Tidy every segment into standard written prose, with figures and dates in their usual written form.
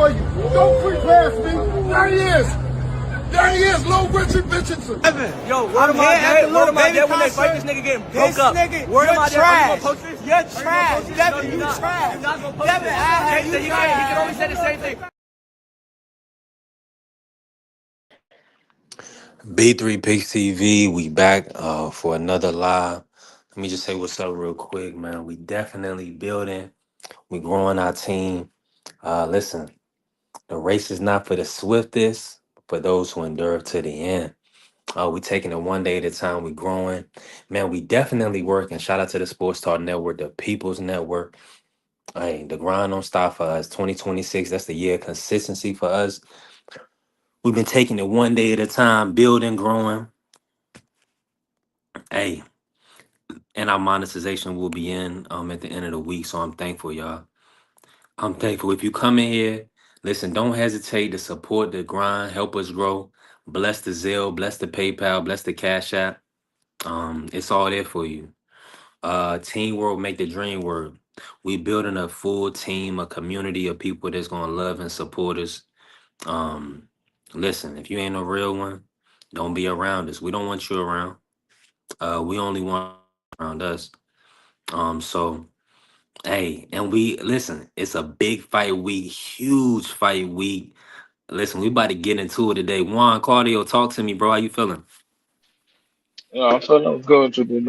for you. Don't free pass me. There he is. There he is, Low Richard Richardson. Evan, yo, word am I there when they fight this nigga getting broke up? Word am I there? Are you gonna post this? You're trash. Devin, you trash. You're not gonna post Devin, this. He can only say the same thing. B3 Pix TV, we back for another live. Let me just say what's up real quick, man. We definitely building. We growing our team. Listen, the race is not for the swiftest, but for those who endure to the end. We taking it one day at a time. We growing. Man, we definitely working. Shout out to the Sports Talk Network, the People's Network. Hey, the grind don't stop for us. 2026, that's the year of consistency for us. We've been taking it one day at a time, building, growing. Hey, and our monetization will be in at the end of the week. So I'm thankful, y'all. I'm thankful. If you come in here, listen, don't hesitate to support the grind, help us grow. Bless the Zelle, bless the PayPal, bless the Cash App. It's all there for you. Teamwork make the dream work. We building a full team, a community of people that's gonna love and support us. Um, Listen, if you ain't a real one, don't be around us. We don't want you around. We only want around us. So hey, and we listen, it's a big fight week, huge fight week. Listen, we about to get into it today. Juan Claudio, talk to me, bro. How you feeling? Yeah, I'm feeling good today.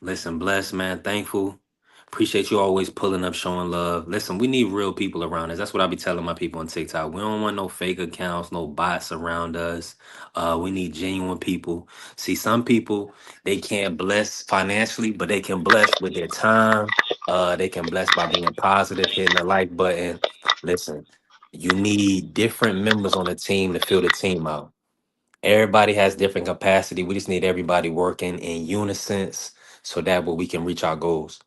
Listen, blessed, man. Thankful. Appreciate you always pulling up, showing love. Listen, we need real people around us. That's what I be telling my people on TikTok. We don't want no fake accounts, no bots around us. We need genuine people. See, some people they can't bless financially, but they can bless with their time. They can bless by being positive, hitting the like button. Listen, you need different members on the team to fill the team out. Everybody has different capacity. We just need everybody working in unison so that way we can reach our goals.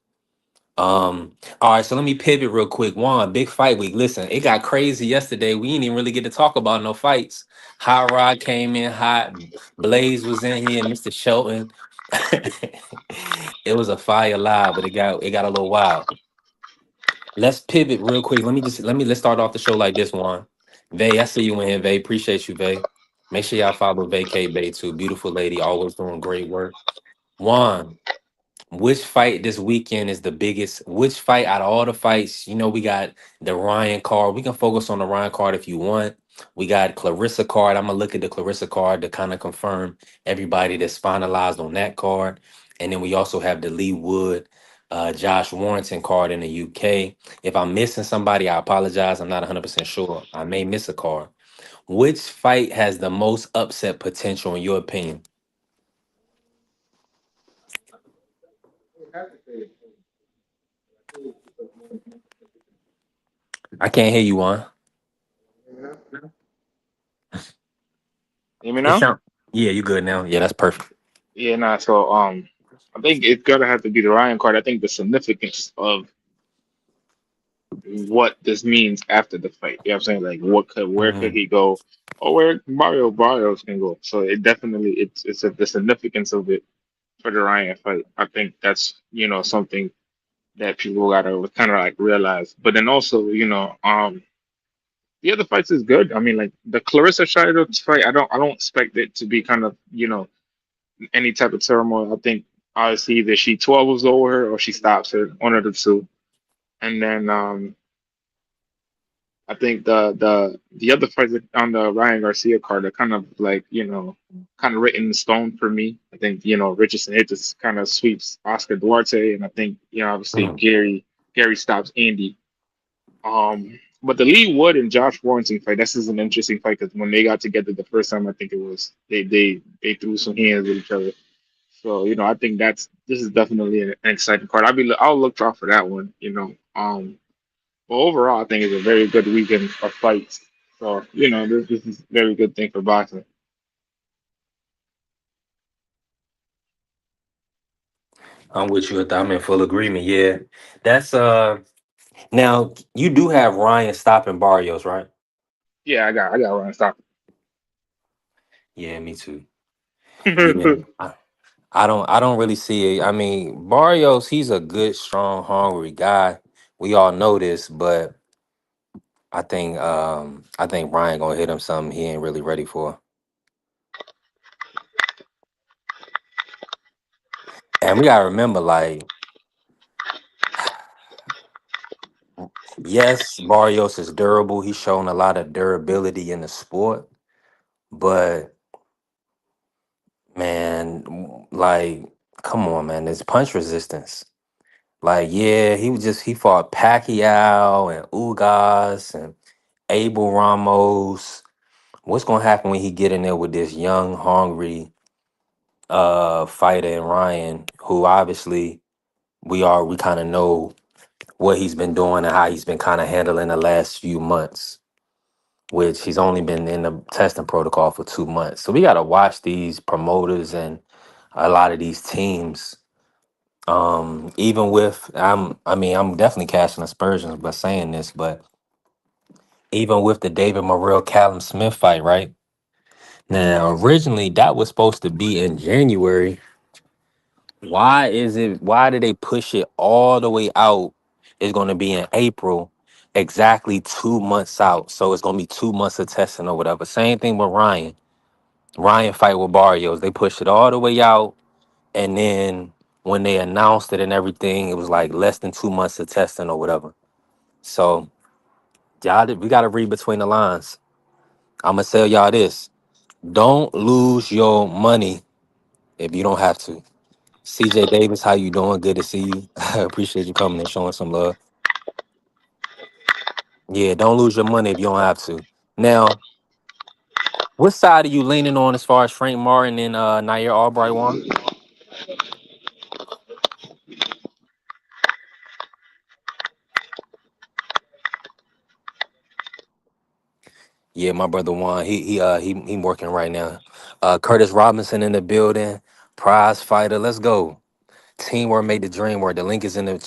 All right, so let me pivot real quick. One, big fight week. Listen, it got crazy yesterday. We didn't even really get to talk about no fights. Hot Rod came in hot. Blaze was in here, Mr. Shelton. It was a fire live, but it got a little wild. Let's pivot real quick. Let's start off the show like this one. Vay, I see you in here, Vay. Appreciate you, Vay. Make sure y'all follow Vacay Bay too. Beautiful lady, always doing great work. Juan, which fight this weekend is the biggest? Which fight out of all the fights? You know, we got the Ryan card. We can focus on the Ryan card if you want. We got Clarissa card. I'm gonna look at the Clarissa card to kind of confirm everybody that's finalized on that card. And then we also have the Lee Wood, Josh Warrington card in the UK. If I'm missing somebody, I apologize. I'm not 100% sure. I may miss a card. Which fight has the most upset potential in your opinion? I can't hear you, Juan. Hear me It now? sound Yeah, you good now. Yeah, that's perfect. Yeah, nah. So I think it's gonna have to be the Ryan card. I think the significance of what this means after the fight. You know what I'm saying? Like where could Mhm. he go, or where Mario Barrios can go. So it definitely the significance of it for the Ryan fight. I think that's something that people gotta kind of like realize. But then also the other fights is good. I mean, like the Clarissa Shields fight, I don't expect it to be kind of any type of turmoil. I think obviously either she 12s over her or she stops her, one of the two. And then I think the other fights on the Ryan Garcia card are kind of like kind of written in stone for me. I think Richardson hit just kind of sweeps Oscar Duarte, and I think obviously Mhm. Gary stops Andy. But the Lee Wood and Josh Warrington fight, this is an interesting fight because when they got together the first time, I think it was they threw some hands with each other. So I think this is definitely an exciting card. I'll look out for that one. But overall, I think it's a very good weekend of fights. So this is a very good thing for boxing. I'm with you. I'm in full agreement. Yeah, that's Now you do have Ryan stopping Barrios, right? Yeah, I got Ryan Stop. Yeah, me too. Yeah, I don't really see it. I mean, Barrios, he's a good, strong, hungry guy. We all know this, but I think Ryan gonna hit him something he ain't really ready for. And we gotta remember, like, yes, Barrios is durable. He's shown a lot of durability in the sport, but man, like, come on, man, there's punch resistance. Like, yeah, he fought Pacquiao and Ugas and Abel Ramos. What's gonna happen when he get in there with this young, hungry fighter in Ryan, who obviously we kind of know what he's been doing and how he's been kind of handling the last few months, which he's only been in the testing protocol for 2 months. So we got to watch these promoters and a lot of these teams. Even with I'm definitely casting aspersions by saying this, but even with the David Morrell Callum Smith fight, right? Now, originally that was supposed to be in January. Why did they push it all the way out? It's going to be in April, exactly 2 months out. So it's going to be 2 months of testing or whatever. Same thing with Ryan. Ryan fight with Barrios. They pushed it all the way out. And then when they announced it and everything, it was like less than 2 months of testing or whatever. So we got to read between the lines. I'm going to tell y'all this. Don't lose your money if you don't have to. CJ Davis, how you doing? Good to see you. I appreciate you coming and showing some love. Yeah, don't lose your money if you don't have to. Now, what side are you leaning on as far as Frank Martin and Nair Albright one? Yeah, my brother Juan, he working right now. Curtis Robinson in the building, prize fighter. Let's go. Teamwork made the dream work. The link is in the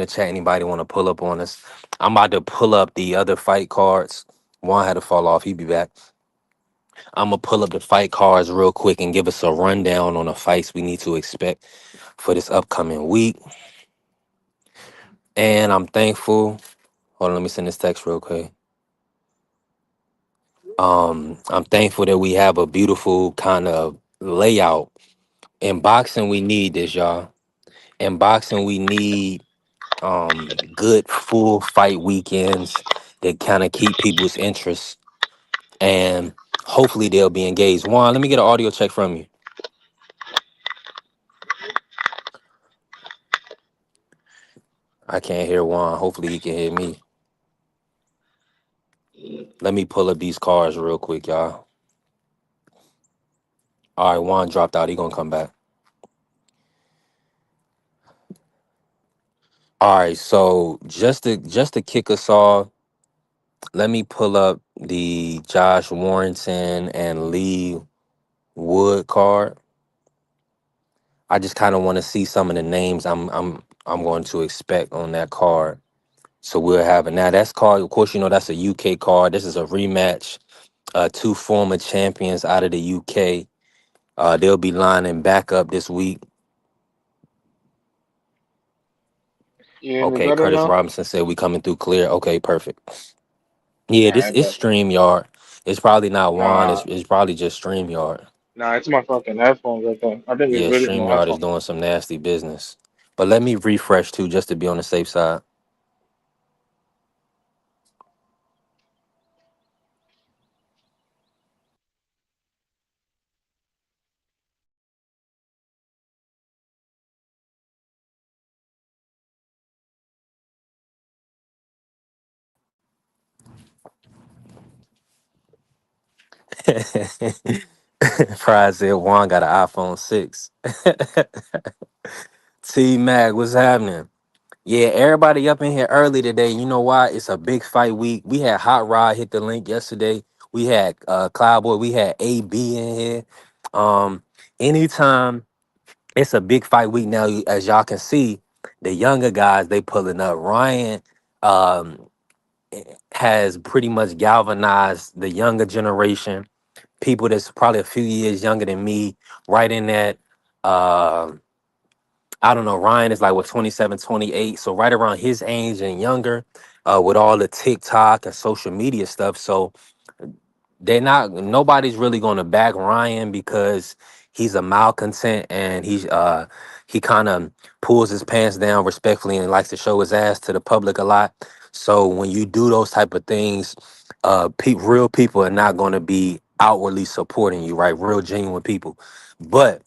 chat. Anybody want to pull up on us? I'm about to pull up the other fight cards. Juan had to fall off. He be back. I'm gonna pull up the fight cards real quick and give us a rundown on the fights we need to expect for this upcoming week. And I'm thankful. Hold on, let me send this text real quick. I'm thankful that we have a beautiful kind of layout. In boxing, we need this, y'all. In boxing, we need good full fight weekends that kind of keep people's interest, and hopefully they'll be engaged. Juan, let me get an audio check from you. I can't hear Juan. Hopefully he can hear me. Let me pull up these cards real quick, y'all. All right, Juan dropped out. He gonna come back. All right, so just to kick us off, let me pull up the Josh Warrington and Lee Wood card. I just kind of want to see some of the names I'm going to expect on that card. So we'll have it. Now that's card, of course, that's a UK card. This is a rematch. Two former champions out of the UK. They'll be lining back up this week. You hear me Okay, better Curtis now? Robinson said we coming through clear. Okay, perfect. Yeah, All this right, is bet. StreamYard. It's probably not Juan. Nah, It's probably just StreamYard. nah, it's my fucking headphones right there. I think it's Yeah, really my StreamYard is headphones. doing some nasty business. But let me refresh too, just to be on the safe side. Pride said Juan got an iPhone 6. T Mac, what's happening? Yeah, everybody up in here early today. You know why? It's a big fight week. We had Hot Rod hit the link yesterday. We had Cloudboy. We had AB in here. Um, Anytime it's a big fight week now, as y'all can see, the younger guys they pulling up. Ryan um has pretty much galvanized the younger generation, people that's probably a few years younger than me, right in that. I don't know, Ryan is like what, 27, 28, so right around his age and younger. with all the TikTok and social media stuff. So nobody's really going to back Ryan because he's a malcontent and he kind of pulls his pants down respectfully and likes to show his ass to the public a lot. So when you do those type of things, real people are not going to be outwardly supporting you, right? Real genuine people. But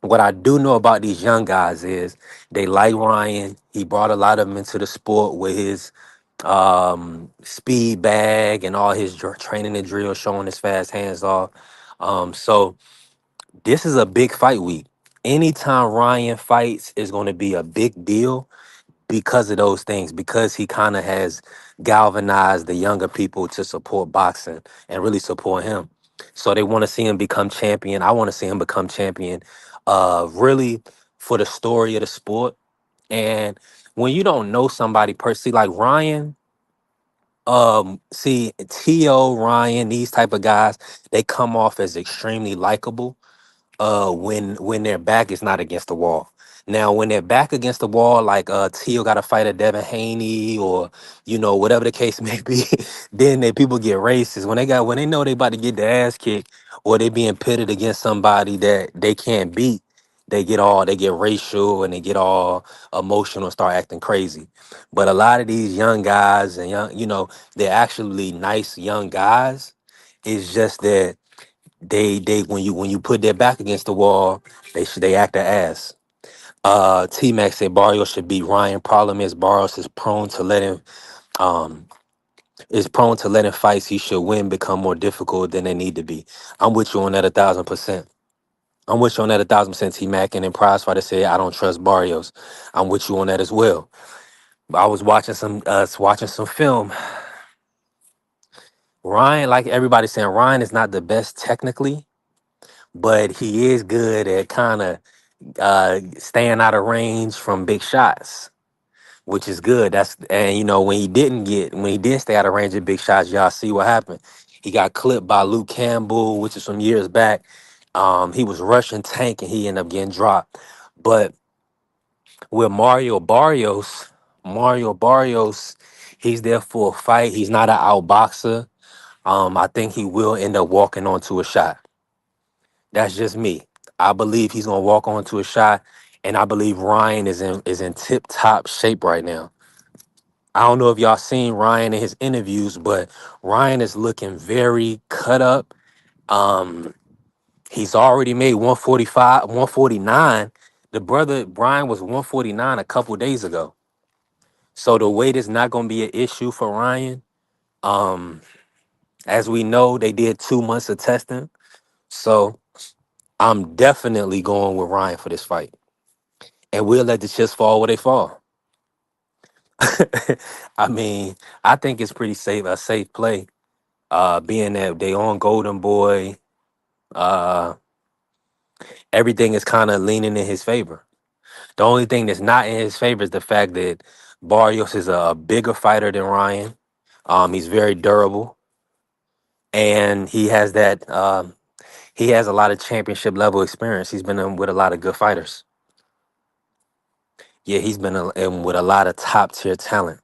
what I do know about these young guys is they like Ryan. He brought a lot of them into the sport with his speed bag and all his training and drill, showing his fast hands off. So this is a big fight week. Anytime Ryan fights is going to be a big deal because of those things, because he kind of has galvanized the younger people to support boxing and really support him. So they want to see him become champion. I want to see him become champion, really for the story of the sport. And when you don't know somebody personally, like Ryan, see T.O., Ryan, these type of guys, they come off as extremely likable when their back is not against the wall. Now, when they're back against the wall, like Teal got to fight a Devin Haney or whatever the case may be, then people get racist. When they know they about to get their ass kicked or they being pitted against somebody that they can't beat, they get racial and they get all emotional and start acting crazy. But a lot of these young guys and they're actually nice young guys. It's just that they when you put their back against the wall, they act their ass. T Mac said Barrios should beat Ryan. Problem is Barrios um is prone to letting fights he should win become more difficult than they need to be. I'm with you on that 1,000%. I'm with you on that 1,000%, T Mac. And then Prize Fighter said I don't trust Barrios. I'm with you on that as well. I was watching some film. Ryan, like everybody saying, Ryan is not the best technically, but he is good at kind of staying out of range from big shots, which is good. When he did stay out of range of big shots, y'all see what happened. He got clipped by Luke Campbell, which is some years back. He was rushing Tank and he ended up getting dropped. But with Mario Barrios, he's there for a fight. He's not an outboxer. I think he will end up walking onto a shot. That's just me. I believe he's gonna walk onto a shot, and I believe Ryan is in tip top shape right now. I don't know if y'all seen Ryan in his interviews, but Ryan is looking very cut up. Um, he's already made 145, 149. The brother Brian was 149 a couple days ago. So the weight is not gonna be an issue for Ryan. Um, as we know, they did 2 months of testing. So I'm definitely going with Ryan for this fight. And we'll let the chips fall where they fall. I mean, I think it's pretty a safe play. Being that they on Golden Boy, uh, everything is kind of leaning in his favor. The only thing that's not in his favor is the fact that Barrios is a bigger fighter than Ryan. He's very durable, and he has a lot of championship level experience. He's been in with a lot of good fighters. Yeah, he's been in with a lot of top tier talent.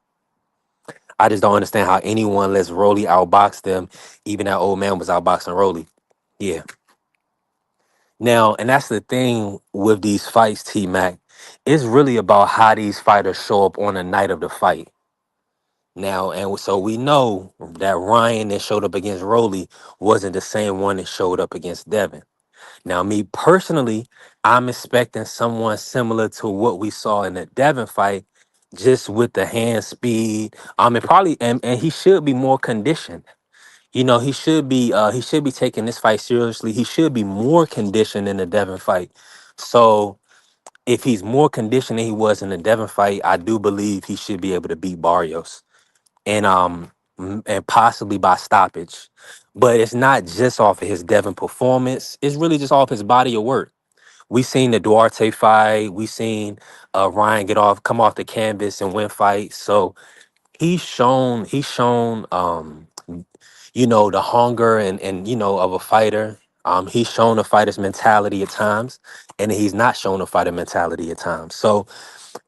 I just don't understand how anyone lets Rolly outbox them. Even that old man was outboxing Rolly. Yeah. Now, and that's the thing with these fights, T Mac. It's really about how these fighters show up on the night of the fight. Now, and so we know that Ryan that showed up against Rolly wasn't the same one that showed up against Devin. Now, me personally, I'm expecting someone similar to what we saw in the Devin fight, just with the hand speed. And probably and he should be more conditioned. He should be taking this fight seriously. He should be more conditioned in the Devin fight. So if he's more conditioned than he was in the Devin fight, I do believe he should be able to beat Barrios and possibly by stoppage. But it's not just off of his Devin performance. It's really just off his body of work. We seen the Duarte fight. We seen Ryan come off the canvas and win fights. So he's shown the hunger and of a fighter. He's shown a fighter's mentality at times, and he's not shown a fighter mentality at times. So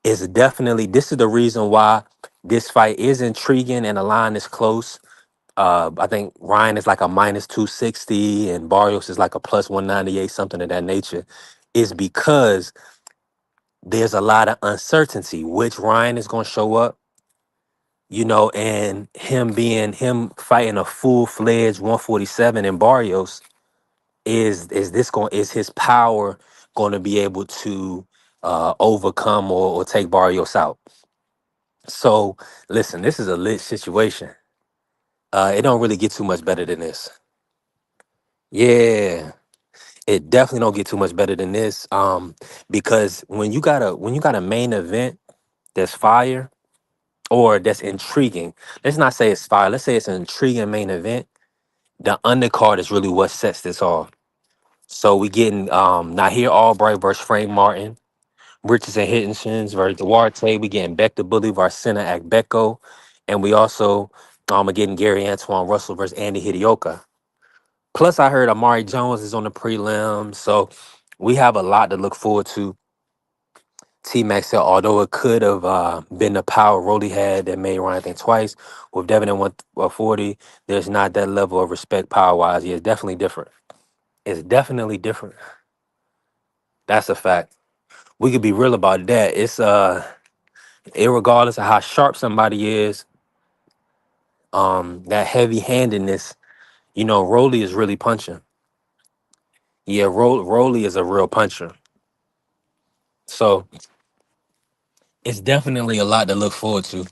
Is definitely, this is the reason why this fight is intriguing and the line is close. I think Ryan is like a minus 260 and Barrios is like a plus 198, something of that nature. Is because there's a lot of uncertainty which Ryan is going to show up, and him fighting a full-fledged 147 in Barrios, is his power going to be able to overcome or take Barrios out? So listen, this is a lit situation. It don't really get too much better than this. Yeah, it definitely don't get too much better than this. Because when you got a main event that's fire or that's intriguing, let's not say it's fire. Let's say it's an intriguing main event. The undercard is really what sets this off. So we getting Nahir Albright versus Frank Martin, Richardson Hitchens versus Duarte. We getting Beck the Bully versus Senna Akbeko, and we also are getting Gary Antoine Russell versus Andy Hidioka. Plus, I heard Amari Jones is on the prelim, so we have a lot to look forward to. T Max said, although it could have been the power Rolly had that made Ryan think twice, with Devin at 140, there's not that level of respect power wise. Yeah, it's definitely different. It's definitely different. That's a fact. We could be real about that. It's irregardless of how sharp somebody is, that heavy handedness, Rolly is really punching. Yeah, Rolly is a real puncher. So it's definitely a lot to look forward to.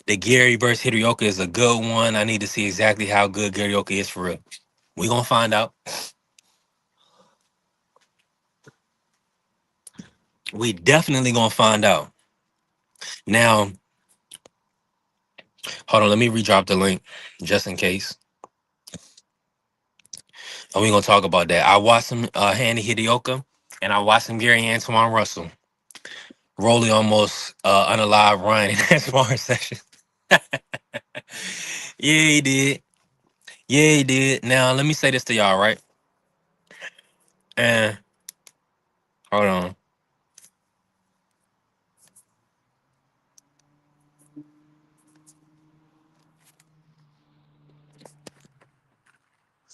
The Gary versus Hirioka is a good one. I need to see exactly how good Hirioka is for real. We gonna find out. We definitely gonna find out. Now, hold on, let me redrop the link just in case. And we gonna talk about that. I watched some Handy Hidioka and I watched some Gary Antoine Russell. Rolly almost unalive Ryan in that sparring session. Yeah, he did. Yeah, he did. Now, let me say this to y'all, right? And hold on.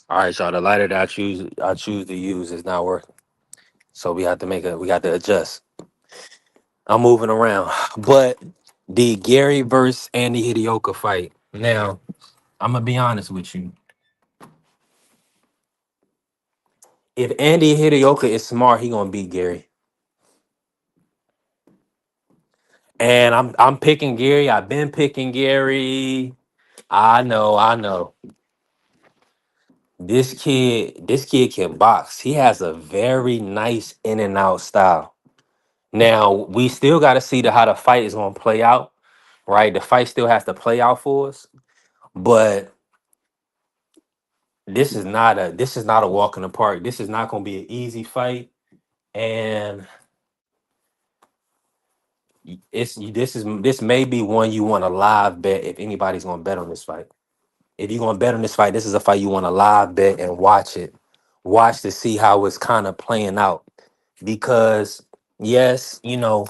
All right, y'all. The lighter that I choose to use is not working. So we got to adjust. I'm moving around. But the Gary versus Andy Hidioka fight. Now, I'm gonna be honest with you. If Andy Hidioka is smart, he gonna beat Gary. And I'm picking Gary. I've been picking Gary. I know. This kid can box. He has a very nice in and out style. Now we still got to see how the fight is going to play out, right? The fight still has to play out for us, but this is not a walk in the park. This is not going to be an easy fight, and this may be one you want to live bet if anybody's going to bet on this fight. If you're gonna bet on this fight, this is a fight you want to live bet and watch it. Watch to see how it's kind of playing out. Because yes, you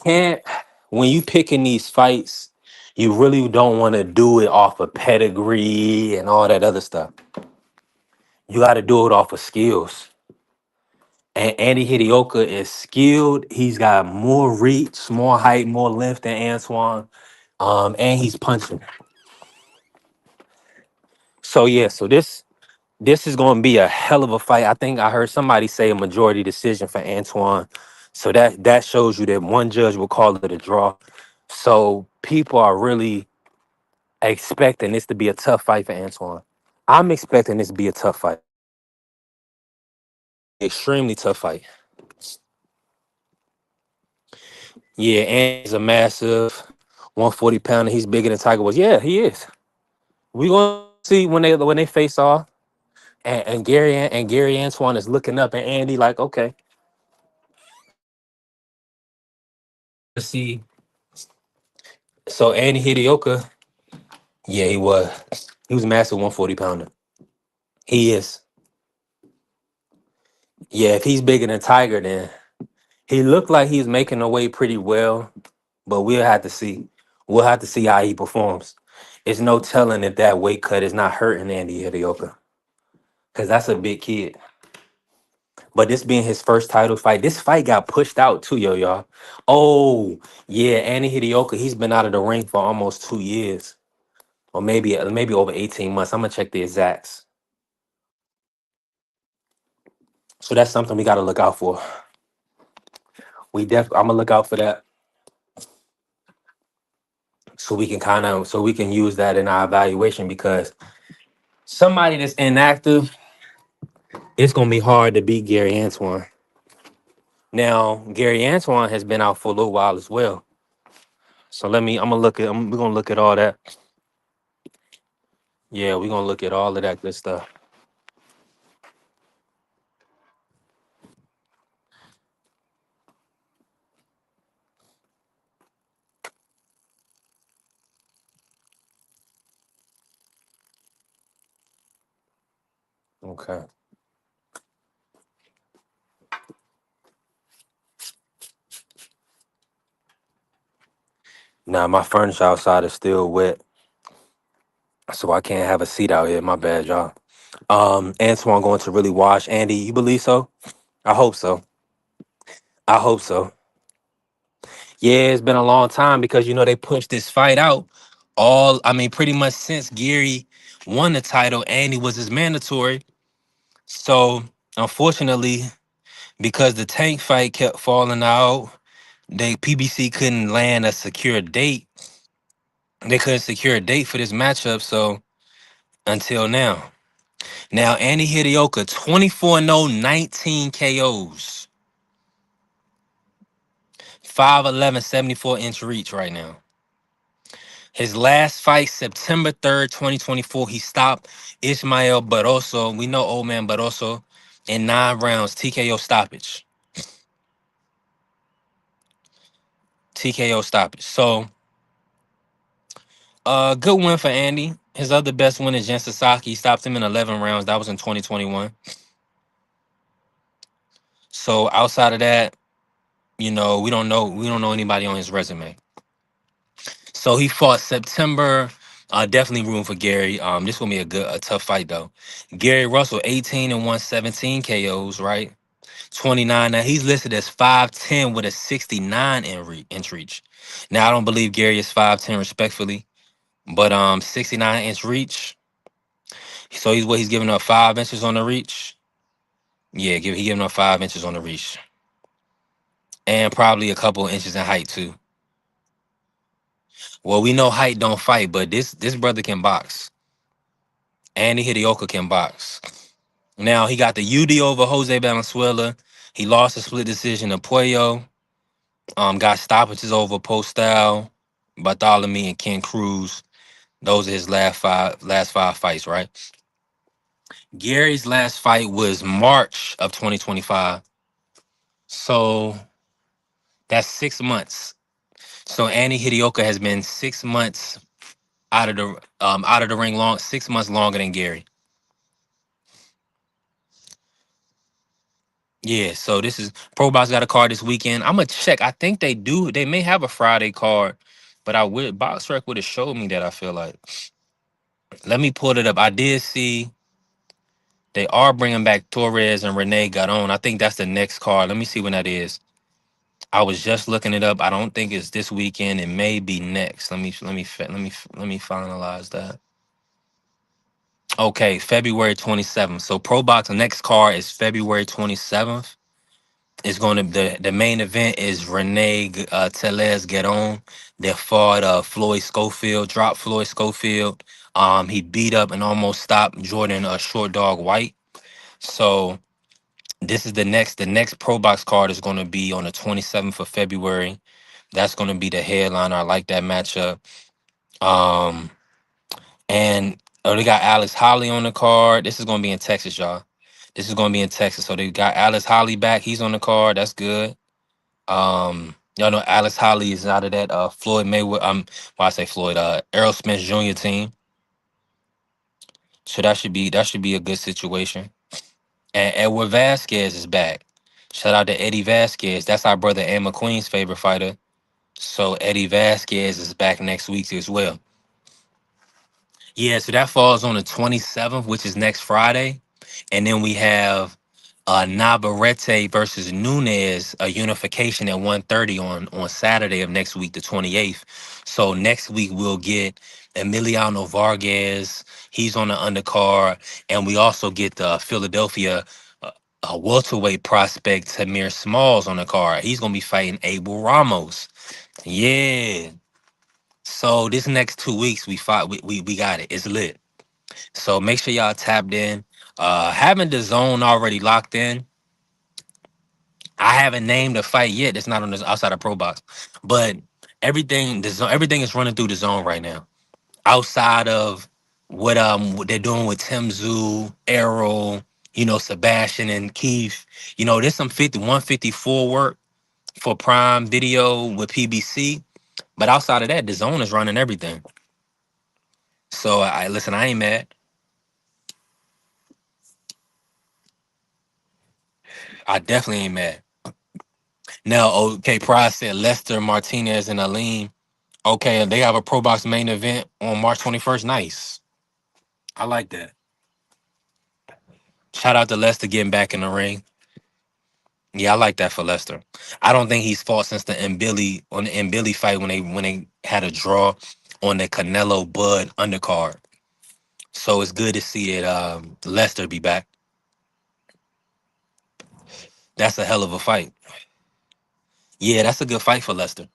can't when you picking these fights, you really don't want to do it off of pedigree and all that other stuff. You got to do it off of skills. And Andy Hidioka is skilled. He's got more reach, more height, more length than Antoine. And he's punching. So yeah, so this is going to be a hell of a fight. I think I heard somebody say a majority decision for Antoine. So that shows you that one judge will call it a draw. So people are really expecting this to be a tough fight for Antoine. I'm expecting this to be a tough fight. Extremely tough fight. Yeah, and he's a massive 140 pounder. He's bigger than Tiger was. Yeah, he is. We're going to see when they face off. And Gary Antoine is looking up at Andy like, okay, let's see. So Andy Hidioka, yeah, he was. He was a massive 140 pounder. He is. Yeah, if he's bigger than Tiger, then he looked like he's making away pretty well, but we'll have to see. We'll have to see how he performs. It's no telling if that weight cut is not hurting Andy Hidioka, because that's a big kid. But this being his first title fight, this fight got pushed out too, y'all. Oh, yeah, Andy Hidioka, he's been out of the ring for almost 2 years, or maybe over 18 months. I'm gonna check the exacts. So that's something we gotta look out for. I'm gonna look out for that, so we can use that in our evaluation, because somebody that's inactive, it's gonna be hard to beat Gary Antoine. Now, Gary Antoine has been out for a little while as well. So we're gonna look at all that. Yeah, we're gonna look at all of that good stuff. Okay. Now my furniture outside is still wet, so I can't have a seat out here. My bad, y'all. Antoine going to really wash Andy. You believe so? I hope so. I hope so. Yeah, it's been a long time, because they pushed this fight out. Pretty much since Gary won the title, Andy was his mandatory. So unfortunately, because the Tank fight kept falling out, PBC couldn't land a secure date. They couldn't secure a date for this matchup. So until now. Now, Andy Hidioka, 24-0, 19 KOs. 5'11", 74-inch reach right now. His last fight, September 3rd, 2024, he stopped Ismael Barroso. We know old man Barroso in 9 rounds, TKO stoppage. TKO stoppage. So, good win for Andy. His other best win is Jen Sasaki. He stopped him in 11 rounds. That was in 2021. So outside of that, we don't know anybody on his resume. So he fought September. Definitely room for Gary. This gonna be a tough fight though. Gary Russell, 18-1, 17 KOs, right? 29. Now he's listed as 5'10" with a 69 inch reach. Now I don't believe Gary is 5'10", respectfully, but 69-inch reach. So he's giving up 5 inches on the reach. Yeah, he giving up 5 inches on the reach, and probably a couple inches in height too. Well, we know height don't fight, but this brother can box. Andy Hidioka can box. Now he got the UD over Jose Valenzuela. He lost a split decision to Puello. Got stoppages over Postal, Bartholomew, and Ken Cruz. Those are his last five fights, right? Gary's last fight was March of 2025. So that's 6 months. So Andy Hidioka has been 6 months out of the ring 6 months longer than Gary. Yeah, so this is Pro Box got a card this weekend. I'm gonna check. I think they do. They may have a Friday card, but BoxRec would have showed me that. I feel like. Let me pull it up. I did see they are bringing back Torres and Renee Garon. I think that's the next card. Let me see when that is. I was just looking it up. I don't think it's this weekend. It may be next. Let me finalize that. Okay, February 27th. So Pro Box, the next card is February 27th. It's going to the main event is Renee Teles Garon. They fought Floyd Schofield, dropped Floyd Schofield. He beat up and almost stopped Jordan Short Dog White. So this is the next Pro Box card is going to be on the 27th of February. That's going to be the headliner. I like that matchup. And they got Alex Holly on the card. This is going to be in Texas, y'all. This is going to be in Texas. So they got Alex Holly back. He's on the card. That's good. Y'all know Alex Holly is out of that Floyd Mayweather. I say Floyd, Errol Spence Jr. team. So that should be a good situation. And Edward Vasquez is back. Shout out to Eddie Vasquez. That's our brother Ann McQueen's favorite fighter. So Eddie Vasquez is back next week as well. Yeah, so that falls on the 27th, which is next Friday. And then we have Navarrete versus Nunez, a unification at 1:30 on Saturday of next week, the 28th. So next week we'll get Emiliano Vargas. He's on the undercard. And we also get the Philadelphia welterweight prospect Tamir Smalls on the card. He's going to be fighting Abel Ramos. Yeah. So this next 2 weeks we got it. It's lit. So make sure y'all tapped in. Having the zone already locked in. I haven't named a fight yet. It's not on the outside of Pro Box, but everything is running through the zone right now. Outside of what they're doing with Tim Zoo, Errol, Sebastian and Keith. There's some 154 work for Prime Video with PBC, but outside of that, the zone is running everything. So listen, I ain't mad. I definitely ain't mad. Now, okay, Price said Lester, Martinez, and Aline. Okay, they have a Pro Box main event on March 21st. Nice. I like that. Shout out to Lester getting back in the ring. Yeah, I like that for Lester. I don't think he's fought since the Billy fight when they had a draw on the Canelo Bud undercard. So it's good to see that Lester be back. That's a hell of a fight. Yeah, that's a good fight for Lester.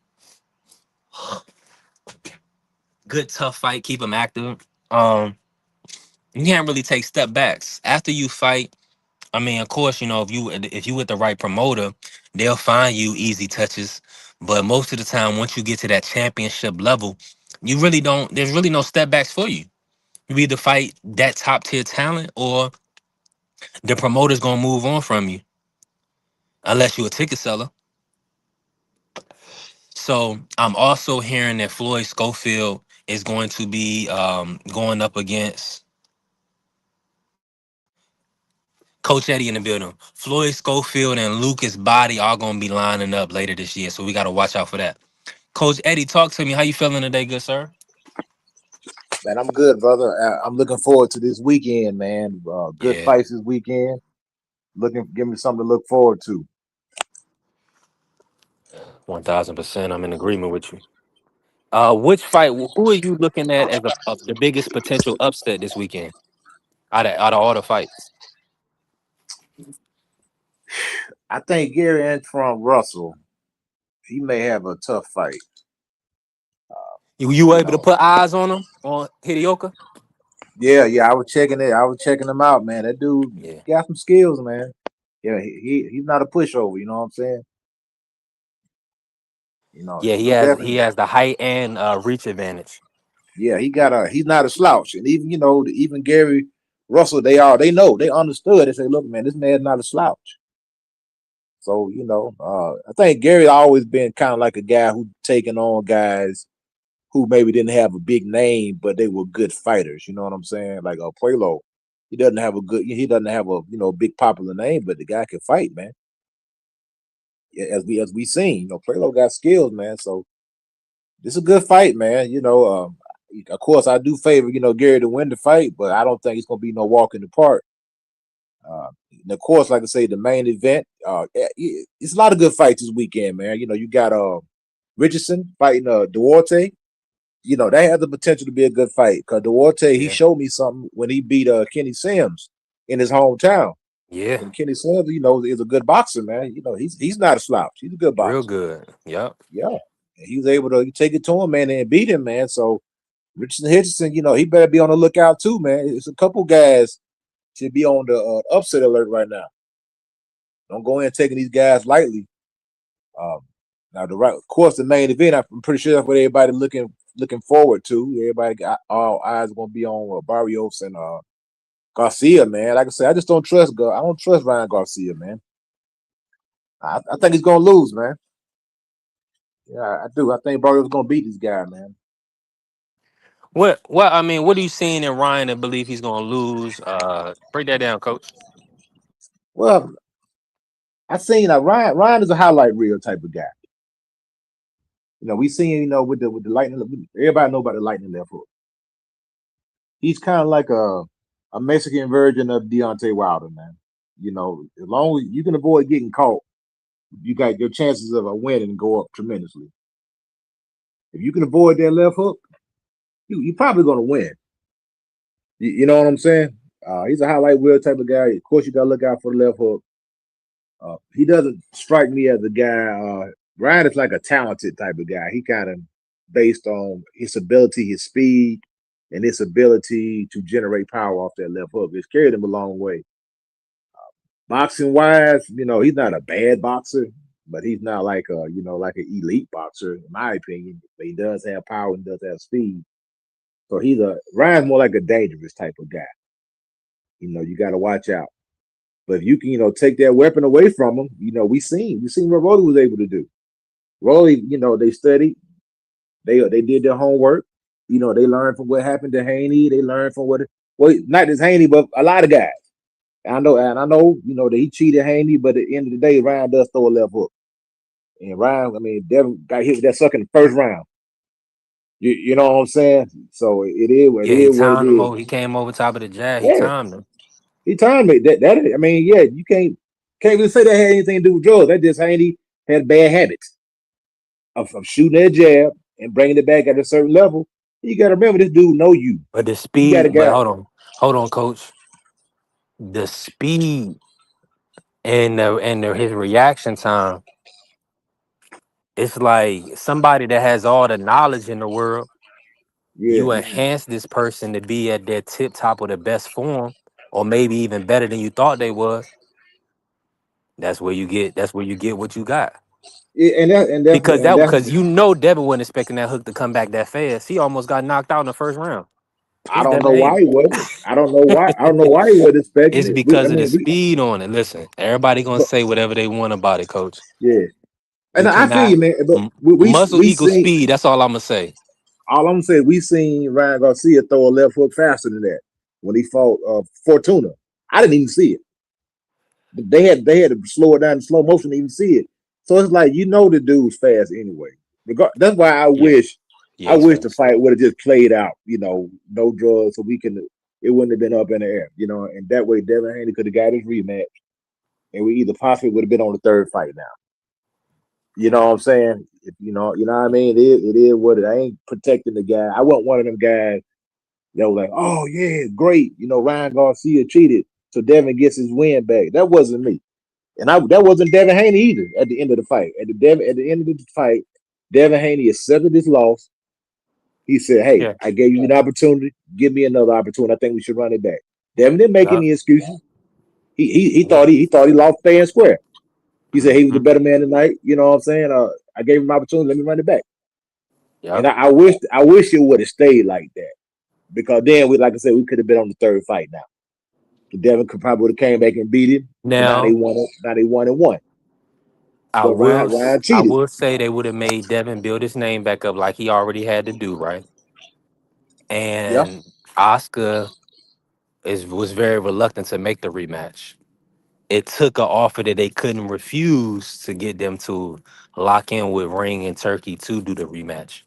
Good tough fight. Keep him active. You can't really take step backs after you fight. I mean, of course, if you with the right promoter, they'll find you easy touches. But most of the time, once you get to that championship level, you really don't. There's really no step backs for you. You either fight that top tier talent, or the promoter's gonna move on from you, unless you're a ticket seller. So I'm also hearing that Floyd Schofield is going to be going up against Coach Eddie in the building. Floyd Schofield and Lucas Body are going to be lining up later this year, so we got to watch out for that. Coach Eddie, talk to me. How you feeling today, good sir? Man, I'm good, brother. I'm looking forward to this weekend, man. Good fights this weekend. Give me something to look forward to. 1000%. I'm in agreement with you. Which fight? Who are you looking at as the biggest potential upset this weekend? Out of all the fights, I think Gary Antron Russell, he may have a tough fight. You were able to put eyes on him on Hidioka? Yeah, I was checking it. I was checking him out, man. That dude got some skills, man. Yeah, he's not a pushover. You know what I'm saying? Yeah, he has the height and reach advantage. Yeah, he's not a slouch. And even Gary Russell, they understood. They say, look, man, this man's not a slouch. So, I think Gary always been kind of like a guy who taken on guys who maybe didn't have a big name, but they were good fighters. You know what I'm saying? Like Puelo, he doesn't have a big popular name, but the guy can fight, man. Yeah, as we seen, Puelo got skills, man. So this is a good fight, man. Of course, I do favor Gary to win the fight, but I don't think it's gonna be no walk in the park. And of course, like I say, the main event, it's a lot of good fights this weekend, man. You got Richardson fighting Duarte. That has the potential to be a good fight because Duarte, he showed me something when he beat Kenny Sims in his hometown. Yeah. And Kenny Sims, is a good boxer, man. He's not a slouch. He's a good boxer. Real good. Yep. Yeah. And he was able to take it to him, man, and beat him, man. So Richardson, he better be on the lookout too, man. It's a couple guys should be on the upset alert right now. Don't go in taking these guys lightly. Now, of course, the main event, I'm pretty sure that's what everybody looking forward to. Everybody got all eyes going to be on Barrios and Garcia, man. Like I said, I just don't trust. I don't trust Ryan Garcia, man. I think he's going to lose, man. Yeah, I do. I think Barrios going to beat this guy, man. What are you seeing in Ryan that believe he's going to lose? Break that down, Coach. Well, I seen Ryan. Ryan is a highlight reel type of guy. We seen with the lightning. Everybody know about the lightning left hook. He's kind of like a Mexican version of Deontay Wilder, man. As long as you can avoid getting caught, you got your chances of a winning go up tremendously. If you can avoid that left hook, you're probably going to win. You know what I'm saying? He's a highlight reel type of guy. Of course, you got to look out for the left hook. He doesn't strike me as a guy. Ryan is like a talented type of guy. He kind of based on his ability, his speed, and his ability to generate power off that left hook. It's carried him a long way. Boxing wise, he's not a bad boxer, but he's not like like an elite boxer, in my opinion. But he does have power and does have speed. So Ryan's more like a dangerous type of guy. You got to watch out. But if you can, take that weapon away from him, we seen what Rolly was able to do. Rolly, they studied, they did their homework. They learned from what happened to Haney. They learned from not just Haney, but a lot of guys. And I know, that he cheated Haney, but at the end of the day, Ryan does throw a left hook. And Ryan, Devin got hit with that sucker in the first round. You know what I'm saying? So it is what it is. He came over top of the jab. Yeah. He timed him. He timed it. You can't really say that had anything to do with drugs. That just Haney had bad habits of shooting that jab and bringing it back at a certain level. You got to remember, this dude know you. But the speed. But hold on, coach. The speed and his reaction time. It's like somebody that has all the knowledge in the world. Yeah. You enhance this person to be at their tip top of the best form, or maybe even better than you thought they was. That's where you get what you got. Yeah, because Devin wasn't expecting that hook to come back that fast. He almost got knocked out in the first round. I don't know why he wasn't. I don't know why he wasn't expecting it. It's because of the speed on it. Listen, everybody gonna say whatever they want about it, coach. Yeah. And I feel you, man. But muscle equals speed. That's all I'm gonna say. All I'm gonna say, we seen Ryan Garcia throw a left hook faster than that when he fought Fortuna. I didn't even see it. They had to slow it down in slow motion to even see it. So it's like the dude's fast anyway. That's why I wish the fight would have just played out. No drugs, so it wouldn't have been up in the air. And that way Devin Haney could have got his rematch, and we either possibly would have been on the third fight now. You know what I'm saying? You know what I mean? It is what it. I ain't protecting the guy. I wasn't one of them guys that was like, oh yeah, great. Ryan Garcia cheated, so Devin gets his win back. That wasn't me. And that wasn't Devin Haney either at the end of the fight. At the end of the fight, Devin Haney accepted his loss. He said, hey, I gave you an opportunity. Give me another opportunity. I think we should run it back. Devin didn't make any excuses. He thought he lost fair and square. He said he was the better man tonight. You know what I'm saying? I gave him an opportunity. Let me run it back. Yep. And I wish it would have stayed like that, because then like I said, we could have been on the third fight now. Devin could probably have came back and beat him. Now they won it. Now they 1-1. I will say they would have made Devin build his name back up like he already had to do, right? And Oscar was very reluctant to make the rematch. It took an offer that they couldn't refuse to get them to lock in with Ring and Turkey to do the rematch.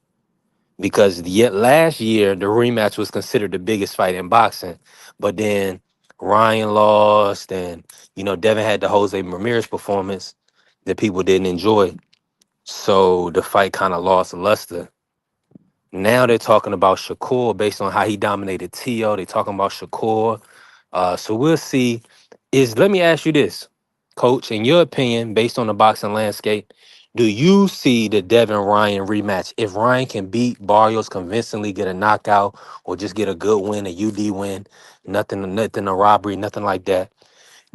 Because yet last year, the rematch was considered the biggest fight in boxing. But then Ryan lost, and, Devin had the Jose Ramirez performance that people didn't enjoy. So the fight kind of lost luster. Now they're talking about Shakur based on how he dominated Tio. They're talking about Shakur. So we'll see. Let me ask you this, Coach, in your opinion, based on the boxing landscape, do you see the Devin Ryan rematch? If Ryan can beat Barrios convincingly, get a knockout, or just get a good win, a UD win, nothing a robbery, nothing like that,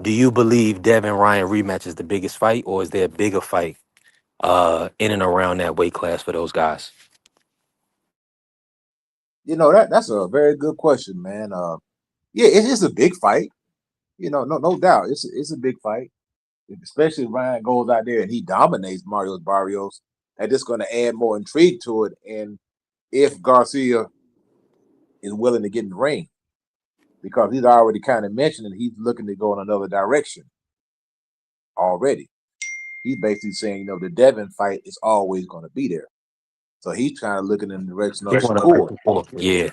do you believe Devin Ryan rematch is the biggest fight, or is there a bigger fight in and around that weight class for those guys? That's a very good question, man. Yeah, it's a big fight. No doubt. It's a big fight. Especially if Ryan goes out there and he dominates Mario Barrios. That's just going to add more intrigue to it. And if Garcia is willing to get in the ring, because he's already kind of mentioned that he's looking to go in another direction. already. He's basically saying, the Devin fight is always going to be there. So he's kind of looking in the direction of Shakur. Yeah.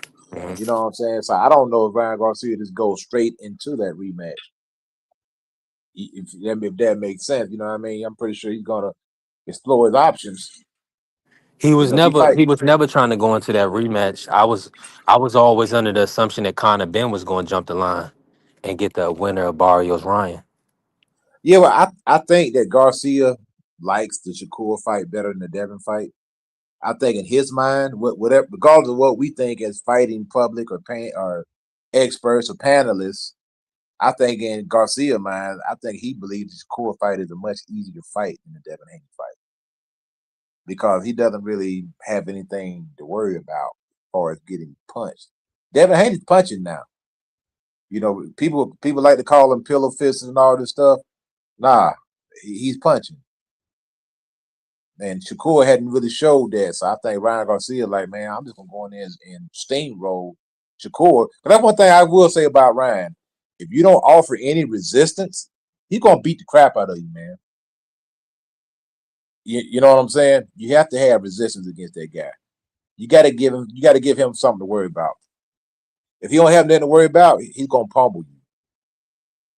You know what I'm saying? So I don't know if Ryan Garcia just goes straight into that rematch. If that makes sense, you know what I mean? I'm pretty sure he's gonna explore his options. He was If he never fight, he was never trying to go into that rematch. I was always under the assumption that Conor Ben was going to jump the line and get the winner of Barrios Ryan. yeah, well, I think that Garcia likes the Shakur fight better than the Devin fight. I think in his mind, whatever, regardless of what we think as fighting public or experts or panelists, I think in Garcia's mind, I think he believes the Shakur fight is a much easier fight than the Devin Haney fight because he doesn't really have anything to worry about as far as getting punched. Devin Haney's punching now. People like to call him pillow fists and all this stuff. Nah, he's punching. And Shakur hadn't really showed that. So I think Ryan Garcia like, man, I'm just going to go in there and steamroll Shakur. But that's one thing I will say about Ryan. If you don't offer any resistance, he's going to beat the crap out of you, man. You know what I'm saying? You have to have resistance against that guy. You got to give him something to worry about. If you don't have nothing to worry about, he's going to pummel you.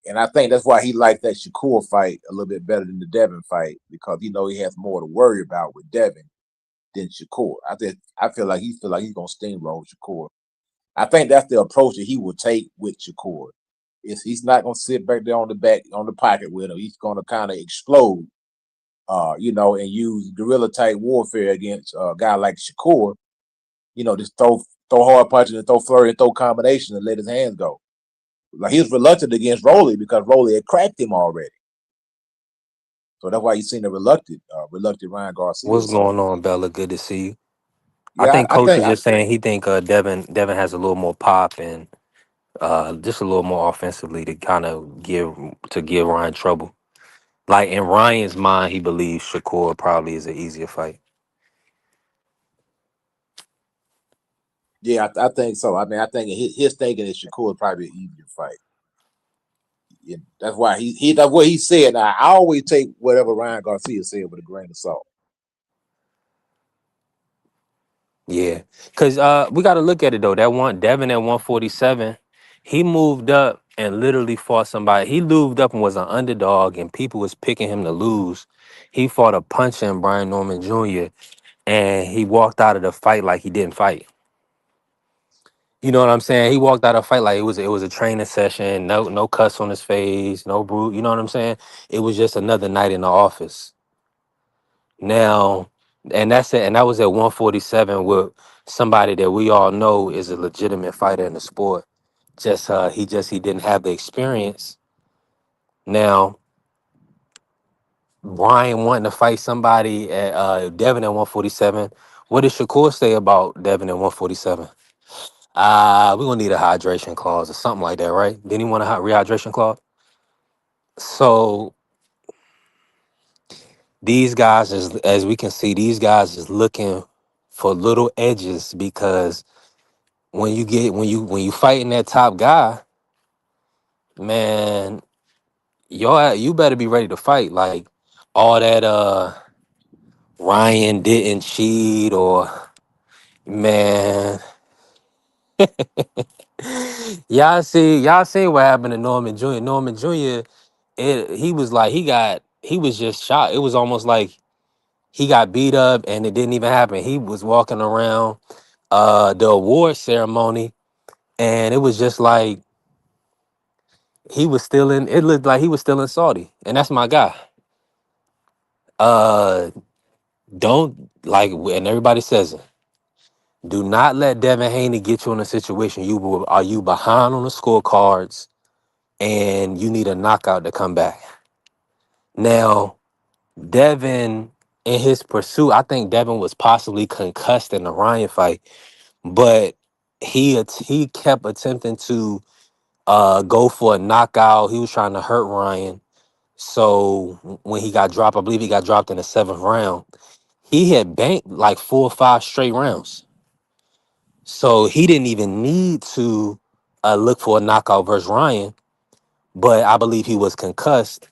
And I think that's why he liked that Shakur fight a little bit better than the Devin fight because he has more to worry about with Devin than Shakur. I feel like he's gonna steamroll Shakur. I think that's the approach that he will take with Shakur. He's not gonna sit back there on the pocket with him. He's gonna kind of explode, and use guerrilla type warfare against a guy like Shakur. Just throw hard punches and throw flurry and throw combinations and let his hands go. Like he was reluctant against Rolly because Rolly had cracked him already. So that's why you seen the reluctant Ryan Garcia. What's going on, Bella? Good to see you. Yeah, I think Coach is just saying he think Devin has a little more pop and just a little more offensively to kind of give Ryan trouble. Like in Ryan's mind, he believes Shakur probably is an easier fight. Yeah, I think so. I mean, I think his thinking is Shakur is probably an easier fight. Yeah, that's why that's what he said. Now, I always take whatever Ryan Garcia said with a grain of salt. Yeah, because we got to look at it though. That one Devin at 147, he moved up and literally fought somebody. He moved up and was an underdog, and people was picking him to lose. He fought a punching Brian Norman Jr. and he walked out of the fight like he didn't fight. You know what I'm saying? He walked out of the fight like it was a training session. No cuss on his face, no brute. You know what I'm saying? It was just another night in the office. Now, and that's it. And that was at 147 with somebody that we all know is a legitimate fighter in the sport. He didn't have the experience. Now, Brian wanting to fight somebody at Devin at 147. What did Shakur say about Devin at 147? We're gonna need a hydration clause or something like that, right? Didn't he want a rehydration clause? So these guys, as we can see, these guys is looking for little edges because when you fighting that top guy, man, you better be ready to fight. Like all that Ryan didn't cheat or man. Y'all see what happened to Norman Jr. Norman Jr. He was just shot. It was almost like he got beat up and it didn't even happen. He was walking around the award ceremony and it was just like it looked like he was still in Saudi. And that's my guy. Don't like, and everybody says it. Do not let Devin Haney get you in a situation are you behind on the scorecards and you need a knockout to come back. Now, Devin, in his pursuit, I think Devin was possibly concussed in the Ryan fight, but he kept attempting to go for a knockout. He was trying to hurt Ryan. So when he got dropped, I believe he got dropped in the 7th round. He had banked like 4 or 5 straight rounds. So he didn't even need to look for a knockout versus Ryan, but I believe he was concussed.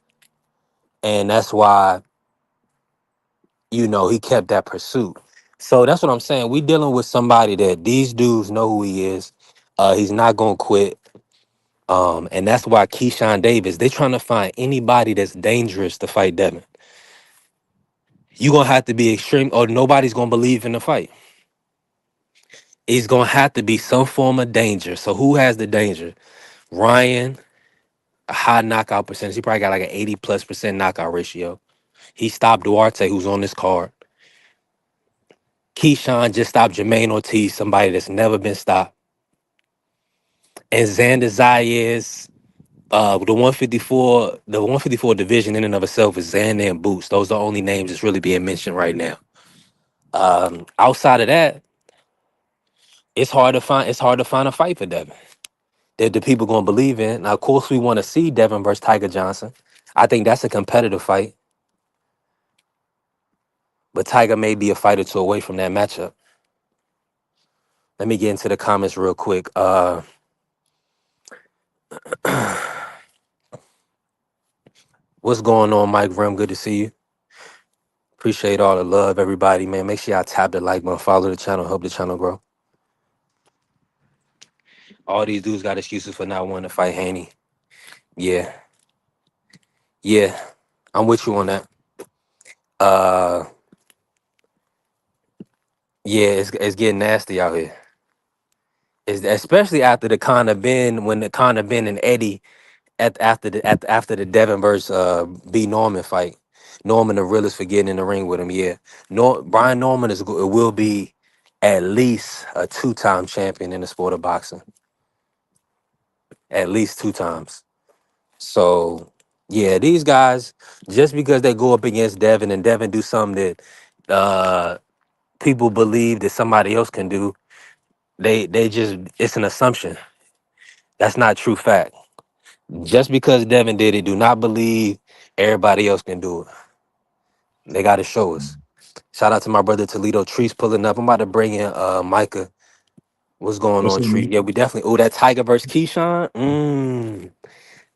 and that's why he kept that pursuit. So that's what I'm saying. We dealing with somebody that these dudes know who he is. He's not gonna quit. And that's why Keyshawn Davis, they trying to find anybody that's dangerous to fight Devin. You gonna have to be extreme, or nobody's gonna believe in the fight. It's gonna have to be some form of danger. So who has the danger? Ryan, a high knockout percentage. He probably got like an 80+% knockout ratio. He stopped Duarte, who's on this card. Keyshawn just stopped Jermaine Ortiz, somebody that's never been stopped. And Xander Zayas, the 154 division in and of itself is Xander and Boots. Those are the only names that's really being mentioned right now. Outside of that, it's hard to find a fight for Devin that the people gonna believe in. Now, of course, we want to see Devin versus Tiger Johnson. I think that's a competitive fight, but Tiger may be a fight or two away from that matchup. Let me get into the comments real quick. What's going on, Mike Rim? Good to see you. Appreciate all the love, everybody, man. Make sure y'all tap the like button, follow the channel, help the channel grow. All these dudes got excuses for not wanting to fight Haney. Yeah. I'm with you on that. Yeah, it's getting nasty out here. It's, especially after the Conor Ben, when the Conor Ben and Eddie after the Devin versus B Norman fight. Norman the realest for getting in the ring with him. Yeah, Brian Norman will be at least a 2-time champion in the sport of boxing. At least 2 times. So yeah, these guys, just because they go up against Devin and Devin do something that people believe that somebody else can do, they just, it's an assumption. That's not true fact. Just because Devin did it, do not believe everybody else can do it. They got to show us. Shout out to my brother Toledo Trees pulling up. I'm about to bring in Micah. What's going What's on, up, Tree? man? Yeah, we definitely. Oh, that Tiger versus Keyshawn.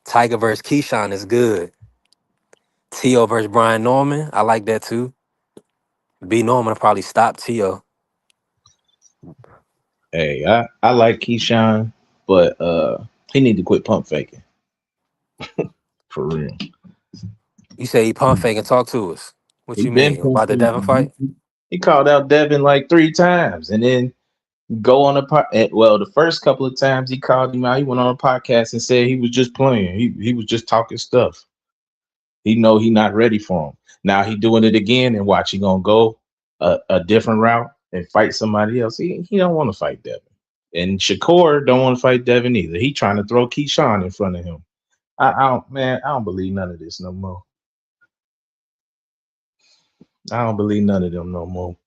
Tiger versus Keyshawn is good. Tio versus Brian Norman. I like that too. B Norman will probably stop Tio. Hey, I like Keyshawn, but he need to quit pump faking. For real. You say he pump fake and talk to us. What He you been mean pump about the Devin fight? faking. He called out Devin like 3 times and then go on well, the first couple of times he called him out, he went on a podcast and said he was just playing. He was just talking stuff. He know he not ready for him. Now he doing it again, and watch, he gonna go a different route and fight somebody else. He don't want to fight Devin. And Shakur don't want to fight Devin either. He trying to throw Keyshawn in front of him. I don't believe none of this no more. I don't believe none of them no more.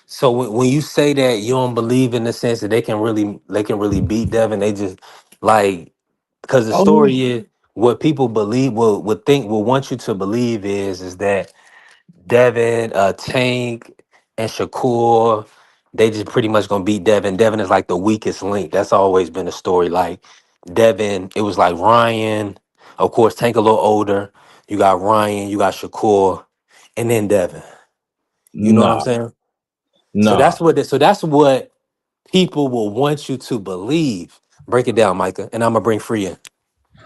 So when you say that you don't believe in the sense that they can really beat Devin, they just like, because the Oh yeah. story is what people believe will want you to believe is that Devin, Tank, and Shakur, they just pretty much gonna beat Devin. Devin is like the weakest link. That's always been the story. Like Devin, it was like Ryan, of course, Tank a little older. You got Ryan, you got Shakur, and then Devin. You know what I'm Nah, saying? So nah. that's what people will want you to believe. Break it down, Micah, and I'm gonna bring Free in.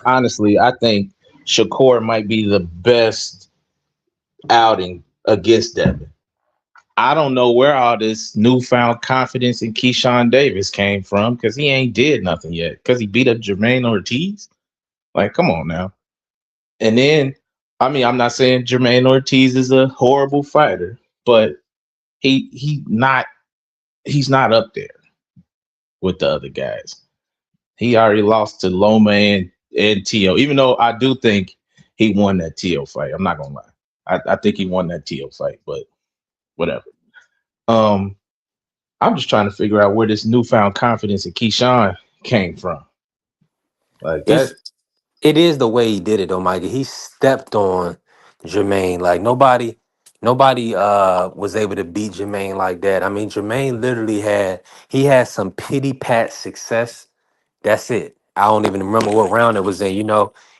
Honestly, I think Shakur might be the best outing against Devin. I don't know where all this newfound confidence in Keyshawn Davis came from, because he ain't did nothing yet. Because he beat up Jermaine Ortiz. Like, come on now. And then, I mean, I'm not saying Jermaine Ortiz is a horrible fighter, but he's not up there with the other guys. He already lost to Loma and Tio, even though I do think he won that Tio fight. I'm not gonna lie. I think he won that Tio fight, but whatever. I'm just trying to figure out where this newfound confidence in Keyshawn came from. Like that. It is the way he did it though, Micah. He stepped on Jermaine. Like nobody was able to beat Jermaine like that. I mean, Jermaine literally had some pity pat success. That's it. I don't even remember what round it was in.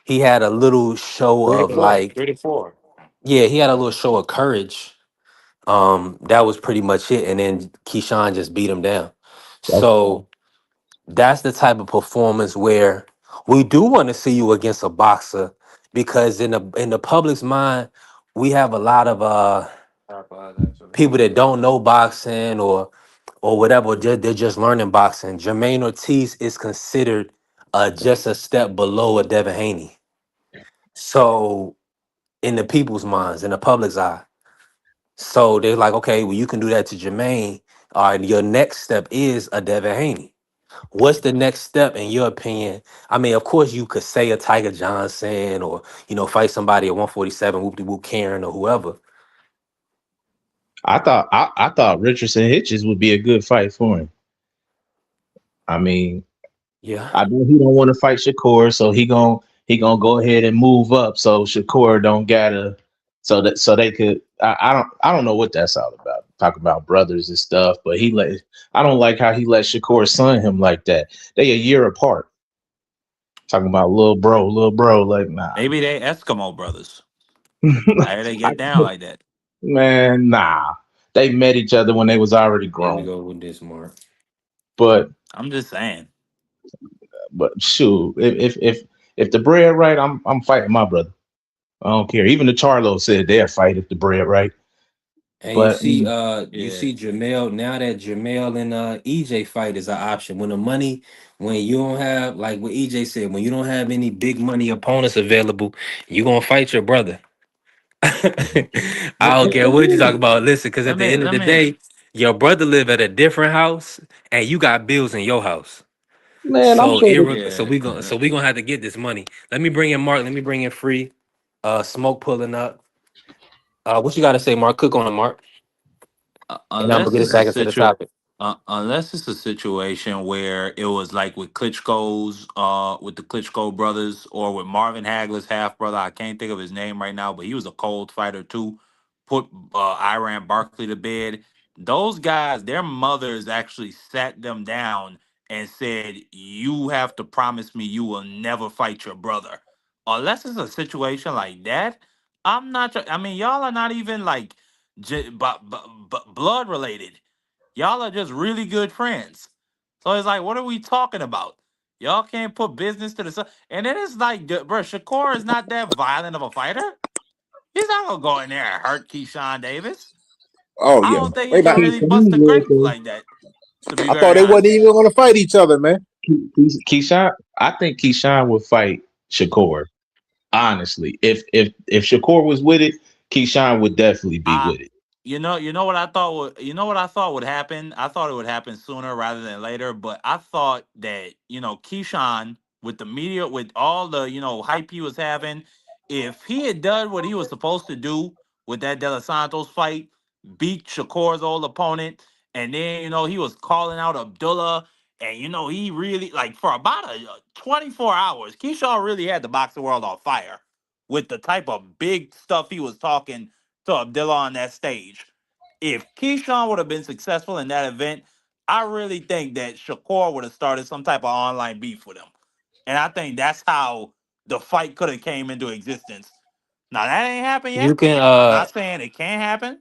he had a little show of like, 3 to 4. yeah, he had a little show of courage. That was pretty much it. And then Keyshawn just beat him down. So that's the type of performance where we do want to see you against a boxer, because in the public's mind, we have a lot of people that don't know boxing or whatever. They're just learning boxing. Jermaine Ortiz is considered just a step below a Devin Haney. So in the people's minds, in the public's eye. So they're like, okay, well, you can do that to Jermaine. All right, your next step is a Devin Haney. What's the next step in your opinion? I mean, of course, you could say a Tiger Johnson or, fight somebody at 147, whoop-de-whoop Karen or whoever. I thought Richardson Hitches would be a good fight for him. I mean, Yeah. I know he don't want to fight Shakur, so he gonna go ahead and move up so Shakur don't gotta so they could. I don't know what that's all about. Talk about brothers and stuff, but I don't like how he let Shakur son him like that. They a year apart. Talking about little bro, like nah. Maybe they Eskimo brothers. How they get down like that? Man, nah. They met each other when they was already Here we grown. go with this, Mark. But I'm just saying. Shoot, if the bread right, I'm fighting my brother. I don't care. Even the Charlo said they'll fight if the bread right. And But you Yeah. see Jamel, now that Jamel and EJ fight is an option. When you don't have, like what EJ said, when you don't have any big money opponents available, you're gonna fight your brother. I don't care what you talk about. Listen, because at the end of the day, your brother live at a different house and you got bills in your house. man, I'm So sure. so we gonna have to get this money. Let me bring in Mark. Let me bring in Free. Smoke pulling up. What you gotta say, Mark? Cook on it, Mark. And I'm gonna Unless get it it's a back into the topic. unless it's a situation where it was like with Klitschko's, with the Klitschko brothers, or with Marvin Hagler's half brother. I can't think of his name right now, but he was a cold fighter too. Put Iran Barkley to bed. Those guys, their mothers actually sat them down and said, "You have to promise me you will never fight your brother." Unless it's a situation like that, I'm not. I mean, y'all are not even like blood related. Y'all are just really good friends. So it's like, what are we talking about? Y'all can't put business to the side. And then it's like, bro, Shakur is not that violent of a fighter. He's not gonna go in there and hurt Keyshawn Davis. Oh I yeah. don't think Wait he can about really bust a grape like that. To be I thought very they wasn't honest, even gonna fight each other, man. Keyshawn, I think Keyshawn would fight Shakur. Honestly, if Shakur was with it, Keyshawn would definitely be I, with it. you know what I thought would happen. I thought it would happen sooner rather than later. But I thought that Keyshawn, with the media, with all the hype he was having, if he had done what he was supposed to do with that De Los Santos fight, beat Shakur's old opponent, and then he was calling out Abdullah, and he really, like, for about 24 hours, Keyshawn really had the boxing world on fire with the type of big stuff he was talking to Abdullah on that stage. If Keyshawn would have been successful in that event, I really think that Shakur would have started some type of online beef with him. And I think that's how the fight could have came into existence. Now that ain't happened You yet. can I'm not saying it can't happen,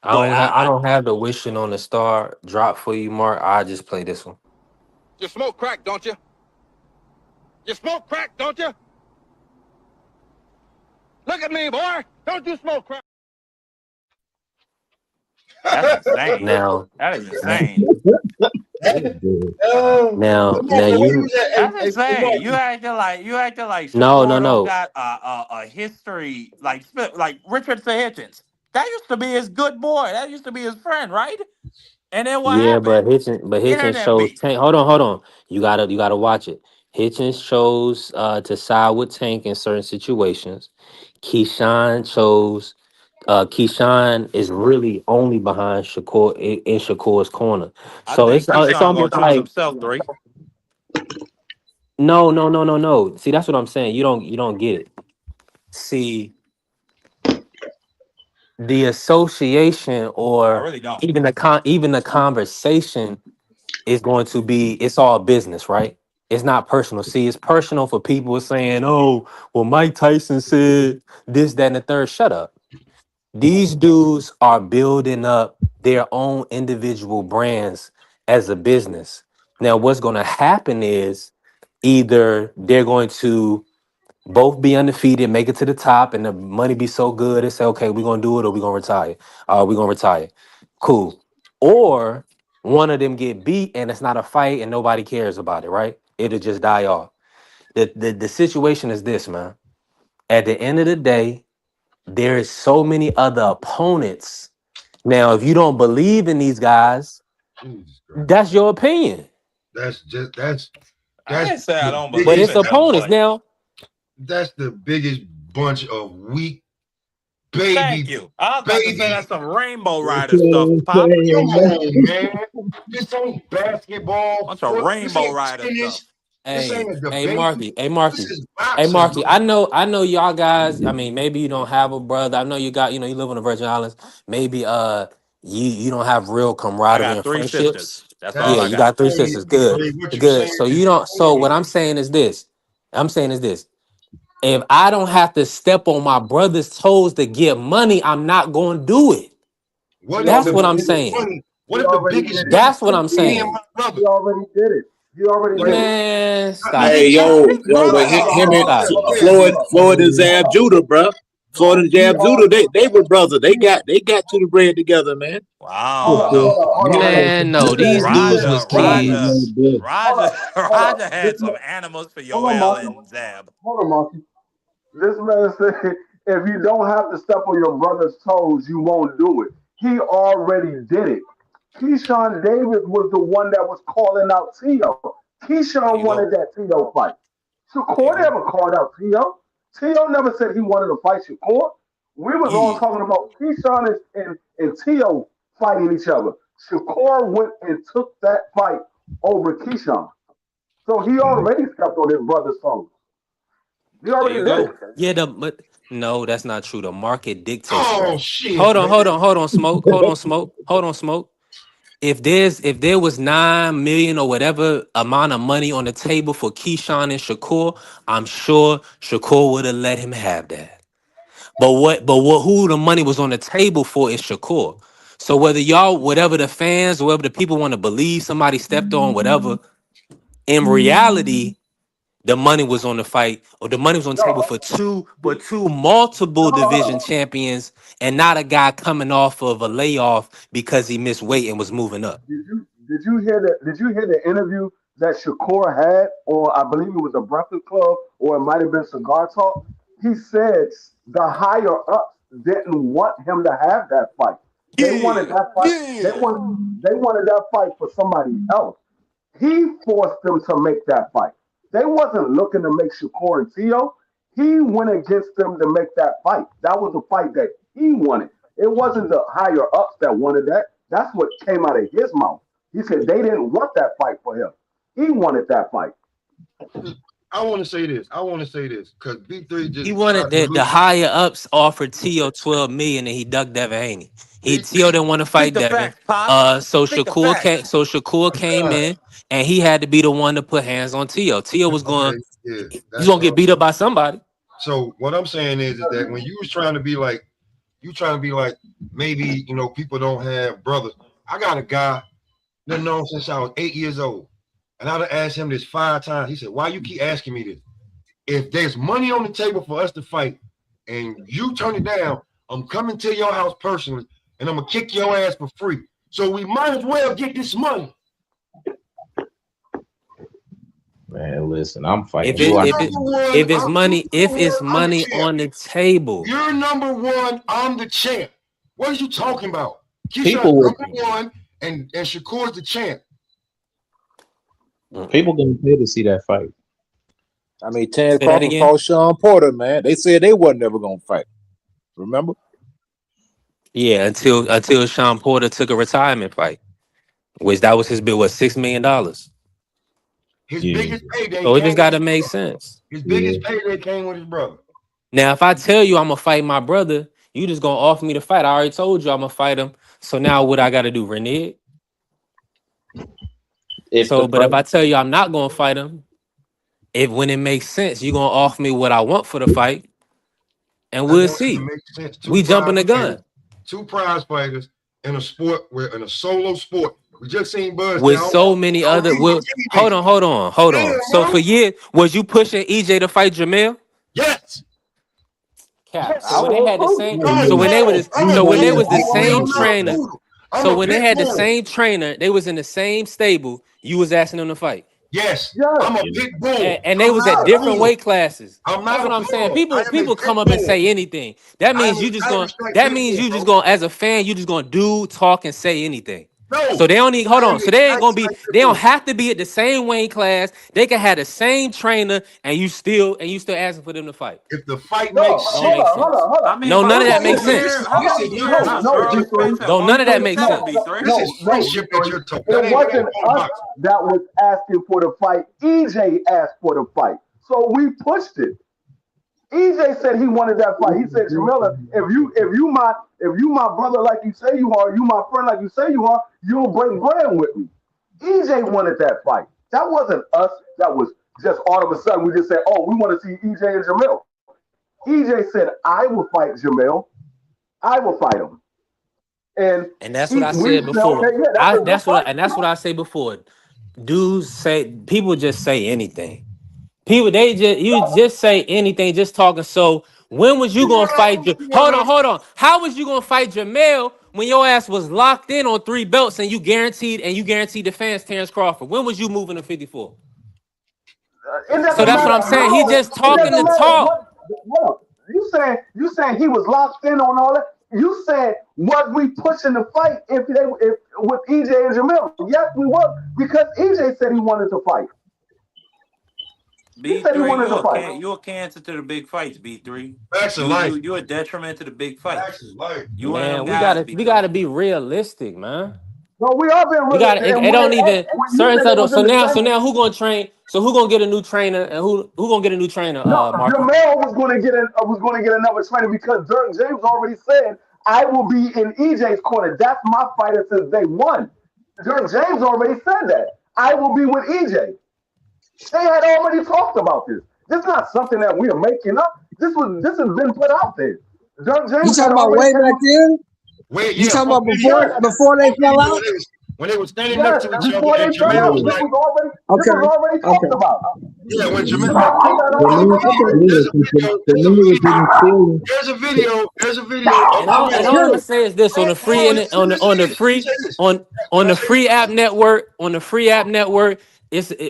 but I don't have the wishing on the star drop for you, Mark. I just play this one. You smoke crack, don't you? You smoke crack, don't you? Look at me, boy. Don't you smoke crack? that's insane. Now, That is insane. now you That's insane. You acting like no Shakur don't no got a history like Richard Hitchens. That used to be his good boy. That used to be his friend, right? And then what yeah, but happened? Hitchens Internet shows beef. Tank. Hold on. You gotta watch it. Hitchens chose to side with Tank in certain situations. Keyshawn is really only behind Shakur in Shakur's corner. I So think it's Keyshawn gonna almost choose like himself, three. no. See, that's what I'm saying. You don't get it. See, the association I or really don't. even the conversation is going to be, it's all business, right? It's not personal. See, it's personal for people saying, "Oh, well, Mike Tyson said this, that, and the third." Shut up. These dudes are building up their own individual brands as a business. Now, what's going to happen is either they're going to both be undefeated, make it to the top, and the money be so good, they say, okay, we're going to do it or we're going to retire. We're going to retire. Cool. Or one of them get beat and it's not a fight and nobody cares about it, right? It'll just die off. The situation is this, man. At the end of the day, there is so many other opponents. Now, if you don't believe in these guys, that's your opinion. That's I didn't say I don't the believe But it's in them, opponents but now. that's the biggest bunch of weak thank baby. you. I was about to Baby. say that's some Rainbow Rider stuff, Pop. Come on, man. This ain't basketball. Bunch of foot- Rainbow this ain't Rider tennis. stuff. This Hey, ain't a hey, debate. Marky, hey, This Marky, is hey, boxing. Marky. I know y'all guys. I mean, maybe you don't have a brother. I know you got, you live on the Virgin Islands. Maybe you don't have real I camaraderie got and 3 friendships. sisters. That's That's all Yeah, I you got. got 3 Hey, sisters. Good, what you good. saying So is you don't. So what wrong. I'm saying is this. If I don't have to step on my brother's toes to get money, I'm not going to do it. What if That's the what I'm biggest saying. money? What if the biggest money That's what I'm is me and saying. my brother? He already did it. He already did it. Man, stop Hey, it. yo, His yo, brother. but him and Stop it. Floyd and Zab Judah, bro. Floyd and Zab Judah, they were brothers. They got to the bread together, man. Wow. Man, no, these dudes was kids. Roger had some animals for Yoel and Zab. Hold on, Monkey. This man said, if you don't have to step on your brother's toes, you won't do it. He already did it. Keyshawn Davis was the one that was calling out Tio. There Keyshawn you go. wanted that Tio fight. There you Shakur go. never called out Tio. Tio never said he wanted to fight Shakur. We was all Yeah. talking about Keyshawn and Tio fighting each other. Shakur went and took that fight over Keyshawn. So he already stepped on his brother's toes. He There already you did go. it. Yeah, but no, that's not true. The market dictates, bro. Oh shit, Hold on, man. hold on, smoke. If there was 9 million or whatever amount of money on the table for Keyshawn and Shakur, I'm sure Shakur would have let him have that. Who the money was on the table for is Shakur. So whatever the fans, whatever the people want to believe, somebody stepped on, whatever. In reality, the money was on the fight, or the money was on the table for two multiple division champions, and not a guy coming off of a layoff because he missed weight and was moving up. Did you hear the interview that Shakur had, or I believe it was the Breakfast Club, or it might have been Cigar Talk? He said the higher ups didn't want him to have that fight. They wanted Yeah. that fight. Yeah. They wanted that fight for somebody else. He forced them to make that fight. They wasn't looking to make Shakur and Tio. He went against them to make that fight. That was the fight that he wanted. It wasn't the higher ups that wanted that. That's what came out of his mouth. He said they didn't want that fight for him. He wanted that fight. I want to say this. Because B3 just He wanted tried to the higher ups offered Tio 12 million and he ducked Devin Haney. Tio didn't want to fight Speak the Devin. facts, Pop. So Speak the Shakur facts. came in and he had to be the one to put hands on Tio. Tio was going, yeah, he's that's gonna get beat up by somebody. So what I'm saying is that when you was trying to be like, maybe people don't have brothers. I got a guy that known since I was 8 years old, and I'd have asked him this 5 times. He said, "Why you keep asking me this? If there's money on the table for us to fight, and you turn it down, I'm coming to your house personally, and I'm gonna kick your ass for free. So we might as well get this money." Man, listen, I'm fighting. If it's money on the table, You're number one. I'm the champ. What are you talking about? People Keyshawn's number one, and Shakur's the champ. People gonna pay to see that fight. I mean, Terrence Say that Crawford again? fought Sean Porter, man. They said they wasn't never gonna fight. Remember? yeah, until Sean Porter took a retirement fight, which that was his bid, was $6 million. His Yeah. biggest payday. So it came just gotta with make his brother. sense. His biggest payday came with his brother. Now, if I tell you I'm gonna fight my brother, you just gonna offer me to fight. I already told you I'm gonna fight him. So now what I gotta do, renege? If But if I tell you I'm not gonna fight him, when it makes sense, you're gonna offer me what I want for the fight, and I we'll know see. it makes sense. We jumping the gun Two prize fighters in a sport where in a solo sport. We just seen Buzz with now. so many other. Hold on. So for years, was you pushing EJ to fight Jamel? Yes. Cap. So when they had the same, so when they was the same trainer, so when they had the same trainer, they was in the same stable. You was asking them to fight. Yes, I'm a big bull, and they was at different weight classes. I'm That's not what a I'm saying. bull. People come up and say anything. That means you just going. That means you just going as a fan. You just going to do, talk, and say anything. No. So they don't need. Hold on. So they ain't gonna be. They don't have to be at the same weight class. They can have the same trainer, and you still asking for them to fight. If the fight makes sense, hold on. No, none of that makes sense. No, none of that makes sense. This is friendship that you're talking. It wasn't us that was asking for the fight. EJ asked for the fight, so we pushed it. EJ said he wanted that fight. He said, Jamila, if you my brother like you say you are, you my friend like you say you are, you'll break bread with me. EJ wanted that fight. That wasn't us. That was just all of a sudden we just said, oh, we want to see EJ and Jamil. EJ said, I will fight Jamil. I will fight him. And that's what I said before. That's what I say before. Dudes say, people just say anything. You just say anything, just talking. So when was you gonna fight? Hold on. How was you gonna fight Jamel when your ass was locked in on 3 belts and you guaranteed the fans Terrence Crawford? When was you moving to 54? So that's what I'm saying. He just talking to talk. You saying he was locked in on all that? You said, was we pushing the fight if with EJ and Jamil? Yes, we were, because EJ said he wanted to fight. B3, you're a cancer to the big fights, B3. You're a detriment to the big fights. Man, we gotta be realistic, man. No, we are being realistic. It don't even certain. So now who gonna train? So who gonna get a new trainer and who gonna get a new trainer? Jamel was gonna get another trainer because Dirk James already said I will be in EJ's corner. That's my fighter since day one. Dirk James already said that I will be with EJ. They had already talked about this. This is not something that we are making up. This has been put out there. Dirk James. You talking about way back then? You talking about before they fell out? When they were standing up to each other, and Jamel was like, this was already talked about. Yeah, when Jamel. There's a video. And all I'm gonna say is this: on the free app network,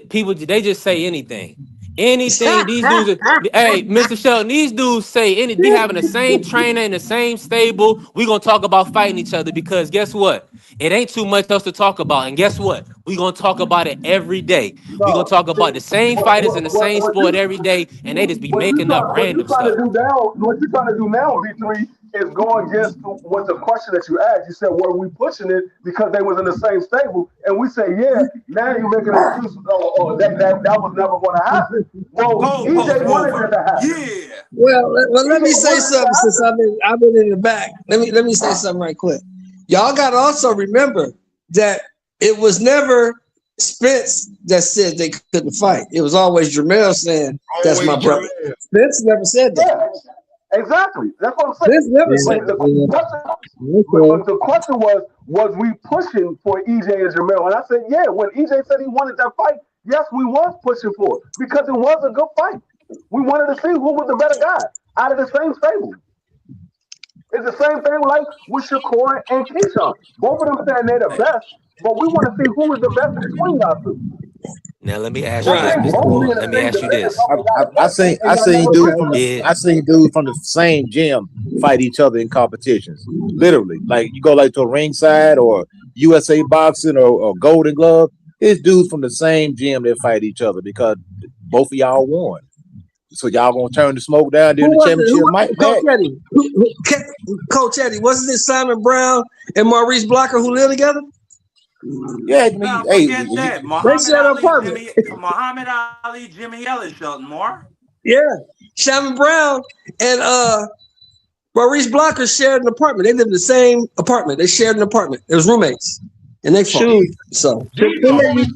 people they just say anything. Anything these dudes hey, Mr. Shelton, these dudes say be having the same trainer in the same stable. We gonna talk about fighting each other because guess what? It ain't too much else to talk about. And guess what? We gonna talk about it every day. We gonna talk about the same fighters in the same sport every day, and they just be making up random stuff. What you're trying to do now, B3, is go against what the question that you asked. You said, were we pushing it because they was in the same stable? And we say, yeah, now you're making an excuse that was never going to happen. Well, EJ wanted it to happen. Yeah. Well, let me say something since I've been in the back. Let me say something right quick. Y'all got to also remember that it was never Spence that said they couldn't fight. It was always Jamel saying, that's my brother. Spence never said that. Yeah. Exactly. That's what I'm saying. The question was we pushing for EJ and Jamel? And I said, yeah, when EJ said he wanted that fight, yes, we was pushing for it because it was a good fight. We wanted to see who was the better guy out of the same stable. It's the same thing like with Shakur and Keyshawn. Both of them saying they're the best, but we want to see who is the best between y'all two. Now let me ask you this, Mr. Moore. Let me ask you this. I seen dudes from the same gym fight each other in competitions. Literally, like you go like to a ringside or USA Boxing or Golden Glove. It's dudes from the same gym that fight each other because both of y'all won. So y'all gonna turn the smoke down during the championship match? Coach Eddie, wasn't it Simon Brown and Maurice Blocker who lived together? Yeah, forget that. Muhammad Ali, Jimmy Ellis, Shelton Moore. Yeah, Simon Brown and Maurice Blocker shared an apartment. They lived in the same apartment. They shared an apartment. It was roommates, and they fought. So I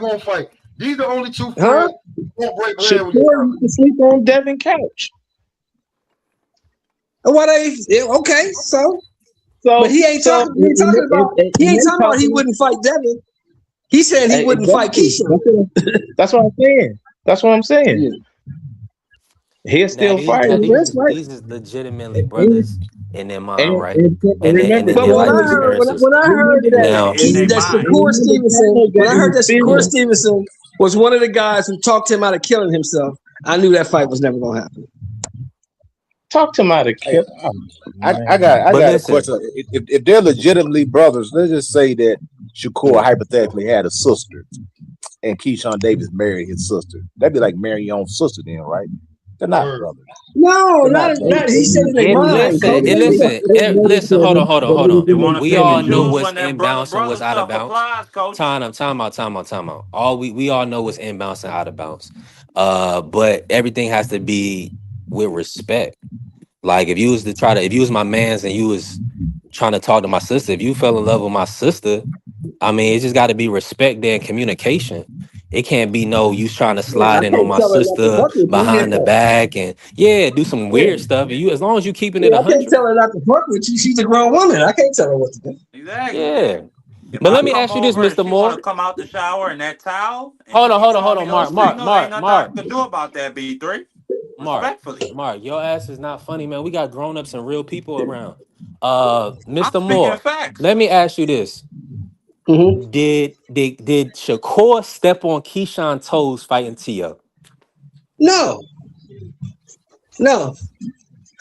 won't fight. These are the only two friends Huh? who won't break bread with each Shakur other. used to sleep on Devin couch. What okay, so So, but he ain't talking about he wouldn't fight Devin. He said he wouldn't fight Keyshawn. That's what I'm saying. That's what I'm saying. He'll still fight. These is legitimately brothers in their mind, right? And remember, But when I heard that Shakur Stevenson was one of the guys who talked him out of killing himself, I knew that fight was never gonna happen. Talked him out of killing. I got a question. If they're legitimately brothers, let's just say that Shakur hypothetically had a sister, and Keyshawn Davis married his sister. That'd be like marrying your own sister, then, right? They're not brothers. No, not. He said they mind. Listen. Hold on. We all know what's inbounds and what's out of bounds. Time out. All we all know what's inbounds and out of bounds. But everything has to be with respect. Like if you was my man's and you was trying to talk to my sister, if you fell in love with my sister, I mean, it just got to be respect there and communication. It can't be no you trying to slide in on my sister behind the back and do some weird stuff. And you, as long as you keeping it 100. I can't tell her not to fuck with you. She's a grown woman. I can't tell her what to do. Exactly. Yeah. But let me ask you this, Mr. Moore. Come out the shower in that towel. Hold on, Mark. To do about that, B3. Mark, your ass is not funny, man. We got grown-ups and real people around. Mr. Moore, let me ask you this. Mm-hmm. Did Shakur step on Keyshawn's toes fighting T.O.? No.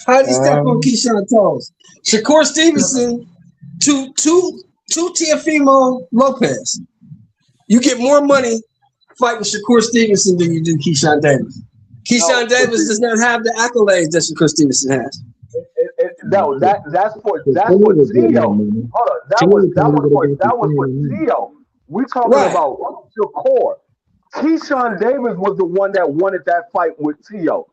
How did he step on Keyshawn's toes? Shakur Stevenson to Teofimo Lopez. You get more money fighting Shakur Stevenson than you do Keyshawn Davis. Keyshawn Davis does not have the accolades that Shakur Stevenson has. That's for Theo. Hold on, that was for Theo. We talking about Shakur. Keyshawn Davis was the one that wanted that fight with Theo.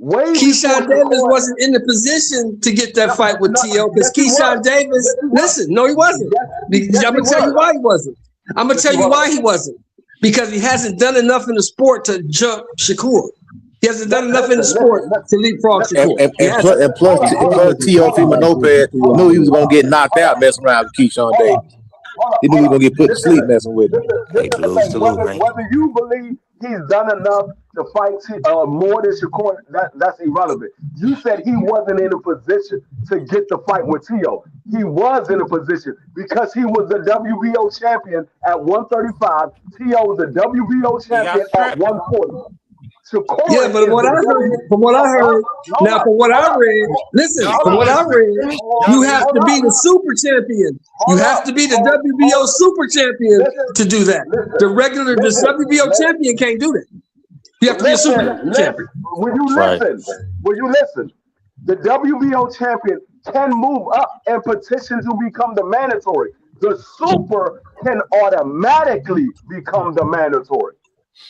Keyshawn Davis wasn't in the position to get that fight with T.O. because Keyshawn Davis, listen, no, he wasn't. I'm going to tell you why he wasn't. I'm going to tell you why he wasn't. Because he hasn't done enough in the sport to jump Shakur. He hasn't done enough in the sport to leapfrog Shakur. And plus Teofimo Lopez knew he was going to get knocked out messing around with Keyshawn Davis. He knew he was going to get put to sleep messing with him. Whether you believe he's done enough to fight more than Shakur, that's irrelevant. You said he wasn't in a position to get the fight with T.O. He was in a position because he was the WBO champion at 135. T.O. was the WBO champion at 140. Yeah, but from what I heard, you have to be the super champion. You have to be the WBO super champion to do that. The WBO champion can't do that. You have to be a super champion. When you listen, the WBO champion can move up and petition to become the mandatory. The super can automatically become the mandatory.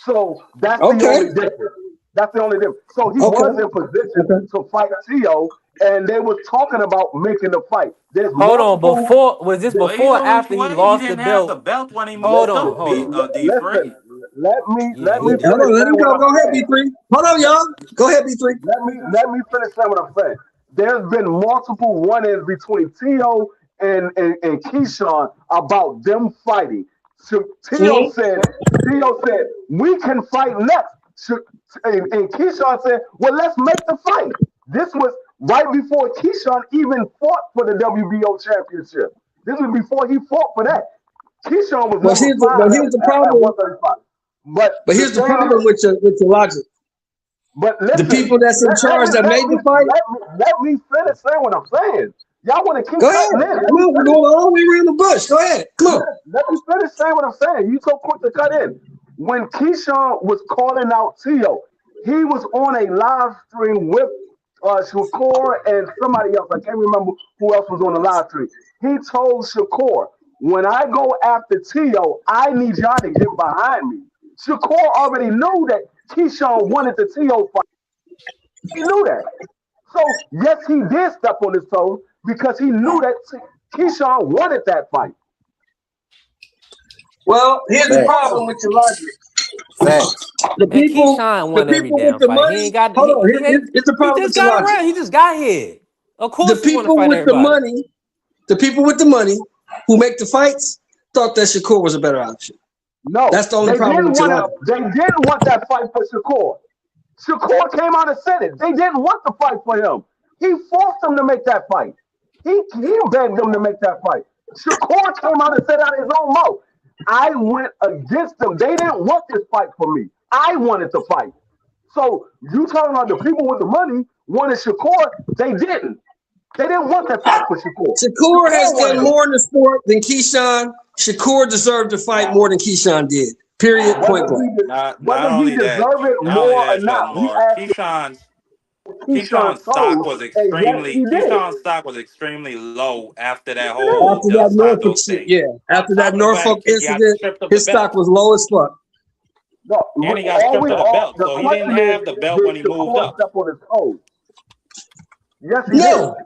So that's the only difference. That's the only difference. So he was in position to fight T.O. and they were talking about making the fight. Hold on, was this before or after he lost the belt? The belt when he hold moved on. D3. Let me go ahead, B3. Hold on, y'all. Go ahead, B3. Let me finish saying what I'm saying. There's been multiple run-ins between T.O. and Keyshawn about them fighting. So T.O. said, we can fight next. And Keyshawn said, well, let's make the fight. This was right before Keyshawn even fought for the WBO championship. This was before he fought for that. Keyshawn was here's the problem. But here's the problem with your logic. But listen, the people that's in charge that made the fight. Let me finish saying what I'm saying. Y'all want to keep go ahead. We're going all the way around the bush. Go ahead. Come on. Let me finish saying what I'm saying. You so quick to cut in. When Keyshawn was calling out T.O., he was on a live stream with Shakur and somebody else. I can't remember who else was on the live stream. He told Shakur, when I go after T.O., I need y'all to get behind me. Shakur already knew that Keyshawn wanted the T.O. fight. He knew that. So, yes, he did step on his toes because he knew that Keyshawn wanted that fight. Well, here's the problem with your logic. Facts. The And people, Keyshawn the won every people damn with the fight. He money. ain't got. Hold on, here's the He problem with just your got logic. around. He just got here. Of The course, he want to people fight with the everybody. money, the people with the money who make the fights thought that Shakur was a better option. No, That's the only they problem didn't with your want logic. to. They didn't want that fight for Shakur. Shakur came out and said it. They didn't want the fight for him. He forced them to make that fight. He begged them to make that fight. Shakur came out and said out of his own mouth, I went against them. They didn't want this fight for me. I wanted the fight. So you talking about the people with the money wanted Shakur? They didn't. They didn't want that fight for Shakur. Shakur has wanted done it. more in the sport than Keyshawn. Shakur deserved to fight more than Keyshawn did. Period. Point blank. Not Whether he only that, deserve it not only more or that, not, we Lamar. asked Keyshawn's Keyshawn's stock toes, was and yes, he did. Keyshawn's stock was extremely low after that Yes, it whole is. After that Dos Norfolk Santos shit, thing. yeah. On After top that of the fact Norfolk he got incident, stripped of the his stock belt, was low as fuck. No, and he got stripped of the belt, the so he didn't question is, have the belt did when he moved Shakur up. step on his toes? Yes, he No. did.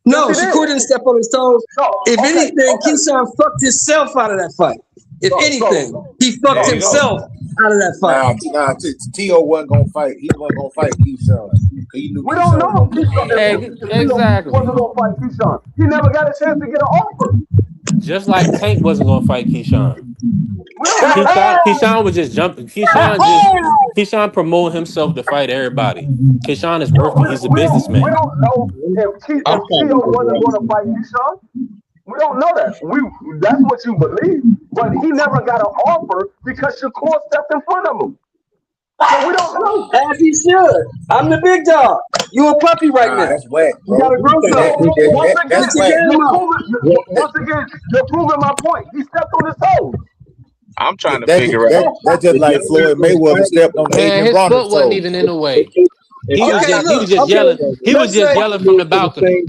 No, Yes, he Shakur did. didn't step on his toes. No, If okay, anything, okay. Keyshawn fucked himself out of that fight. If anything, he fucked There you go. himself out of that fight. T.O. wasn't gonna fight. He wasn't gonna fight Keyshawn. He knew We don't know Keyshawn. if Keyshawn Exactly. wasn't going to fight Keyshawn. He never got a chance to get an offer. Just like Tank wasn't gonna fight Keyshawn. We don't know that. Keyshawn was just jumping. Keyshawn promoted himself to fight everybody. Keyshawn is working. He's a We businessman. don't know if T.O. wasn't going to fight Keyshawn. We don't know that. That's what you believe, but he never got an offer because Shakur stepped in front of him. So we don't know. As he should. I'm the big dog. You a puppy right now. That's whack, You bro. gotta grow some. That's whack. Once again, you're proving my point. He stepped on his toes. I'm trying to figure out. That's just like Floyd Mayweather stepped on Man, Adrian his Bronner's foot wasn't toes. even in the way. He Okay, was just look, yelling. He was let's just say- yelling from the balcony.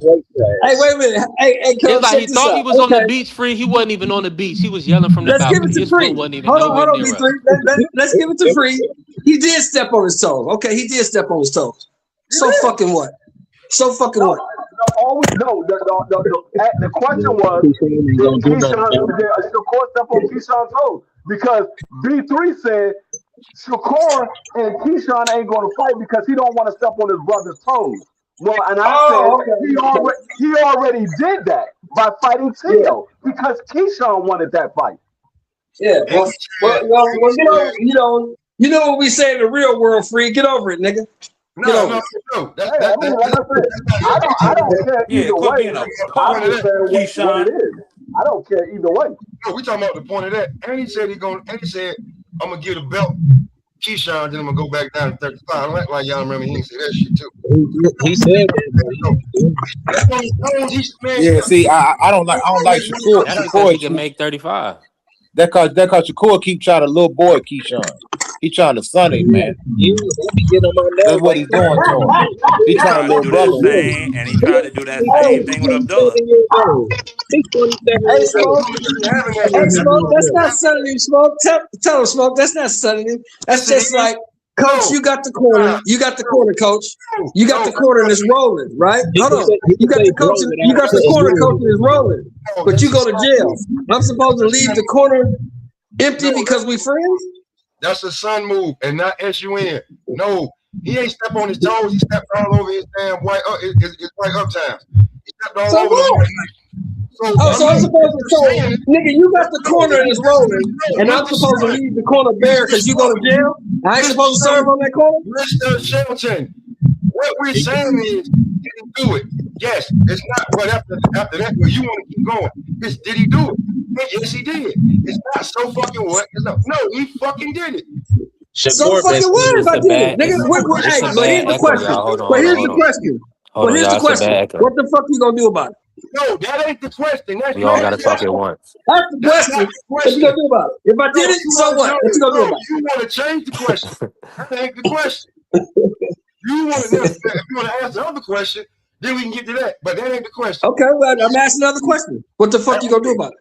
Hey, wait a minute. Hey, Coach, It's like he check this thought he out. was on the Okay. beach free. He wasn't even on the beach. He was yelling from the Let's give balcony. it to His Free. foot wasn't even Hold on, nowhere near B3. us. Let's give it to Free. He did step on his toes. Okay, he did step on his toes. So fucking what? So fucking what? The question was, did Shakur step on Keyshawn's toes? Because B3 said Shakur and Keyshawn ain't going to fight because he don't want to step on his brother's toes. Well, and I said he already did that by fighting Tio because Keyshawn wanted that fight. Yeah. Well, you know what we say in the real world, Free. Get over it, nigga. No. Like I don't care either way. I understand what it is. I don't care either way. No, we talking about the point of that. And he said I'm gonna give the belt Keyshawn, then I'm gonna go back down to 35. I don't like why y'all remember he didn't say that shit too. He said that. Yeah, see, I don't like Shakur. Shakur can make 35. That cause Shakur keep trying to little boy Keyshawn. He trying to son him, man. That's what he's doing to him. He trying to little brother. And he tried to do that same thing with Abdullah. Hey, Smoke, that's not sunning him, Smoke. Tell him, Smoke, that's not sunning him. That's just like, Coach, you got the corner. You got the corner, Coach. You got the corner and it's rolling, right? Hold on. You got the coach. You got the corner, Coach, and it's rolling. But you go to jail. I'm supposed to leave the corner empty because we friends? That's a son move and not SUN. No, he ain't step on his toes. He stepped all over his damn white up times. He stepped all over what? So I'm supposed to tell you, nigga, you got the corner and it's rolling, and I'm supposed to leave the corner bare because you go to jail? I ain't supposed to serve on that corner? Mr. Shelton, what we're saying is, did he do it? Yes, it's not. But after that, well, you want to keep going. It's, did he do it? Yes, he did. It's not so fucking what? It's not, no, he fucking did it. So fucking what if I did it? Nigga, but here's the question. But here's the question. But here's the question. What the fuck you gonna do about it? No, that ain't the question. We all gotta talk at once. That's the question. What you gonna do about it? If I did it, so what? What you gonna do about it? You want to change the question. That ain't the question. You want to if you want to ask the other question, then we can get to that. But that ain't the question. Okay, well, I'm asking another question. What the fuck you gonna do about it?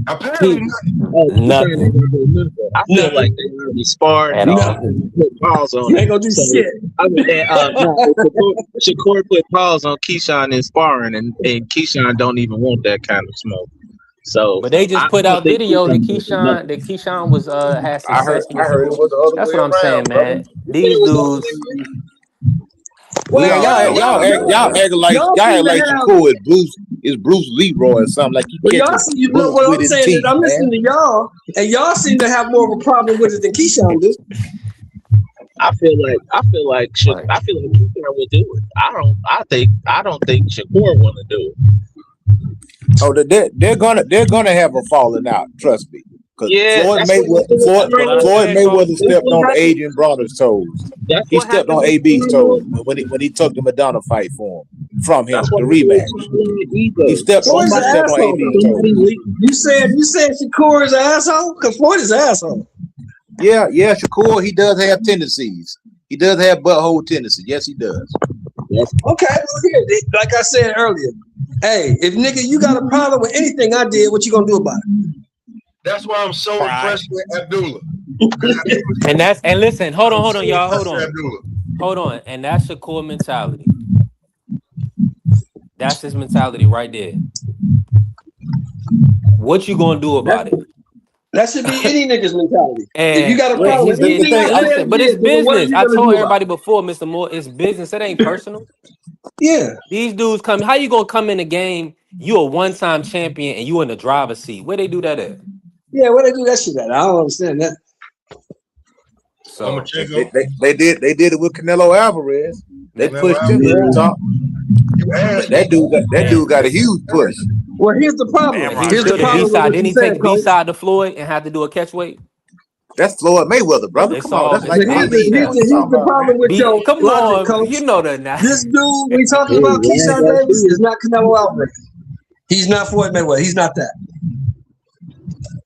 Apparently nothing. I feel like they already sparred At all. put pause on You ain't gonna do shit. I mean, Shakur put pause on Keyshawn in sparring, and Keyshawn don't even want that kind of smoke. So, But they just I put don't out think video that Keyshawn Keyshawn was had success I with heard it Shakur. was the other That's way what I'm saying, around, brother. man. These dudes, we Well, Y'all already y'all act seem to like have. Shakur is Bruce Leroy or something, like he But y'all catching see, you look bullets what with I'm his saying is teeth, I'm man. listening to y'all, and y'all seem to have more of a problem with it than Keyshawn do. I feel like right. Keyshawn would do it. I don't think Shakur want to do it. Oh, they're gonna have a falling out. Trust me, because Yeah, Floyd that's what Mayweather happened. stepped on Adrian Bronner's toes. That's He what stepped happened on with AB's toes Conor. when he took the Madonna fight from him, That's what the happened with rematch. Conor and He Ego. stepped Floyd's an on asshole, AB's though. toes. You said Shakur is an asshole? Because Floyd is an asshole. Yeah, Shakur, he does have tendencies. He does have butthole tendencies. Yes, he does. Okay, well, here, like I said earlier, hey, if nigga, you got a problem with anything I did, what you gonna do about it? That's why I'm so impressed with Abdullah. And listen, hold on, y'all, hold Impressed with on. Abdullah. Hold on. And that's Shakur mentality. That's his mentality right there. What you gonna do about it? That should be any nigga's mentality. If you And got a yeah, problem with he's the anything thing. I and said, listen, but it's then what are business. you I gonna told do about everybody before, Mr. Moore, it's business. It ain't personal. it? Yeah. These dudes come. How you gonna come in the game? You a one-time champion and you in the driver's seat. Where they do that at? Yeah, where they do that shit at? I don't understand that. So They did it with Canelo Alvarez. They that, pushed him to the top. You asked That dude got a huge push. Well, here's the problem. Damn he right Here's he the stood a B did. problem with side. what Didn't you he said, take a B Coach. side to Floyd and had to do a catch weight? That's Floyd Mayweather, brother. It's Come on, all that's it's like But all here's Ali. B What you steps. talking the about, problem man? with your Come logic, on, Coach. you know that now. This dude we talking about, Keyshawn Davis, is not Canelo Alvarez. He's not Floyd Mayweather. He's not that.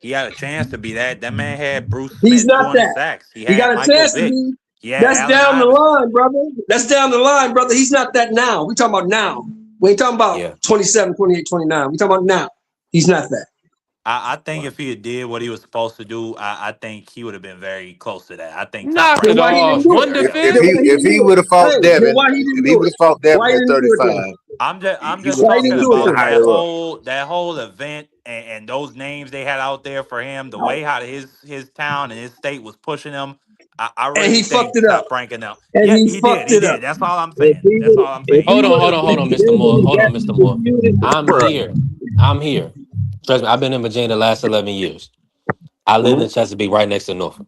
He had a chance to be that. That man had Bruce He's Smith not doing the that. sacks. He He had got a Michael chance to Vick. be. He had That's Allen down the Iverson. line, brother. That's down the line, brother. He's not that now. We talking about now. We ain't talking about Yeah. 27, 28, 29. We talking about now. He's not that. I think if he had did what he was supposed to do, I think he would have been very close to that. I think Top Knock Then it Rank why would he have didn't off. been do One it? very If upset. Then he why he if didn't he do it? would have fought Hey, then Devin, why he if didn't he do would it? have fought Why Devin he at didn't do it then? 35, I'm he just would Why he talking didn't have do it been about then? that higher up. whole event and those names they had out there for him, the way how his town and his state was pushing him. I And really he fucked think it up. Top Rank and them. And Yeah, he he did. fucked He it up. did. That's all I'm If saying. he That's would, all I'm if saying. he Hold on, would hold have on, hold on, been Mr. Moore. Hold on, that Mr. Moore. disputed, I'm bruh. here. I'm here. Trust me, I've been in Virginia the last 11 years. I lived in Chesapeake right next to Norfolk.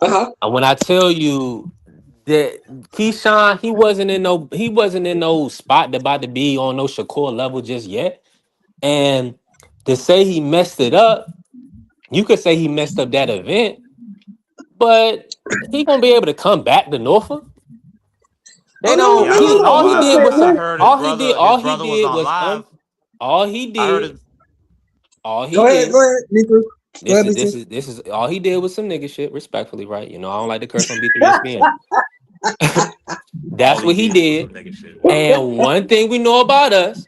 Uh-huh. And when I tell you that Keyshawn, he wasn't in no spot about to be on no Shakur level just yet. And to say he messed it up, you could say he messed up that event, but he gonna be able to come back to Norfolk. Oh, They no, don't. Yeah, I no, don't He no, know no. all We he just did said why. was I when. heard all he brother was did on was live. all he I heard did his all he Go ahead, did. go ahead, B3. Go This ahead, is B3. this is all he did was some nigga shit. Respectfully, right? You know, I don't like to curse on B3 ESPN. all That's he what he did was did. some nigga shit. Wow. And one thing we know about us,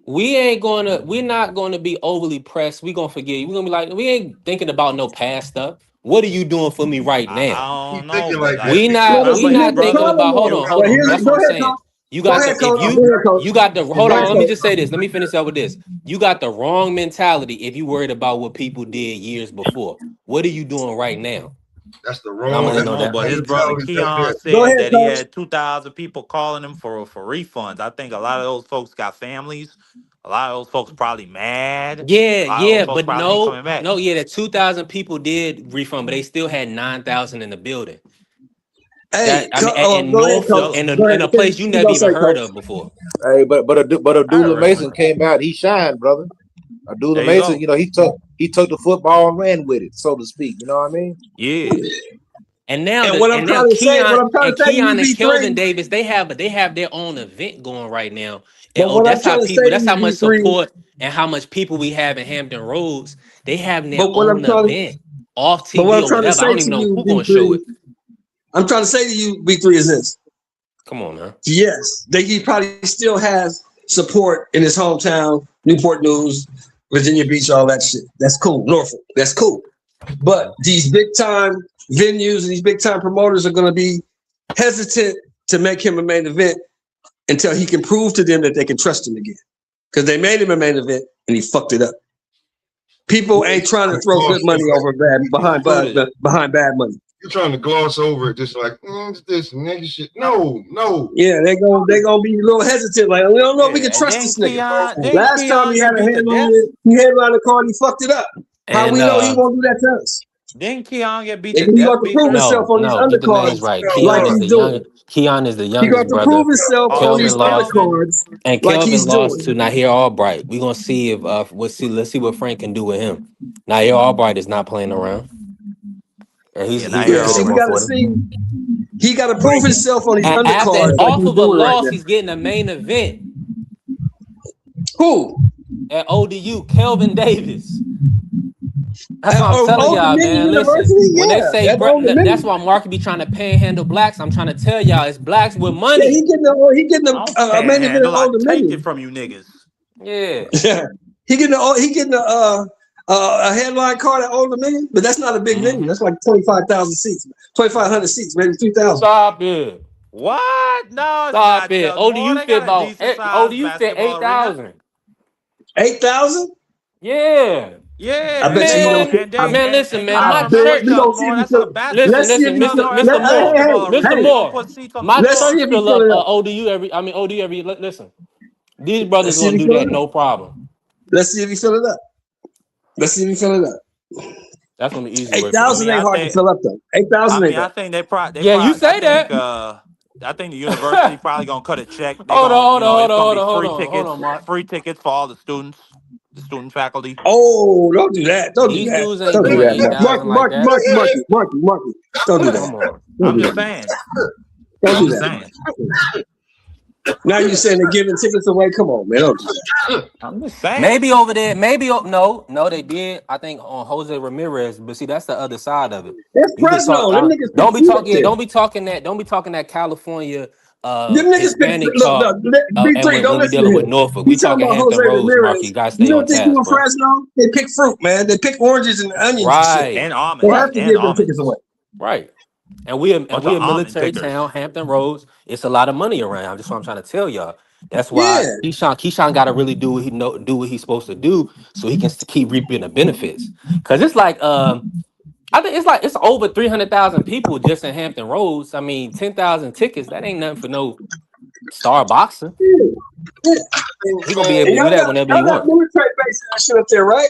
we're not gonna be overly pressed. We gonna forget. We're gonna be like, we ain't thinking about no past stuff. What are you doing for me right now? I Keep don't know, thinking but like that. like No, We remember see, his here's not the thinking brother. problem, about hold though. on, Well, That's go what I'm ahead, saying. Coach. Go ahead, Coach. Go ahead, Coach. You got the hold Go on, ahead, let me Coach. just say this. Let me finish up with this. You got the wrong mentality if you worried about what people did years before. What are you doing right now? That's the And I'm I gonna wrong land don't on know, that but plane. his brother mentality right Keon there. Go said ahead, that he Coach. had 2,000 people calling him for refunds. I think a lot of those folks got families. A lot of those folks probably mad. A lot of those Yeah, folks but probably ain't coming back. the 2,000 people did refund, but they still had 9,000 in the building. Hey, That I mean, go and ahead, Coach. Norfolk, Yep. and Go ahead. in a Finish place you what you never gonna even say, heard Coach. of before. Hey, but I Abdullah heard Mason one. came out. He shined, brother. Abdullah There you Mason, go. he took the football and ran with it, so to speak. You know what I mean? Yeah. And now And what I'm trying to say, what I'm trying to say to you, Keon and Kelvin B3, Davis, they have their own event going right now. And but what I'm trying to say to that's how much you, B3, support and how much people we have in Hampton Roads. They have their but what I'm own trying to, event off but what TV I'm or trying to whatever. I say don't to even know you, who gonna show B3, it. I'm trying to say to you, B3, is this. Come on, man. Yes, he probably still has support in his hometown, Newport News, Virginia Beach, all that shit. That's cool. Norfolk, that's cool. But these big time venues and these big time promoters are going to be hesitant to make him a main event until he can prove to them that they can trust him again. Because they made him a main event and he fucked it up. People ain't trying to throw good money over behind bad money. You're trying to gloss over it, just like this nigga shit. No. Yeah, they gonna be a little hesitant. Like, we don't know if we can trust this nigga. Last time he had a headline card, he fucked it up. How we know he won't do that to us? Didn't Keon get beat? He got to prove himself on these undercards. Right. Keon is the he youngest got to brother. prove himself on these undercards. And like Kelvin he's lost doing. to Nahir Albright. We're gonna see if let's see what Frank can do with him. Nahir Albright is not playing around. And he's we gotta see. He got to prove himself on these undercards. Off of a loss, he's getting a main event. Who? At ODU, Kelvin Davis. That's what I'm telling y'all, man. Listen, when they say that's why Mark be trying to panhandle blacks, I'm trying to tell y'all it's blacks with money. Yeah, he getting a main event at Old Dominion. Take it from you niggas. Yeah. He getting a headline card at Old Dominion, but that's not a big venue. That's like 25,000 seats, 2,500 seats, maybe 3,000. Stop it. What? No, stop it. ODU fit about ODU fit 8,000. 8,000? Yeah. Yeah, I bet you man, listen, man. My church. Listen, Mr. Moore. My church fill up ODU every. Listen, these brothers gonna do that, no problem. Let's see if he fill it up. That's gonna be easy. 8,000 ain't hard to fill up though. 8,000 ain't. I think they probably. Yeah, you say that. I think the university probably gonna cut a check. Hold on, Mark. Free tickets for all the students. The student faculty. Oh, don't do that. Don't do that. Don't do that. Marky. Don't do that. I'm just saying. Don't do that. Now you're saying they're giving tickets away. Come on, man. Don't do that. I'm just saying. Maybe over there. No, they did. I think on Jose Ramirez, but see, that's the other side of it. That's Fresno. Don't be talking that California. Them niggas pick, look, B3, don't listen to him. With Norfolk. We talking about Hampton Roads, Mark. You guys stay on task, bro. Fresno, they pick fruit, man. They pick oranges and onions, right? And almonds. They have to give them tickets away, right? And we a military town, Hampton Roads. It's a lot of money around. That's what I'm trying to tell y'all. That's why Keyshawn got to really do what he's supposed to do, so he can keep reaping the benefits. Because it's like I think it's over 300,000 people just in Hampton Roads. I mean, 10,000 tickets. That ain't nothing for no star boxer. He gonna be able to do that whenever he wants. Military base and that shit up there, right?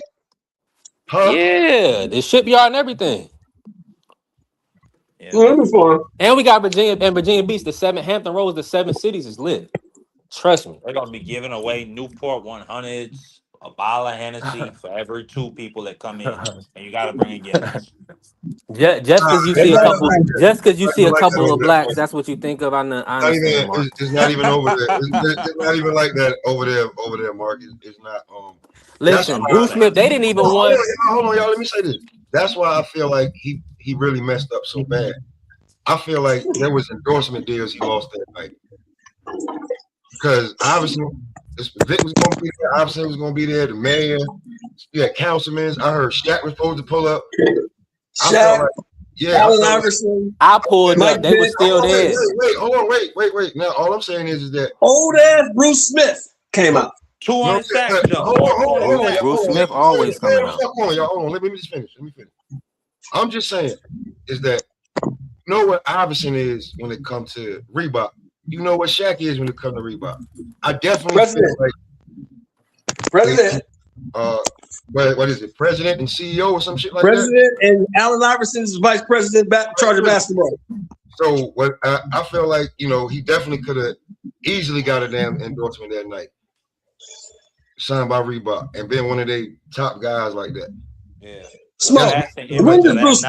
Yeah, the shipyard and everything. Yeah. And we got Virginia Beach. Hampton Roads. The 7 cities is lit. Trust me. They're gonna be giving away Newport 100s. A bottle of Hennessy for every 2 people that come in, and you gotta bring a gift. Just because you see a couple of blacks, that's what you think of. I understand, Mark. It's not even over there. It's not even like that over there, Mark. It's not. Listen, Bruce Smith, they didn't even want. Hold on, y'all. Let me say this. That's why I feel like he really messed up so bad. I feel like there was endorsement deals he lost that night because obviously. Vic was going to be there. Iverson was going to be there. The mayor, you had councilmen. I heard Shaq was supposed to pull up. Shaq, Allen Iverson. I pulled up. They were still there. Wait. Now, all I'm saying is that old ass Bruce Smith came out. 200 sacks. Hold on. Bruce Smith always coming out. Hold on. Let me just finish. I'm just saying is that you know what Iverson is when it comes to Reebok. You know what Shaq is when it comes to Reebok. I definitely feel like President. What is it? President and CEO or some shit like President and Allen Iverson is vice president, charge of basketball. So what I feel like, he definitely could have easily got a damn endorsement that night, signed by Reebok, and been one of their top guys like that. Yeah. Smoke. When does Bruce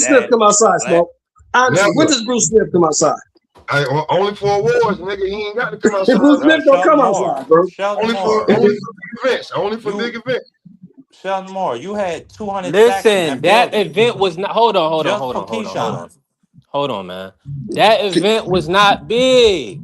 Smith come outside, Smoke? Honestly, when does Bruce Smith come outside? Only for awards, nigga. He ain't got to come outside. Bruce Smith don't come outside, bro. Only for big events. Big events. Sheldon Moore, you had 200. Listen, that event was not. Hold on, man. That event was not big.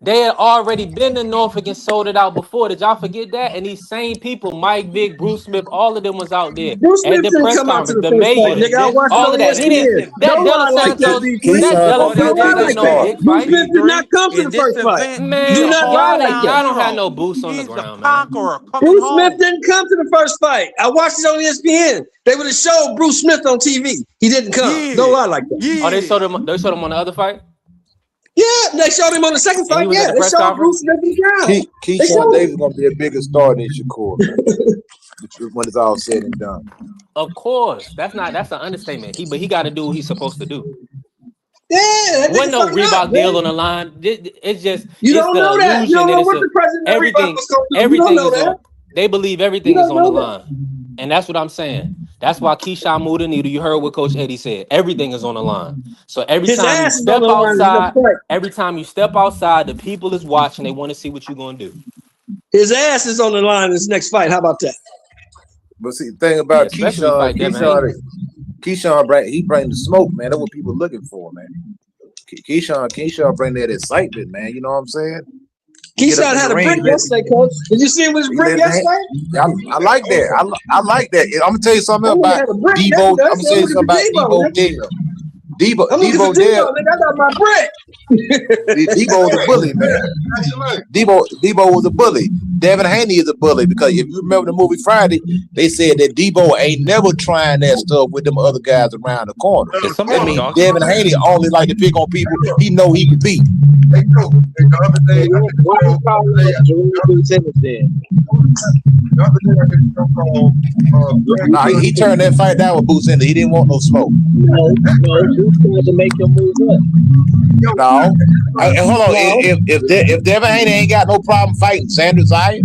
They had already been to Norfolk and sold it out before. Did y'all forget that? And these same people, Mike Vick, Bruce Smith, all of them was out there Bruce at Smith the didn't press come out to conference. the The first fight, mayor, nigga. I watched it all on of that. He didn't. ESPN. That Don't lie Della like that, Santos, D3. that Della Don't lie Santos ain't like no that. big Bruce fight. Smith did not come to In the this first fight. event, he's Do a Man, not lie y'all like ain't. that. Y'all don't have hero. no boots on the He's the ground, man. conqueror coming Bruce Smith home. didn't come to the first fight. I watched it on ESPN. They would have showed Bruce Smith on TV. He didn't come. Don't Yeah, lie like that. Oh, they showed yeah. him. They showed him on the other fight, Yeah, they showed him on the second and he fight. was at Yeah, the they press showed conference. Bruce Smith in the ground. They Keyshawn showed Davis him. gonna be a bigger star than Shakur, man. When it's all said and done. Of course, that's an understatement. But he got to do what he's supposed to do. Yeah, that Wasn't nigga no fucking up, Reebok deal man. on the line. It's just You it's don't the know that. You illusion don't that know it's what the president of Reebok everything. was going to do. You don't Everything know is that. on. They believe You everything is don't on the know that. line, and that's what I'm saying. That's why Keyshawn moved the needle. You heard what Coach Eddie said. Everything is on the line. So every His time you ass is on step the line in the next outside, fight. the people is watching. They want to see what you're gonna do. His ass is on the line in this next fight. How about that? But see, the thing Yeah, about especially if you fight Devin Haney. Keyshawn bring the smoke, man. That's what people looking for, man. Keyshawn bring that excitement, man. You know what I'm saying? Keyshawn had a brick yesterday, Coach. Did you see him with his brick yesterday? I like that. I like that. I'm gonna tell you something about Debo. I'm gonna tell you something about Debo Dale. I'm looking for Debo, nigga. I got my brick. Debo was a bully, man. Debo was a bully. Devin Haney is a bully because if you remember the movie Friday, they said that Debo ain't never trying that stuff with them other guys around the corner. That means Devin Haney only like to pick on people he know he can beat. Nah, he turned that fight down with Boots Ennis. He didn't want no smoke. No, Boots tried to make him move up. No. Hold on. If Devin Haney ain't got no problem fighting Sanders Zayas,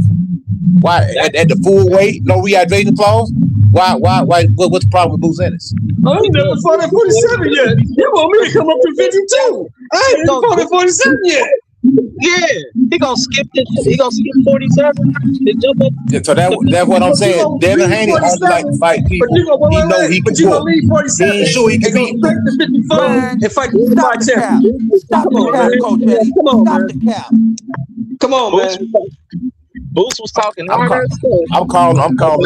why at the full weight, no rehydration clause? Why? What's the problem with Boots Ennis? I ain't never fought at 47 yet. You want me to come up to 52? I ain't even fought at 47 yet. Yeah, he gonna skip 47 and jump up. Yeah, so that's what I'm saying. Devin Haney only like to fight people he know he can gonna leave 47 He ain't sure he can and go beat straight to 54 and fight the Stop the cap. Stop the cap, Coach Eddie. Stop the cap. Come on, man. Boots was talking. I'm calling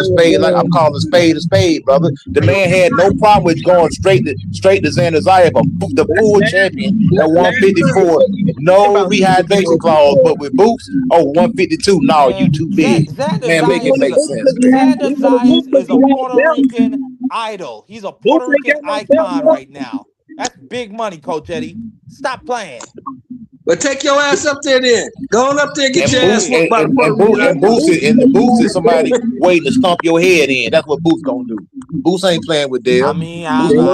a spade like I'm calling a spade, brother. The man had no problem with going straight to Xander Zayas, the full champion at 154. No rehydration clause, but with Boots, 152. No, you too big. Man, make it make sense. Xander Zayas is a Puerto Rican idol. He's a Puerto Rican icon right now. That's big money, Coach Eddie. Stop playing. But take your ass up there then. Go on up there and get your ass whooped by the Boots is somebody waiting to stomp your head in. That's what Boots gonna do. Boots ain't playing with Dale. I mean, I want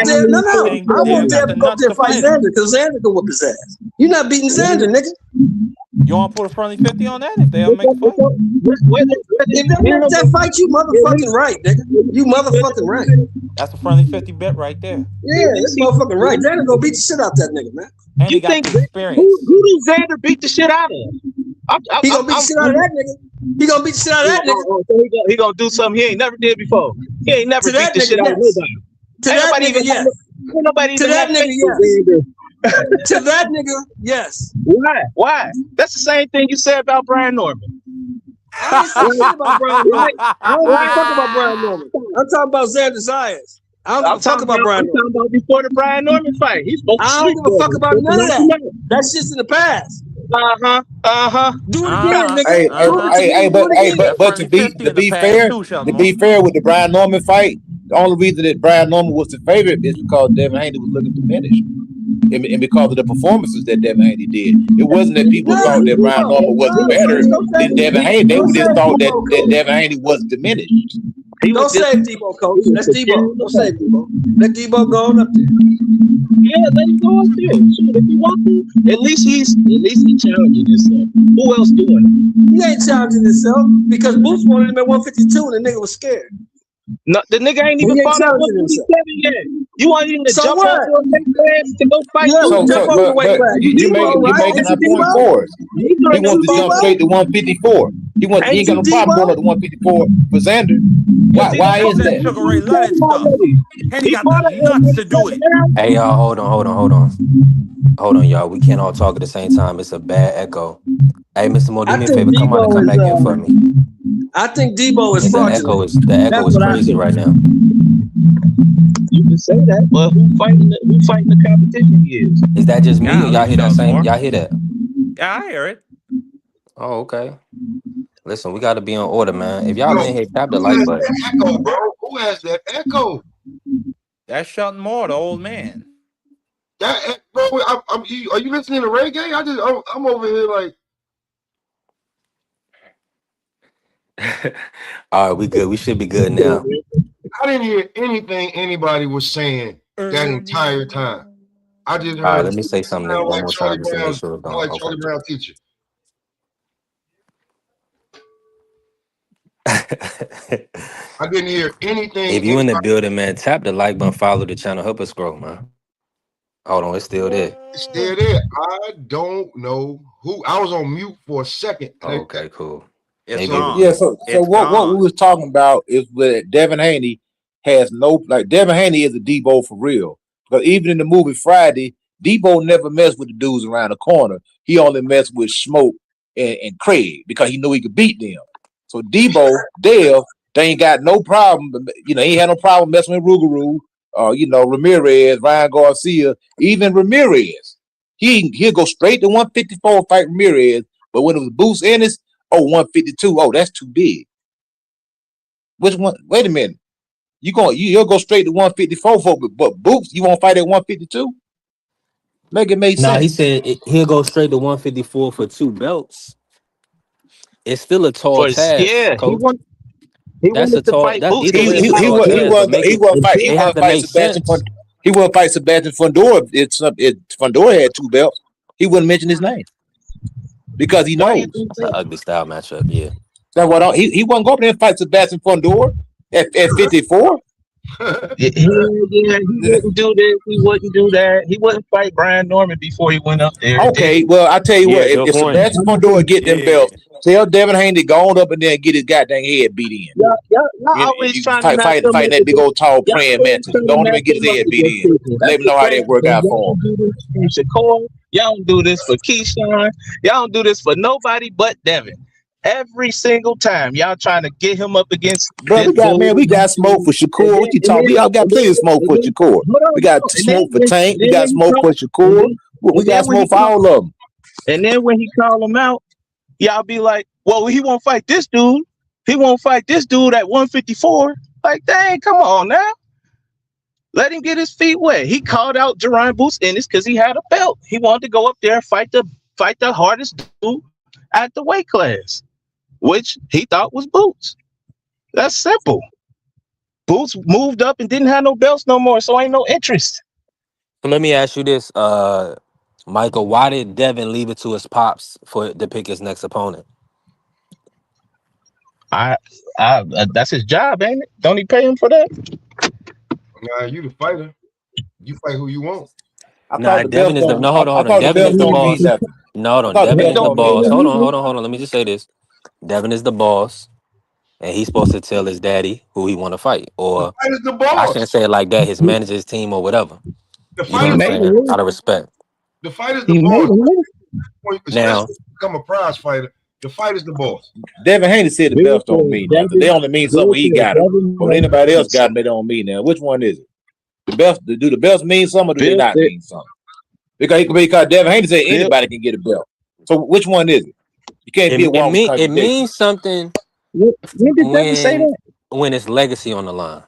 Dale to go up there and fight Xander because Xander can whoop his ass. You're not beating Xander, nigga. You want to put a friendly 50 on that if they don't make a fight? If they make that fight, you motherfucking right, nigga. You motherfucking right. That's a friendly 50 bet right there. Yeah, that's motherfucking right. Xander gonna beat the shit out that nigga, man. And he got the experience. Who does Xander beat the shit out of? He gonna beat the shit out of that nigga. He gonna beat the shit out of that nigga. So he gonna do something he ain't never did before. He ain't never beat the shit out of nobody. To that nigga, yes. To that nigga, yes. To that nigga, yes. Why? That's the same thing you said about Brian Norman. I ain't saying shit about Brian Norman. I don't want to talk about Brian Norman. I'm talking about Xander Zayas. I don't give a fuck about Brian Norman. I'm talking about before the Brian Norman fight. He's supposed to I don't give a fuck about none of that. That's just in the past. Do it again, nigga. But to be fair with the Brian Norman fight, the only reason that Brian Norman was the favorite is because Devin Haney was looking diminished. And because of the performances that Devin Haney did. It wasn't that people thought that Brian Norman was better than Devin Haney. They just thought that Devin Haney was diminished. Don't save Debo, coach. That's Debo. Don't save Debo. Let Debo go on up there. Yeah, let him go up there. Sure, if you want to. At least he's challenging himself. Who else doing it? He ain't challenging himself because Boots wanted him at 152 and the nigga was scared. No, the nigga ain't even fought at 157 yet. You want him to jump off your weight class to go fight? Jump off the weight class. You're making a point for us. He wants to jump straight to 154. He ain't got no problem going up to 154 for Xander. Why is that? Sugar Ray Leonard stuff. And he got the nuts to do it. Hey y'all, hold on, y'all. We can't all talk at the same time. It's a bad echo. Hey, Mr. Moore, do me a favor. Come on and come back in for me. I think Debo is The fraudulent. echo is crazy right now. You can say that, but who fighting the competition he is? Is that just me? Yeah, Or y'all hear that same? Y'all hear that? Yeah, I hear it. Oh, okay. Listen, we got to be on order, man. If y'all Bro, in here, tap the who like has button. that echo, bro? Who has that echo? That's Shelton Moore, the old man. That bro, are you listening to reggae? I'm over here like. All right, we good. We should be good now. I didn't hear anything anybody was saying that entire time. I just All right, heard let me say something sound one like more Charlie time just to make Brown, sure it don't. like Charlie Brown teacher. I didn't hear anything. If you in the building, man, tap the like button, follow the channel, help us grow, man. Hold on, it's still there. It's still there. I don't know who. I was on mute for a second. Okay, cool. It's So gone. what we was talking about is that Devin Haney has Devin Haney is a Debo for real. Because even in the movie Friday, Debo never messed with the dudes around the corner. He only messed with Smoke and Craig because he knew he could beat them. So Debo, Dev, they ain't got no problem. He ain't had no problem messing with Rougarou, Ramirez, Ryan Garcia, even Ramirez. He'll go straight to 154 fight Ramirez, but when it was Boots Ennis, 152. Oh, that's too big. Which one? Wait a minute. You'll go straight to 154 for, but Boots, you won't fight at 152? Make it make sense. Nah, he said he'll go straight to 154 for 2 belts. It's still a tall task, Coach. That's a tall. Either way, it's a tall task. He won't fight Sebastian. He wouldn't fight Sebastian Fundora. Fundora had 2 belts. He wouldn't mention his name because he knows. That's an ugly style matchup. Yeah. That's what he wouldn't go up there and fight Sebastian Fundora at 54. Yeah, he wouldn't do this. He wouldn't do that. He wouldn't fight Brian Norman before he went up there. Okay, well, I tell you what, if Sebastian Fundora get them belts, tell Devin Haney to go on up and then get his goddamn head beat in. Y'all always trying to fight that big old tall praying mantis. Go on up and get his head beat in. Let me know how that work out for him. Shakur, y'all don't do this for Keyshawn. Y'all don't do this for nobody but Devin. Every single time y'all trying to get him up against we got smoke for Shakur. What you talking? We all got plenty of smoke for Shakur. We got smoke for Tank. We got smoke for Shakur. We got smoke for all of them. And then when he call him out, y'all be like, well, he won't fight this dude. He won't fight this dude at 154. Like, dang, come on now. Let him get his feet wet. He called out Jerron Boots Ennis because he had a belt. He wanted to go up there and fight the hardest dude at the weight class, which he thought was Boots. That's simple. Boots moved up and didn't have no belts no more, so ain't no interest. So let me ask you this, Michael. Why did Devin leave it to his pops to pick his next opponent? That's his job, ain't it? Don't he pay him for that? Nah, you the fighter. You fight who you want. Devin is the hold on. Devin is the boss. No, Devin is the boss. Hold on. Let me just say this. Devin is the boss, and he's supposed to tell his daddy who he want to fight. Or the boss. I shouldn't say it like that. His manager's team or whatever. The you know what I'm saying? Out of respect. The fighter's the boss. Now, become a prize fighter. The fighter's the boss. Devin Haney said the belts don't mean nothing. They only mean something he got them. But anybody else got them, they don't mean that. Which one is it? The belts? Do the belts mean something or do they not mean something? Because Devin Haney said anybody can get a belt. So which one is it? You can't be one. It means something when it's legacy on the line.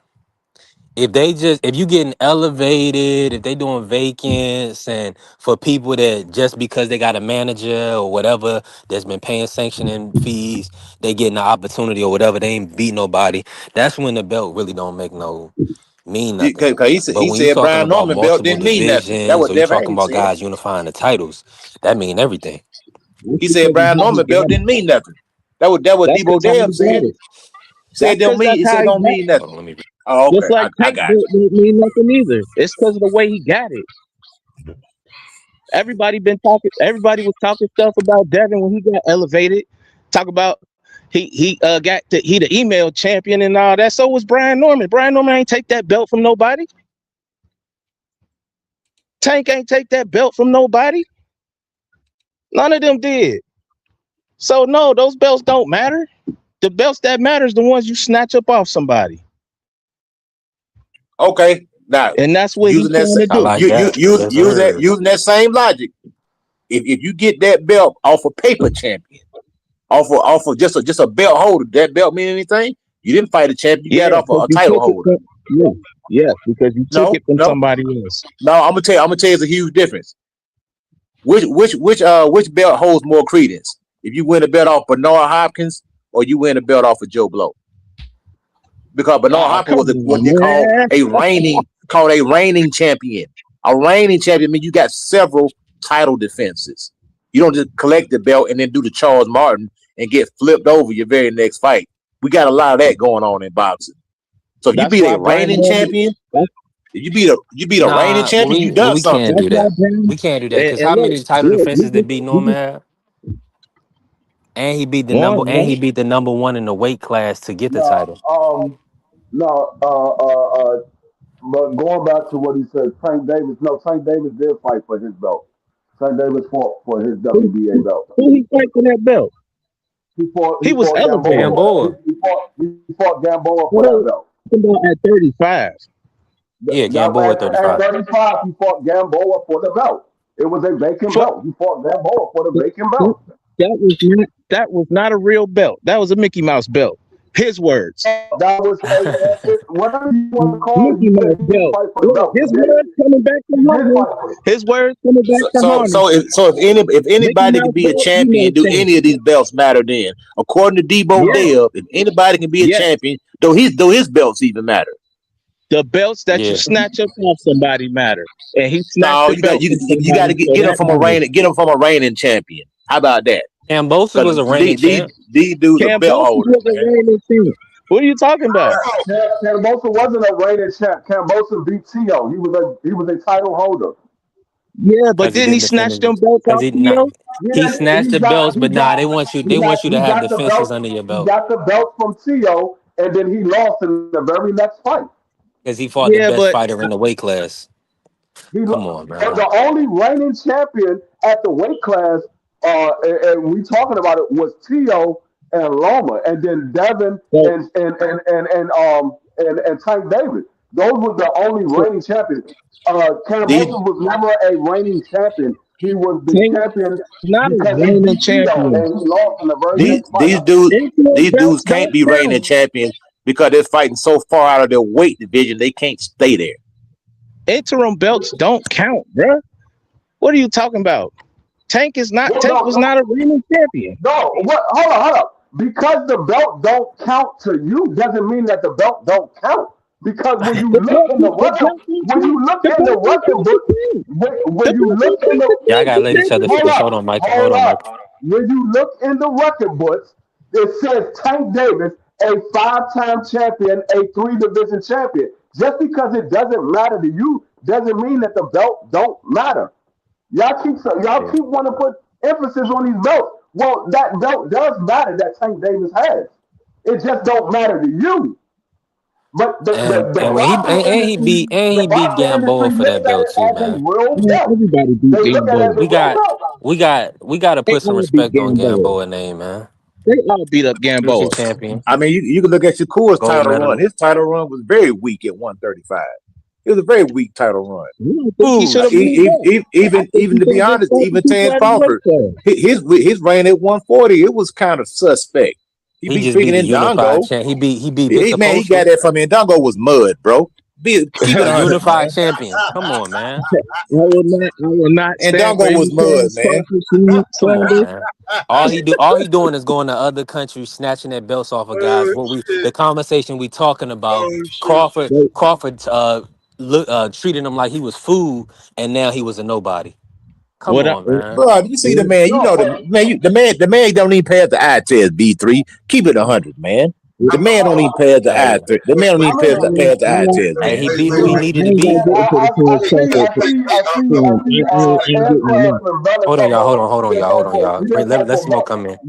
If you getting elevated, if they doing vacants, and for people that just because they got a manager or whatever that's been paying sanctioning fees, they getting the opportunity or whatever, they ain't beat nobody. That's when the belt really don't make mean nothing. Because he said Brian Norman belt didn't mean nothing. That was you talking about guys unifying the titles. That mean everything. He said Brian Norman belt didn't mean nothing. That was Debo Dam said. Said don't mean nothing. Oh, okay. Just like I got it. Didn't mean nothing either. It's because of the way he got it. Everybody was talking stuff about Devin when he got elevated. Talk about He got the email champion and all that. So was Brian Norman. Brian Norman ain't take that belt from nobody. Tank ain't take that belt from nobody. None of them did. So no, those belts don't matter. The belts that matter is the ones you snatch up off somebody. Okay, now And that's what he's using trying to that do. like that. Yes, sir. using that same logic. If you get that belt off a paper champion, off of just a belt holder, that belt mean anything? You didn't fight a champion. You got it off because a you title took it holder. from, yeah, because you took No, it from no, somebody else. no. I'm gonna tell you, it's a huge difference. Which belt holds more credence? If you win a belt off Bernard Hopkins or you win a belt off of Joe Blow? Because Bernard Oh, Hopkins was come what on, they man. call a reigning champion. A reigning champion means you got several title defenses. You don't just collect the belt and then do the Charles Martin and get flipped over your very next fight. We got a lot of that going on in boxing. So if you That's beat why a Brian reigning Norman. champion, That's, if you beat a reigning Nah, champion, you we done we can't something. do that's why that. Brian. We can't do that because how And look, many title defenses did B you Norman just have? And he beat the one, right? number one in the weight class to get the No, title. no. But going back to what he said, Tank Davis. No, Tank Davis did fight for his belt. Tank Davis fought for his Who, WBA belt. who he fight for that belt? He fought. He He was fought elevated. Gamboa. Gamboa. He fought Gamboa for What that else belt. about at 35? Yeah, That Gamboa at at 35. 35, he fought Gamboa for the belt. It was a vacant For, belt. He fought Gamboa for the vacant belt. that was not a real belt. That was a Mickey Mouse belt. His words. That was whatever you want to call it. Mickey He Mouse didn't belt. fight for the Look, belt. his He did. words coming back to He did Harlem. fight for it. His words coming back to Harlem. If Mickey anybody can Mouse be a belt, champion, do any of these belts matter then? According to Debo Yes, Dale, if anybody can be a yes. champion, though his belts even matter. The belts that you Yeah. snatch up off somebody matter. And he snatched No, the you got belt you from you got to somebody, so get them that from a matters. reigning champion. How about that? Cambosa was Because a reigning champ. these dudes are belt Cambosis holders, was a man. reigning champ. What are you talking about? Cambosa wasn't a reigning champ. Cambosa beat Tio. He was a title holder. Yeah, but Because he didn't he didn't defend snatch his. them belts Because off he not. Tio? He snatched the belts, but nah, they want you. They want you to He have got the defenses belt. under your He belt got the belt from Tio, and then he lost in the very next fight. because he fought the Yeah, best but fighter in the weight class. He Come on, and man. the only reigning champion at the weight class, and we talking about it, was Tio and Loma, and then Devin so, and Tank Davis. Those were the only so reigning champions. These Cambosa was never a reigning champion. He was the Tank champion is not a because he reigning beat Tio champion. and he lost in the very these next fight. these dudes Belts can't don't be count. reigning champions because they're fighting so far out of their weight division they can't stay there. Interim belts don't count, bruh. What are you talking about? Tank was not a reigning champion. No, what? Hold on. Because the belt don't count to you doesn't mean that the belt don't count. Because when you look in the record, when you look in the record book, when you look in the Y'all gotta let each other finish. Hold on, Mike. Hold on, Mike. when you look in the record books, it says Tank Davis, a 5-time champion, a 3-division champion. Just because it doesn't matter to you doesn't mean that the belt don't matter. Y'all keep wanting to put emphasis on these belts. Well, that belt does matter that Tank Davis has. It just don't matter to you. But the And when he beat Gamboa for that belt too, man. Everybody beat Gamboa. We got to They put some all beat respect on Gamboa. Gamboa's name, man. They all beat up Gamboa. Future champion. I mean, you can look at Shakur's Gold title medal. run. His title run was very weak at 135. It was a very weak title run. Even to be honest, even Terrence Crawford, his reign at 140, it was kind of suspect. He just beat beat the Ndongo. unified champ. He beat Victor Man, he Postal. got that from Ndongo was mud, bro. Keep it A 100, unified man. champion. Come on, man. I will not. Ndongo was mud, man. Come on, man. All he doing is going to other countries, snatching their belts off of guys. The conversation we talking about, Crawford treating him like he was food, and now he was a nobody. Come on, man. Bro, you see the man, you know the man don't even pass the eye test, B3. Keep it 100, man. The man don't even pass the eye. Hey, The man don't even pass the eye test, hey, man. he be who he needed to And be. I see Aircraft and Hold on, Belichick. y'all. Hold on, y'all. You didn't have Let for Smoke vote. come in.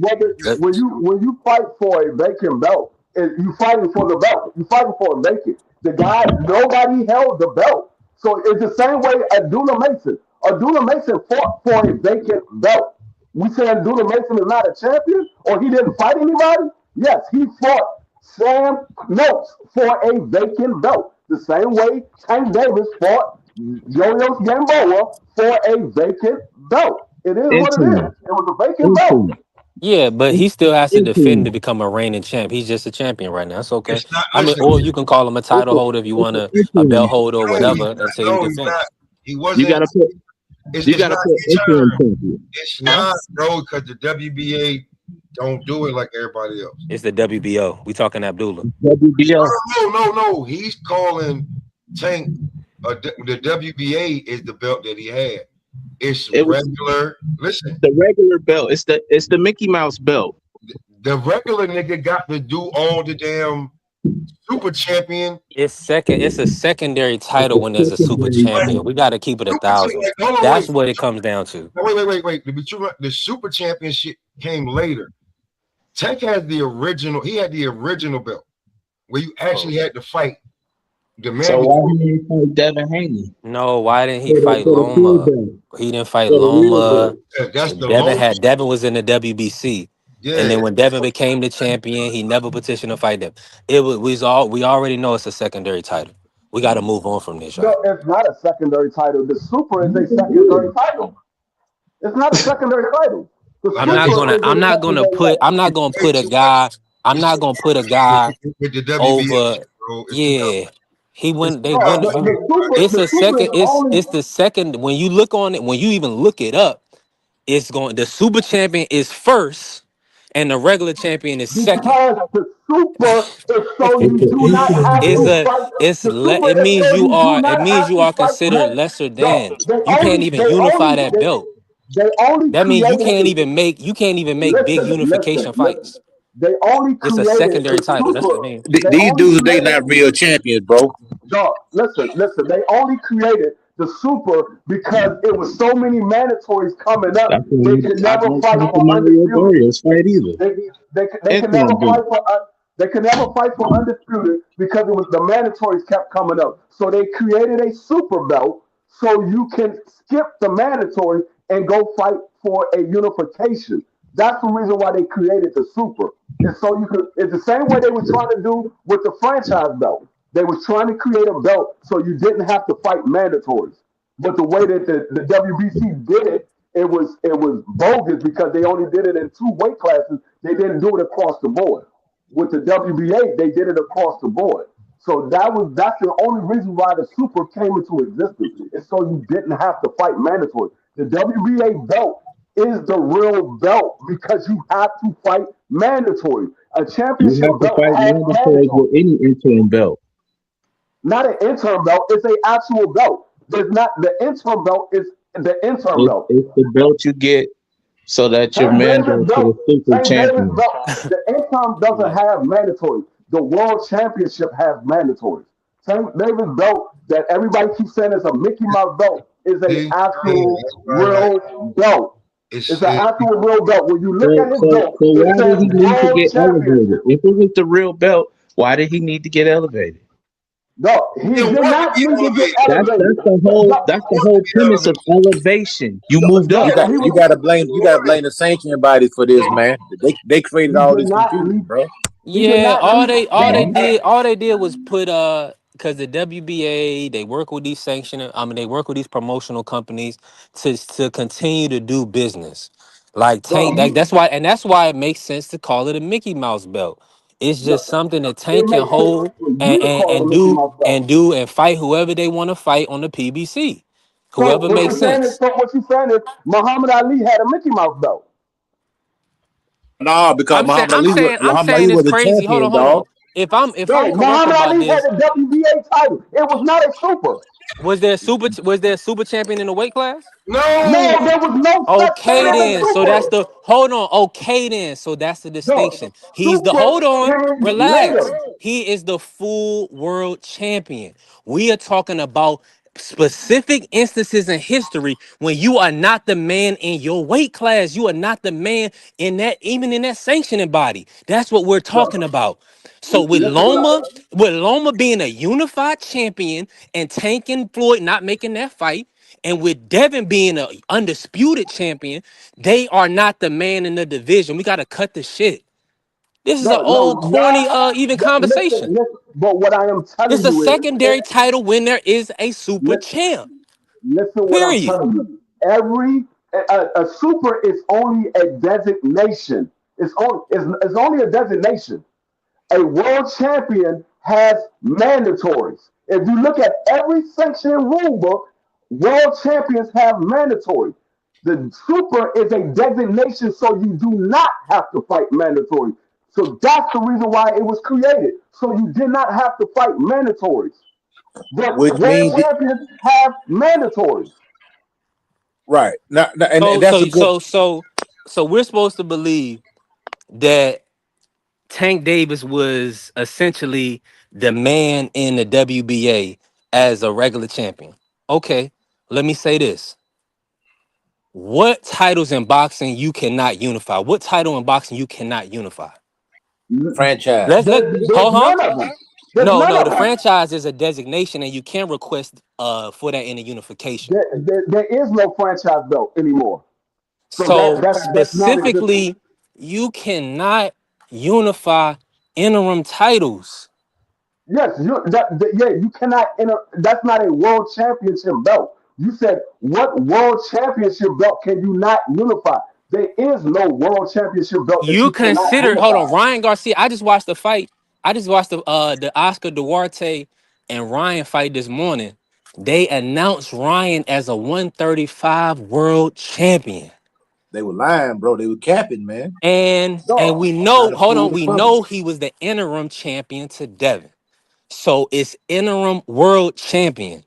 Let- When you fight for a vacant belt, you fighting for the belt. You fighting for a vacant. The guy, nobody held the belt. So it's the same way Abdullah Mason. Abdullah Mason fought for a vacant belt. We saying Abdullah Mason is not a champion or he didn't fight anybody? Yes, he fought Sam Noakes for a vacant belt. The same way Tank Davis fought Yo-Yo Gamboa for a vacant belt. It is what it is. Interim. It was a vacant belt. Yeah, but he still has to defend to Interim. become a reigning champ. He's just a champion right now. That's okay. It's not. I mean, Listen, or you can call him a title holder if you want a belt Interim. holder or no, whatever he's not. until he No, he's defends. not. He You wasn't. gotta put It's you it's gotta not put interim interim. champion. It's Huh? not, bro, because the WBA don't do it like everybody else. It's the WBO. We talking Abdullah. WBO. No. He's calling Tank. The WBA is the belt that he had. It's It was regular. Listen, the regular belt. It's the Mickey Mouse belt. the regular nigga got to do all the damn super champion. It's a secondary title when there's a super Secondary champion. title. We got to keep it 1,000. Hold on, That's what it comes down to. wait. The super championship came later. Tank had the original. He had the original belt where you actually had to fight the man. So why he didn't fight Devin Haney? No, why didn't he For fight the full Loma? belt. He didn't fight For the real Loma. belt. That's the long. Devin was in the WBC. Yeah. And then when Devin became the champion, he never petitioned to fight them. We already know it's a secondary title. We got to move on from this, No, y'all. it's not a secondary title. The super is a secondary title. It's not a secondary title. The I'm not super gonna is a put a guy. I'm It's not too gonna put a much guy with the WBA, over. bro. It's too Yeah, he It's went. They no, went. It's the a super second. is only It's the second. When you look on it, when you even look it up, it's going. The super champion is first, and the regular champion is second. because the super is so It's you the do not have It's to interim. a. fight. It's The super it is means so you you do are. It not means have you to are fight. considered lesser No, than. You can't even unify that belt. they only That means you can't created. even make. You can't even make big unification Listen. fights. They only It's a created secondary the title. That's what it super. means. They These only dudes, they created. not real champions, bro. Dog, listen. They only created the super because it was so many mandatories coming That's up. why They could I never don't fight count the for Mario undisputed. Barrios fight either. They could never Interim fight belt. for. They could never fight for undisputed because it was the mandatories kept coming up. So they created a super belt so you can skip the mandatory and go fight for a unification. That's the reason why they created the super. And so you could. It's the same way they were trying to do with the franchise belt. They were trying to create a belt so you didn't have to fight mandatories. But the way that the WBC did it, it was bogus because they only did it in two weight classes. They didn't do it across the board. With the WBA, they did it across the board. So that's the only reason why the super came into existence. It's so you didn't have to fight mandatory. The WBA belt is the real belt because you have to fight mandatory. A You championship have to belt fight has mandatory mandatory. with any interim belt. Not an interim belt, it's an actual belt. There's not the interim belt is the interim belt. It's the belt you get so that your Tank man Davis goes to the belt. super Tank Davis champion. belt. The interim doesn't have mandatory. The world championship has mandatory. Tank Davis belt that everybody keeps saying is a Mickey Mouse belt is an actual real belt. It's an actual real belt. When you look at his belt, So it why says did he need to world get championship. elevated? If it was the real belt, why did he need to get elevated? No, he did not need to get That's elevated. the whole premise of elevation. You moved No, up. You gotta blame the sanctioning bodies for this, man. They created all did this not confusion, need. bro. He did Yeah, not need. all they did was put because the WBA, they work with these they work with these promotional companies to continue to do business. Like Tank, No, that's why it makes sense to call it a Mickey Mouse belt. It's no, just something that it Tank can makes sense hold for you to call it a Mickey Mouse belt. do and fight whoever they want to fight on the PBC. So Whoever makes sense. what you're saying is Muhammad Ali had a Mickey Mouse belt. No, because I'm Muhammad saying Ali it's was a crazy. Hold champion, on. dog. If I'm No, correct Muhammad about Ali had this, a WBA title. It was not a super. Was there a super champion in the weight class? No, No. there was no such thing Okay as a then. So that's super. the hold on. Okay then. So that's the No, distinction. He's the super hold on. came Relax. later. He is the full world champion. We are talking about specific instances in history when you are not the man in your weight class. You are not the man in that, even in that sanctioning body. That's what we're talking No, about. So listen what With Loma being a unified champion and Tank and Floyd not making that fight, and with Devin being an undisputed champion, they are not the man in the division. We gotta cut the shit. This is an old no, corny even conversation. listen. But what I am It's telling a you is, secondary title when there is a super listen, champ. listen what I'm Period. telling you. A super is only a designation. It's only a designation. A world champion has mandatories. If you look at every section in rule book, world champions have mandatory. The super is a designation, so you do not have to fight mandatory. So that's the reason why it was created. So you did not have to fight mandatories. But which world means champions have mandatories. right now, and So that's a so good so so so we're supposed to believe that Tank Davis was essentially the man in the WBA as a regular champion. Okay, let me say this. What titles in boxing you cannot unify? What title in boxing you cannot unify? franchise. Let There's hold on. none of them. There's No, none no, of the them. franchise is a designation and you can request for that in a unification. There is no franchise belt anymore. So So that's non-existent. specifically, you cannot unify interim titles. Yes, yeah, you cannot enter. That's not a world championship belt. You said what world championship belt can you not unify? There is no world championship belt that You you cannot consider, hold unify. on, Ryan Garcia. I just watched the fight. I just watched the Oscar Duarte and Ryan fight this morning. They announced Ryan as a 135 world champion. They were lying, bro. They were capping, man. And No, we Trying know, to hold fool on, the we public. know he was the interim champion to Devin. So it's interim world champion.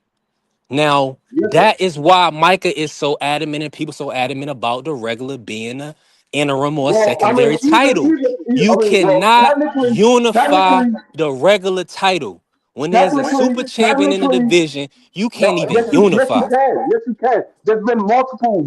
Now, listen. that is why Micah is so adamant and people so adamant about the regular being a interim or Well, I mean, secondary title. You well, cannot unify the regular title. When there's a super champion in the technically, division, you can't no, even unify. yes, you can. There's been multiple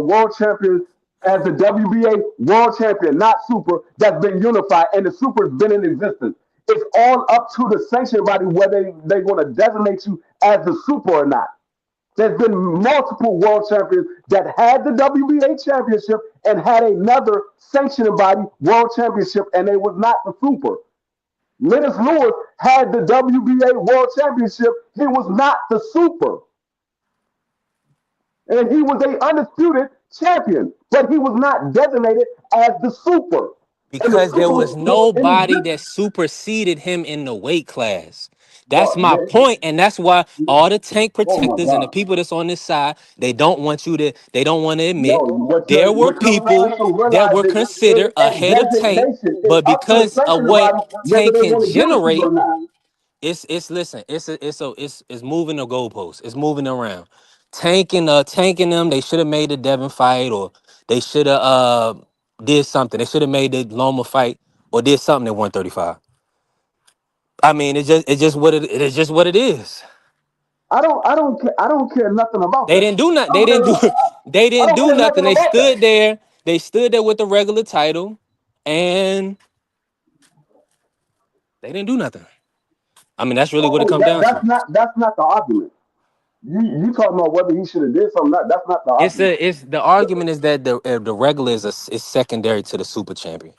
world champions as the WBA world champion, not super, that's been unified, and the super's been in existence. It's all up to the sanction body whether they're going to designate you as the super or not. There's been multiple world champions that had the WBA championship and had another sanctioning body world championship, and they was not the super. Lennox Lewis had the WBA World Championship. He was not the super. And he was a undisputed champion, but he was not designated as the super. And the Because there super was was in nobody that existence. superseded him in the weight class. That's Bro, my point, and that's why all the tank oh my protectors and the God. people that's on this side, they don't want to Yo, admit there were what you're people failing to that realize were is considered a ahead of Tank, designation. It's but up to the because of sanctioning what body whether Tank they can want to give it to you generate, or not. it's listen, it's moving the goalposts. It's moving around. Tanking them, they should have made the Devin fight, or they should have did something. They should have made the Loma fight or did something at 135. I mean, it is just what it is. I don't care nothing about They that. didn't do nothing. I don't care, They I didn't don't do care nothing. nothing They about stood that. there. They stood there with the regular title, and they didn't do nothing. I mean, that's really what it Oh, comes down to. that's not the argument. You talking about whether he should have did something? That's not the argument. It's the argument is that the regular is secondary to the super champion.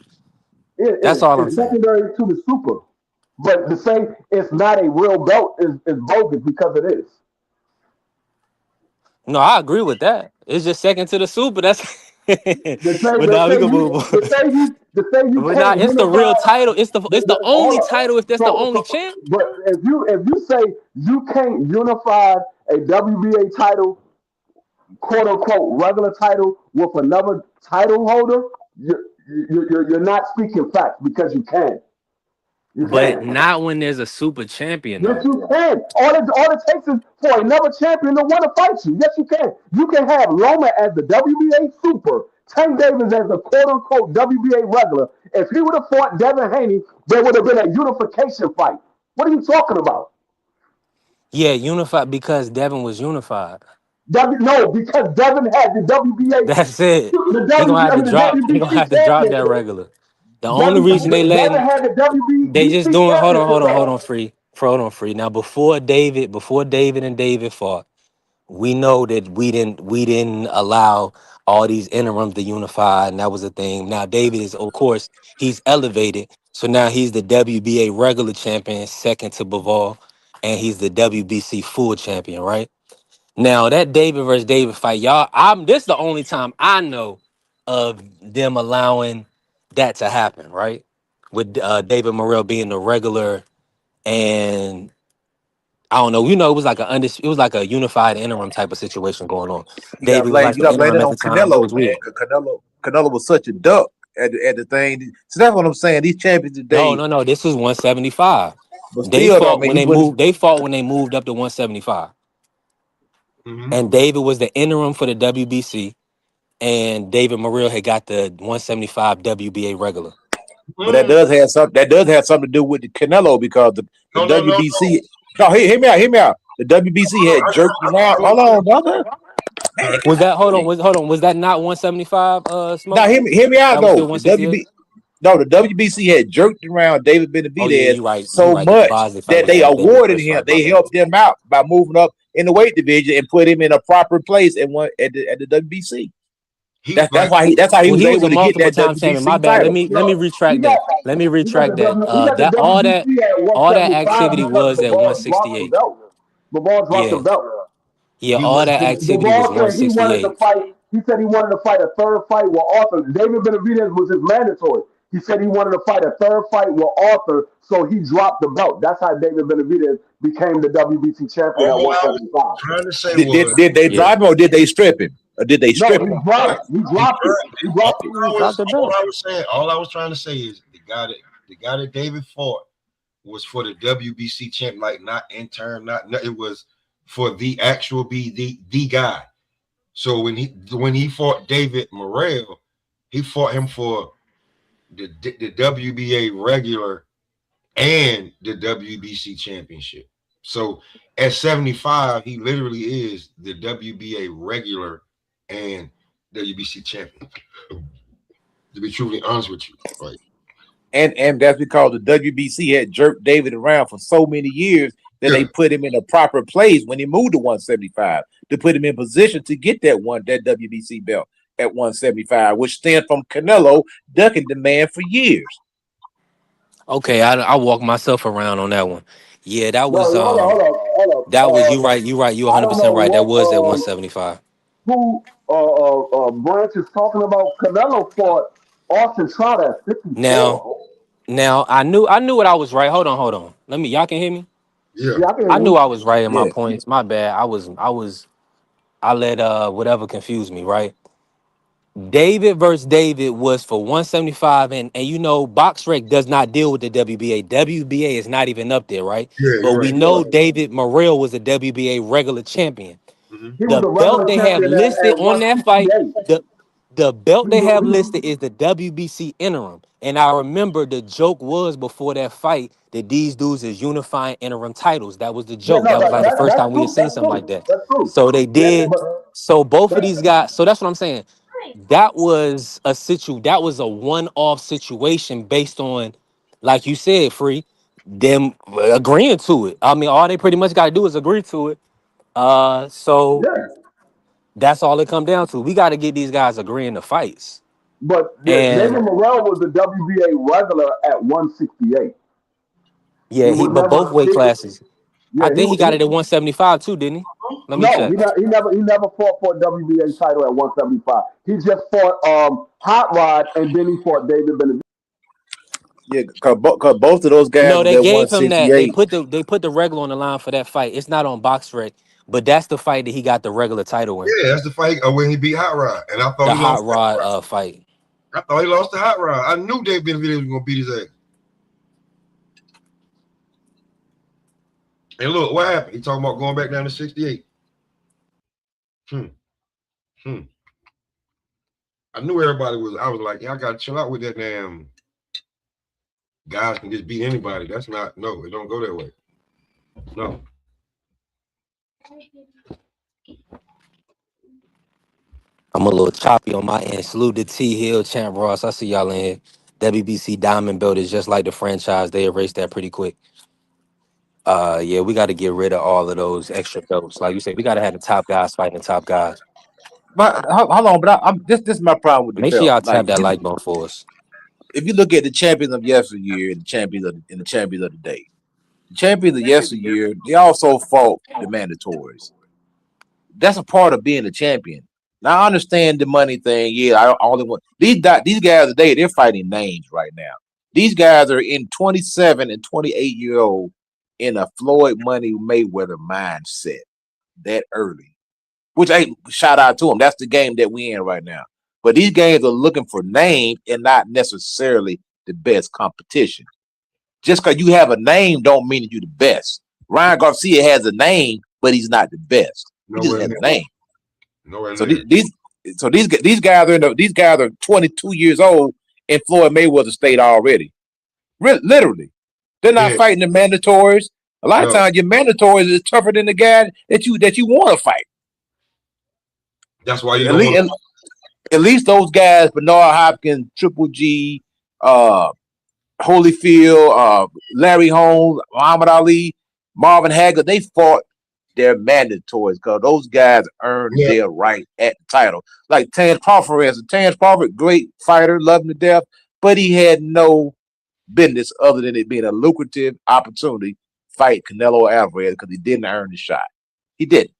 That's all I'm It's saying. secondary to the super. But to say it's not a real belt is bogus because it is. No, I agree with that. It's just second to the super. That's To say but to now we say can you move on. to say you But now can't it's the unify real title. It's the only all. title if that's the only So champ. but if you say you can't unify a WBA title, quote unquote regular title with another title holder, you're not speaking facts because you can. You But can't. not when there's a super champion Yes, though. you can. All it takes is for another champion to want to fight you. Yes, you can. You can have Loma as the WBA super, Tank Davis as the quote unquote WBA regular. If he would have fought Devin Haney, there would have been a unification fight. What are you talking about? Yeah, unified because Devin was unified. No, because Devin had the WBA, That's it. the He gonna have to the drop. He gonna have WBC to drop that championship. regular. The only reason they Devin letting had the they just WBC doing championship hold belt. on, free. Now before David and David fought, we know that we didn't allow all these interims to unify, and that was a thing. Now David is, of course, he's elevated, so now he's the WBA regular champion, second to Bivol, and he's the WBC full champion, right? Now that David versus David fight, y'all, this is the only time I know of them allowing that to happen, right? With David Morrell being the regular, and I don't know, it was like a unified interim type of situation going on. David was like You the gotta blame interim that at on the time. It Canelo, was man. weird. 'Cause Canelo was such a duck at the thing. So that's what I'm saying. These champions today, No. This was 175. but They still, I fought mean, when he they was. moved. They fought when they moved up to 175, Mm-hmm. and David was the interim for the WBC. And David Morrell had got the 175 WBA regular. But that does have something. That does have something to do with the Canelo because the No. WBC. No, hear me out. The WBC had jerked around. Hold on, brother. Was that was that not 175 smoke? Now hear me out That was still though. The WBC had jerked around David Oh yeah, Benavidez you right. so The much Bosley fight that was they David's awarded first him. fight. They My bad. helped him out by moving up in the weight division and put him in a proper place at the WBC. That's how he Well, was he was able a to get multiple that time champion. My WBC bad. Let title. me retract that. Let me retract that. That all that activity was at 168. Bivol dropped the Yeah. belt. Yeah, all that activity was Bivol said he wanted to 168. fight. He said he wanted to fight a third fight with Arthur. David Benavidez was his mandatory. He said he wanted to fight a third fight with Arthur, so he dropped the belt. That's how David Benavidez became the WBC champion at All I was 175. trying to say was, Did they drive him or did they strip him? Or did they No, strip he him? dropped it. He dropped it. He dropped it. all I was trying to say is the guy that David fought was for the WBC champ, like not intern, not it was for the actual be the guy. So when he fought David Morrell, he fought him for the WBA regular and the WBC championship. So at 75, he literally is the WBA regular and WBC champion. To be truly honest with you, right? And that's because the WBC had jerked David around for so many years that they put him in a proper place when he moved to 175 to put him in position to get that WBC belt at 175, which stemmed from Canelo ducking the man for years. Okay, I walked myself around on that one. Yeah, that was hold on. that was you right. You 100% right. That was at 175. Who Branch is talking about? Canelo fought Austin Trout at 54. Now I knew what I was right. Hold on. Y'all can hear me? Yeah. I knew I was right in my points. My bad. I let whatever confuse me, right? David versus David was for 175, and you know, BoxRec does not deal with the WBA. WBA is not even up there, right? But we know David Morrell was a WBA regular champion. The belt they have listed on that fight, the belt they have listed is the WBC interim. And I remember the joke was before that fight that these dudes is unifying interim titles. That was the joke. That was like the first time we had seen something like that. So they did. So both of these guys. So that's what I'm saying. That was a one-off situation based on, like you said, Free, them agreeing to it. I mean, all they pretty much got to do is agree to it. So that's all it come down to. We got to get these guys agreeing to fights. But David Morrell was the WBA regular at 168. Yeah, but both weight classes. Yeah, I think he got it at 175 too, didn't he? Let me check. He never fought for a WBA title at 175. He just fought Hot Rod, and then he fought David Benavidez. Yeah, cause both of those guys. No, they gave him that. They put the regular on the line for that fight. It's not on BoxRec, but that's the fight that he got the regular title in. Yeah, that's the fight when he beat Hot Rod, and I thought the he Hot lost Rod fight. I thought he lost to Hot Rod. I knew David Benavidez was gonna beat his ass. And look, what happened? He talking about going back down to 68. I knew everybody was. I was like, yeah, I gotta chill out with that damn. Guys can just beat anybody. That's not. No, it don't go that way. No. I'm a little choppy on my end. Salute to T Hill, Champ Ross. I see y'all in here. WBC Diamond Belt is just like the franchise. They erased that pretty quick. Yeah, we got to get rid of all of those extra belts. Like you said, we got to have the top guys fighting the top guys. But hold on, but I'm this is my problem with the Make sure belt. y'all Like, tap that like button for us. if you look at the champions of yesteryear and the champions of the day, the champions of yesteryear, they also fought the mandatories. That's a part of being a champion. Now I understand the money thing. Yeah, I only want these guys today. They're fighting names right now. These guys are in 27 and 28-year-old in a Floyd Money Mayweather mindset that early. Which I shout out to them. That's the game that we in right now. But these games are looking for name and not necessarily the best competition. Just because you have a name don't mean that you're the best. Ryan Garcia has a name, but he's not the best. He just has a name. So these guys are 22 years old in Floyd Mayweather state already. Literally, they're not fighting the mandatories. A lot of times, your mandatories is tougher than the guy that you want to fight. That's why you at least those guys, Bernard Hopkins, Triple G, Holyfield, Larry Holmes, Muhammad Ali, Marvin Hagler, they fought their mandatories because those guys earned their right at the title. Like Terence Crawford, great fighter, loved him to death, but he had no business other than it being a lucrative opportunity to fight Canelo Alvarez because he didn't earn the shot. He didn't.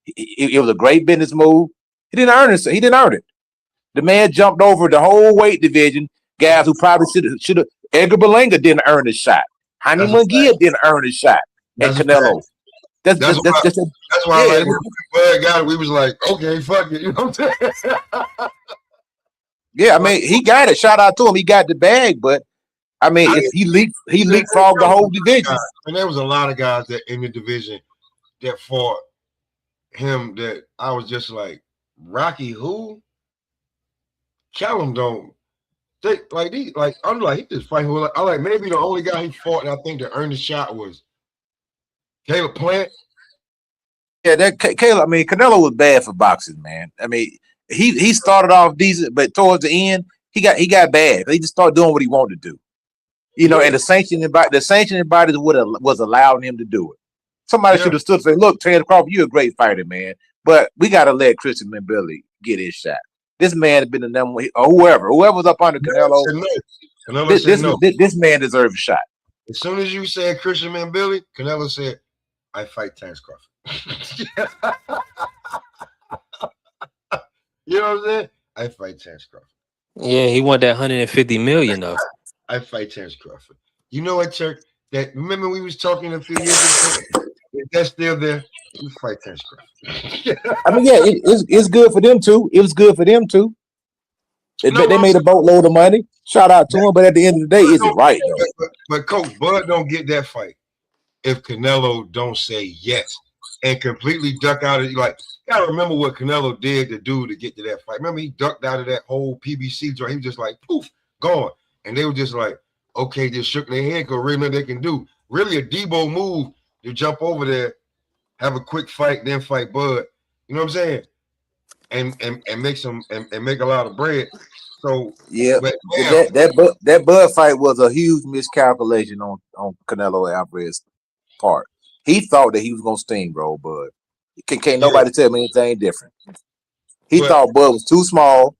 It was a great business move. He didn't earn it. He didn't earn it. The man jumped over the whole weight division. Guys who probably should have. Edgar Berlanga didn't earn his shot. Jaime Munguia didn't earn his shot. And Canelo. That's why Bud got it. We was like, okay, fuck it. You know what I'm saying? Yeah, I mean, he got it. Shout out to him. He got the bag, but I mean, if he leapfrogged the whole division. And there was a lot of guys that in the division that fought him that I was just like, Rocky who? Callum don't. They I'm like he just fighting. I like maybe the only guy he fought and I think that earned the shot was Caleb Plant. Yeah, that Caleb. I mean, Canelo was bad for boxing, man. I mean, he started off decent, but towards the end, he got bad. He just started doing what he wanted to do. You know, and the sanctioning bodies was allowing him to do it. Somebody should have stood and said, "Look, Terence Crawford, you're a great fighter, man, but we got to let Christian Mbili get his shot." This man has been the number one, or whoever's up under Canelo. This man deserves a shot. As soon as you said Christian Mbili, Canelo said, "I fight Terence Crawford." You know what I'm saying? I fight Terence Crawford. Yeah, he want that 150 million though. I fight Terence Crawford. You know what, Chuck? That remember we was talking a few years ago? If that's still there, you fight Terence Crawford. I mean, yeah, it's good for them too. It was good for them too. They made a boatload of money. Shout out to them, but at the end of the day, is it right though? But Coach Bud don't get that fight if Canelo don't say yes and completely duck out of it. Like, you gotta remember what Canelo did to do to get to that fight. Remember, he ducked out of that whole PBC joint. He was just like, poof, gone. And they were just like, okay, just shook their head because really they can do. Really a Debo move to jump over there, have a quick fight, then fight Bud. You know what I'm saying? And make some and make a lot of bread. So yeah, that Bud fight was a huge miscalculation on Canelo Alvarez's part. He thought that he was gonna steamroll Bud. Can't nobody tell me anything different. He thought Bud was too small.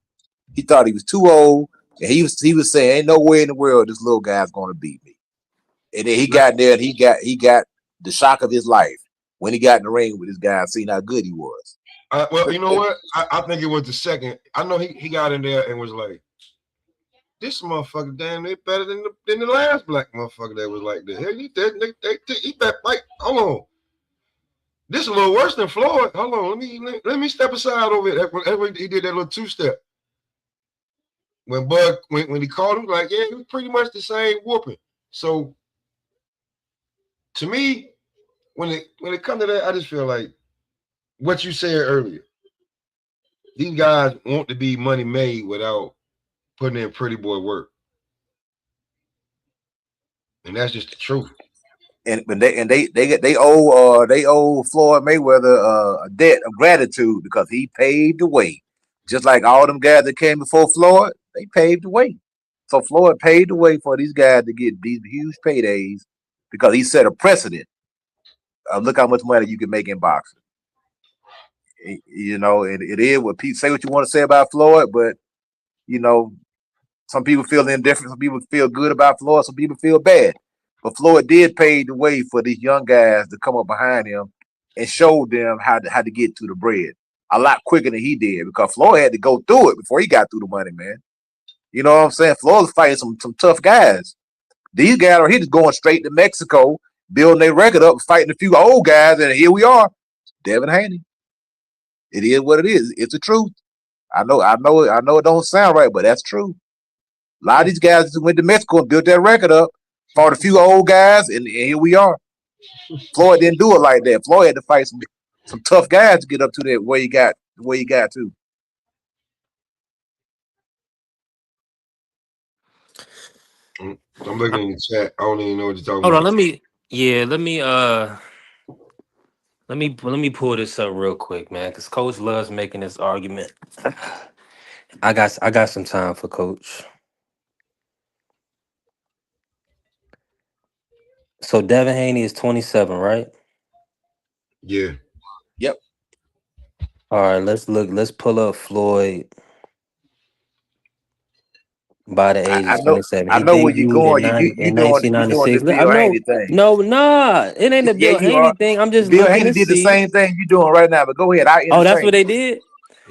He thought he was too old, and he was saying, "Ain't no way in the world this little guy's gonna beat me." And then he got there, and he got the shock of his life when he got in the ring with this guy and seen how good he was. Well, you know what? I think it was the second. I know he got in there and was like, "This motherfucker damn near better than the last black motherfucker that was like this." Hey, he that fight. Hold on, this is a little worse than Floyd. Hold on, let me step aside over here. When he did that little 2-step. When Bud when he called him, like, yeah, it was pretty much the same whooping. So to me, when it comes to that, I just feel like what you said earlier. These guys want to be money made without putting in pretty boy work, and that's just the truth. And they owe Floyd Mayweather a debt of gratitude because he paved the way. Just like all them guys that came before Floyd, they paved the way. So Floyd paved the way for these guys to get these huge paydays because he set a precedent. Look how much money you can make in boxing. You know, it is what people say what you want to say about Floyd, but you know, some people feel indifferent, some people feel good about Floyd, some people feel bad. But Floyd did pave the way for these young guys to come up behind him and show them how to get to the bread a lot quicker than he did because Floyd had to go through it before he got through the money, man. You know what I'm saying? Floyd was fighting some tough guys. These guys are here just going straight to Mexico, building their record up, fighting a few old guys, and here we are, Devin Haney. It is what it is. It's the truth. I know it don't sound right, but that's true. A lot of these guys just went to Mexico and built their record up, fought a few old guys, and here we are. Floyd didn't do it like that. Floyd had to fight some tough guys to get up to that where he got to. I'm looking in the chat. I don't even know what you're talking Hold about. on, let me pull this up real quick, man, because Coach loves making this argument. I got some time for Coach. So Devin Haney is 27, right? Yeah. Yep. All right, let's pull up Floyd by the age of 27. I know where you're going. In You're doing the 1996. Bill Haney thing. No, it ain't the Bill Haney thing. I'm just Bill looking Haney to did the see. same thing you're doing right now, but go ahead. Oh, that's what they did?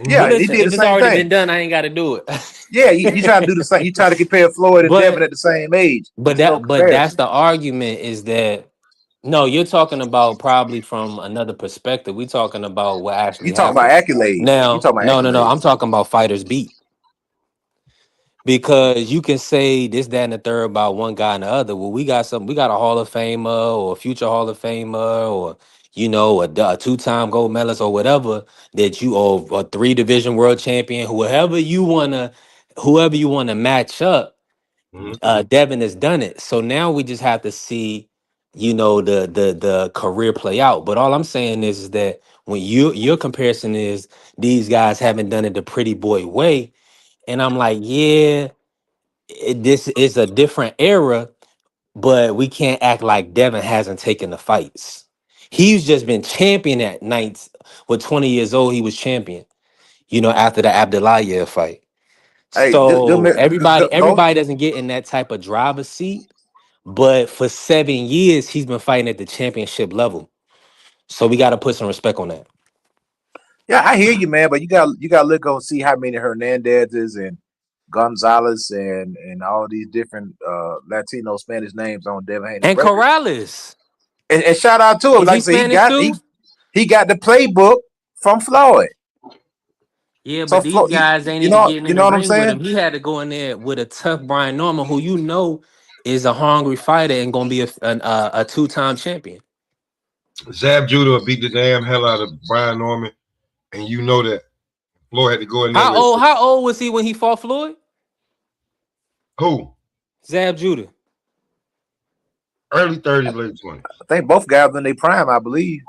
Yeah, Well, he did if the it's same already thing. been done, I ain't got to do it. Yeah, you trying to do the same. You trying to compare Floyd and Devin at the same age. But that's the argument is that no, you're talking about probably from another perspective. We talking about what actually You talking happened. about accolades. Now, You talking about no. accolades. I'm talking about fighters beat. Because you can say this, that, and the third about one guy and the other. Well, we got a Hall of Famer or a future Hall of Famer or a two-time gold medalist or whatever that or a 3-division world champion, whoever you wanna match up. Devin has done it. So now we just have to see, the career play out. But all I'm saying is that when your comparison is these guys haven't done it the pretty boy way. And I'm like, yeah, this is a different era, but we can't act like Devin hasn't taken the fights. He's just been champion at nights. With 20 years old, he was champion, after the Abdullah fight. Hey, So everybody Coach, doesn't get in that type of driver's seat. But for 7 years, he's been fighting at the championship level. So we got to put some respect on that. yeah, I hear you, man, but you got to look and see how many Hernandez's and Gonzalez and all these different Latino Spanish names on Devin Haney. And Corrales. And shout out to him. Like I said, he got the playbook from Floyd. Yeah, but these guys ain't even getting in the ring with him. He had to go in there with a tough Brian Norman, who is a hungry fighter and gonna be a 2-time champion. Zab Judah beat the damn hell out of Brian Norman, and you know that Floyd had to go in there. How old was he when he fought Floyd? Who? Zab Judah. Early 30s, late 20s. I think both guys in their prime, I believe.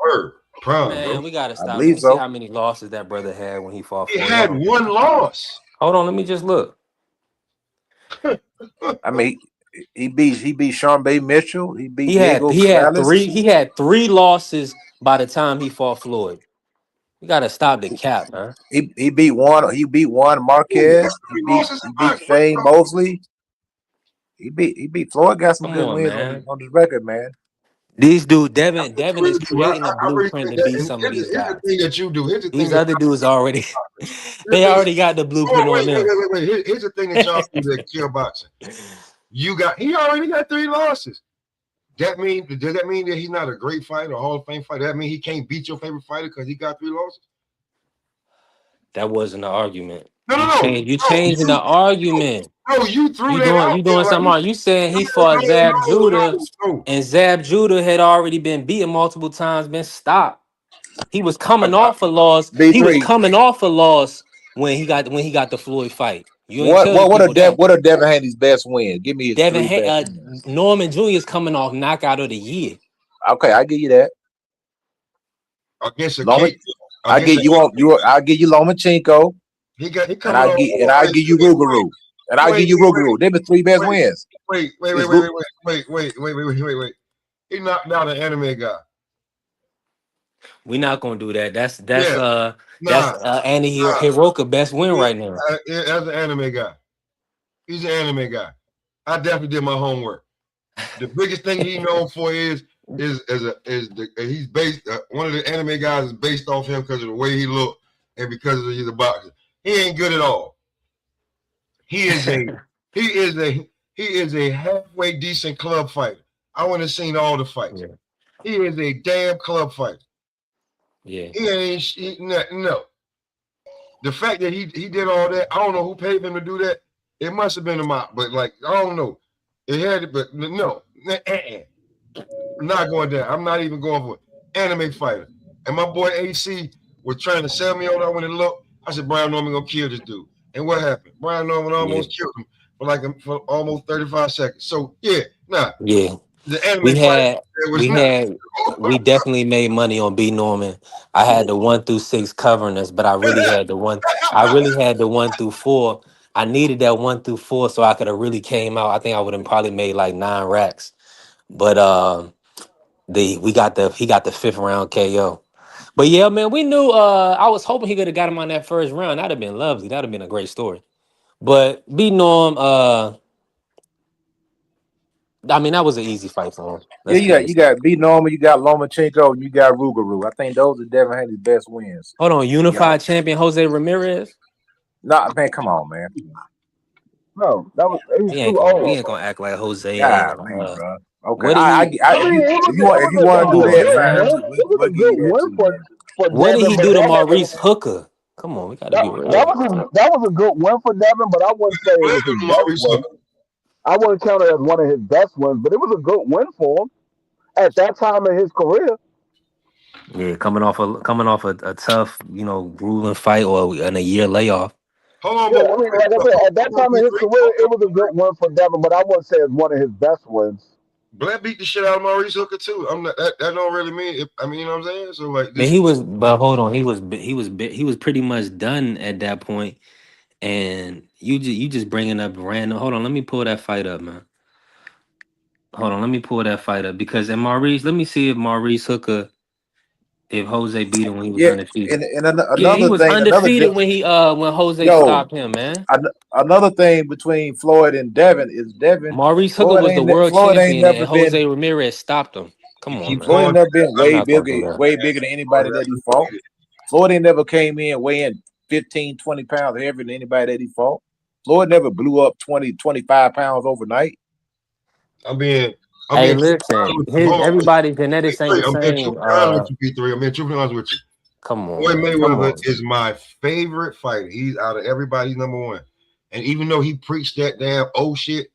Prime. Man, bro. we gotta stop. I Let believe me so. see how many losses that brother had when he fought Floyd. He had one loss. Hold on, let me just look. I mean, he beat Sean Bay Mitchell. He had 3 losses by the time he fought Floyd. You gotta stop the cap, man. He beat one Marquez. He beat Shane Mosley. He beat Floyd. Got some good wins on his record, man. These dudes, Devin is creating a blueprint to beat some of these guys. Here's the thing that you do. These other dudes already, they already got the blueprint on them. Wait. Here's the thing that y'all do that kill boxing. He already got 3 losses. Does that mean that he's not a great fighter, a Hall of Fame fighter? Does that mean he can't beat your favorite fighter because he got 3 losses? That wasn't the argument. No. You changing the argument. No, you threw You that out there doing like something wrong. You saying he fought Zab Judah, and Zab Judah had already been beaten multiple times, been stopped. He was coming off a loss. He was B3. coming off a loss when he got the Floyd fight. You ain't tell What people that. what are Devin Haney's best wins? Give me his Devin three best wins. Norman Jr. is coming off knockout of the year. Okay, I give you that. Against a I give you Lomachenko. And I give you Rougarou. And I give you Rougarou. They're the three best wins. Wait. He knocked down an anime guy. We're not gonna do that. That's Andy Hiroka best win right now. As an anime guy. He's an anime guy. I definitely did my homework. The biggest thing he's known for is he's based one of the anime guys is based off him because of the way he looked and because he's a boxer. He ain't good at all. He is a halfway decent club fighter. I want to seen all the fights. Yeah. He is a damn club fighter. Yeah. No. The fact that he did all that, I don't know who paid him to do that. It must have been a mob, but like I don't know. It had it, but no. I'm not going there. I'm not even going for it. Anime fighter. And my boy AC was trying to sell me on that when it looked. I said, Brian Norman gonna kill this dude. And what happened? Brian Norman almost killed him for almost 35 seconds. So yeah. The anime we definitely made money on B Norman. I had the 1 through 6 covering us, but I really had the 1 through 4. I needed that 1 through 4 so I could have really came out. I think I would have probably made like 9 racks. But he got the 5th round KO. But yeah, man, we knew I was hoping he could have got him on that first round. That'd have been lovely. That'd have been a great story. But B Norm, I mean, that was an easy fight for him. You got B Norman, you got Lomachenko, you got Rougarou. I think those are Devin Haney's best wins. Hold on, unified champion Jose Ramirez? Nah, man, come on, man. No, that was he ain't gonna act like Jose. Yeah, bro. Okay, if you want to do that, what did he do to Maurice Hooker? Come on, we gotta be real. That was a good win for Devin, but I wouldn't say it was his best win. I wouldn't count it as one of his best wins, but it was a good win for him at that time in his career. Yeah, coming off a tough, grueling fight or in a year layoff. Hold on, I mean, like I said, at that time in his career, it was a good win for Devin, but I wouldn't say it's one of his best wins. Black beat the shit out of Maurice Hooker too. I'm not that don't really mean. I mean, you know what I'm saying? So like, but hold on, he was pretty much done at that point, and you just bringing up random. Hold on, let me pull that fight up, man. Hold on, let me pull that fight up because let me see if Maurice Hooker. If Jose beat him when he was undefeated, he was undefeated when Jose stopped him, man. Another thing between Floyd and Devin is Maurice Hooker was the world champion, and Jose Ramirez stopped him. Come on, Floyd ain't never been way bigger than anybody that he fought. Floyd ain't never came in weighing 15, 20 pounds heavier than anybody that he fought. Floyd never blew up 20, 25 pounds overnight. Listen, everybody's genetics ain't the same. I'm being truthfully honest with you. Come on. Floyd Mayweather is my favorite fighter. He's out of everybody, he's number one. And even though he preached that damn old shit,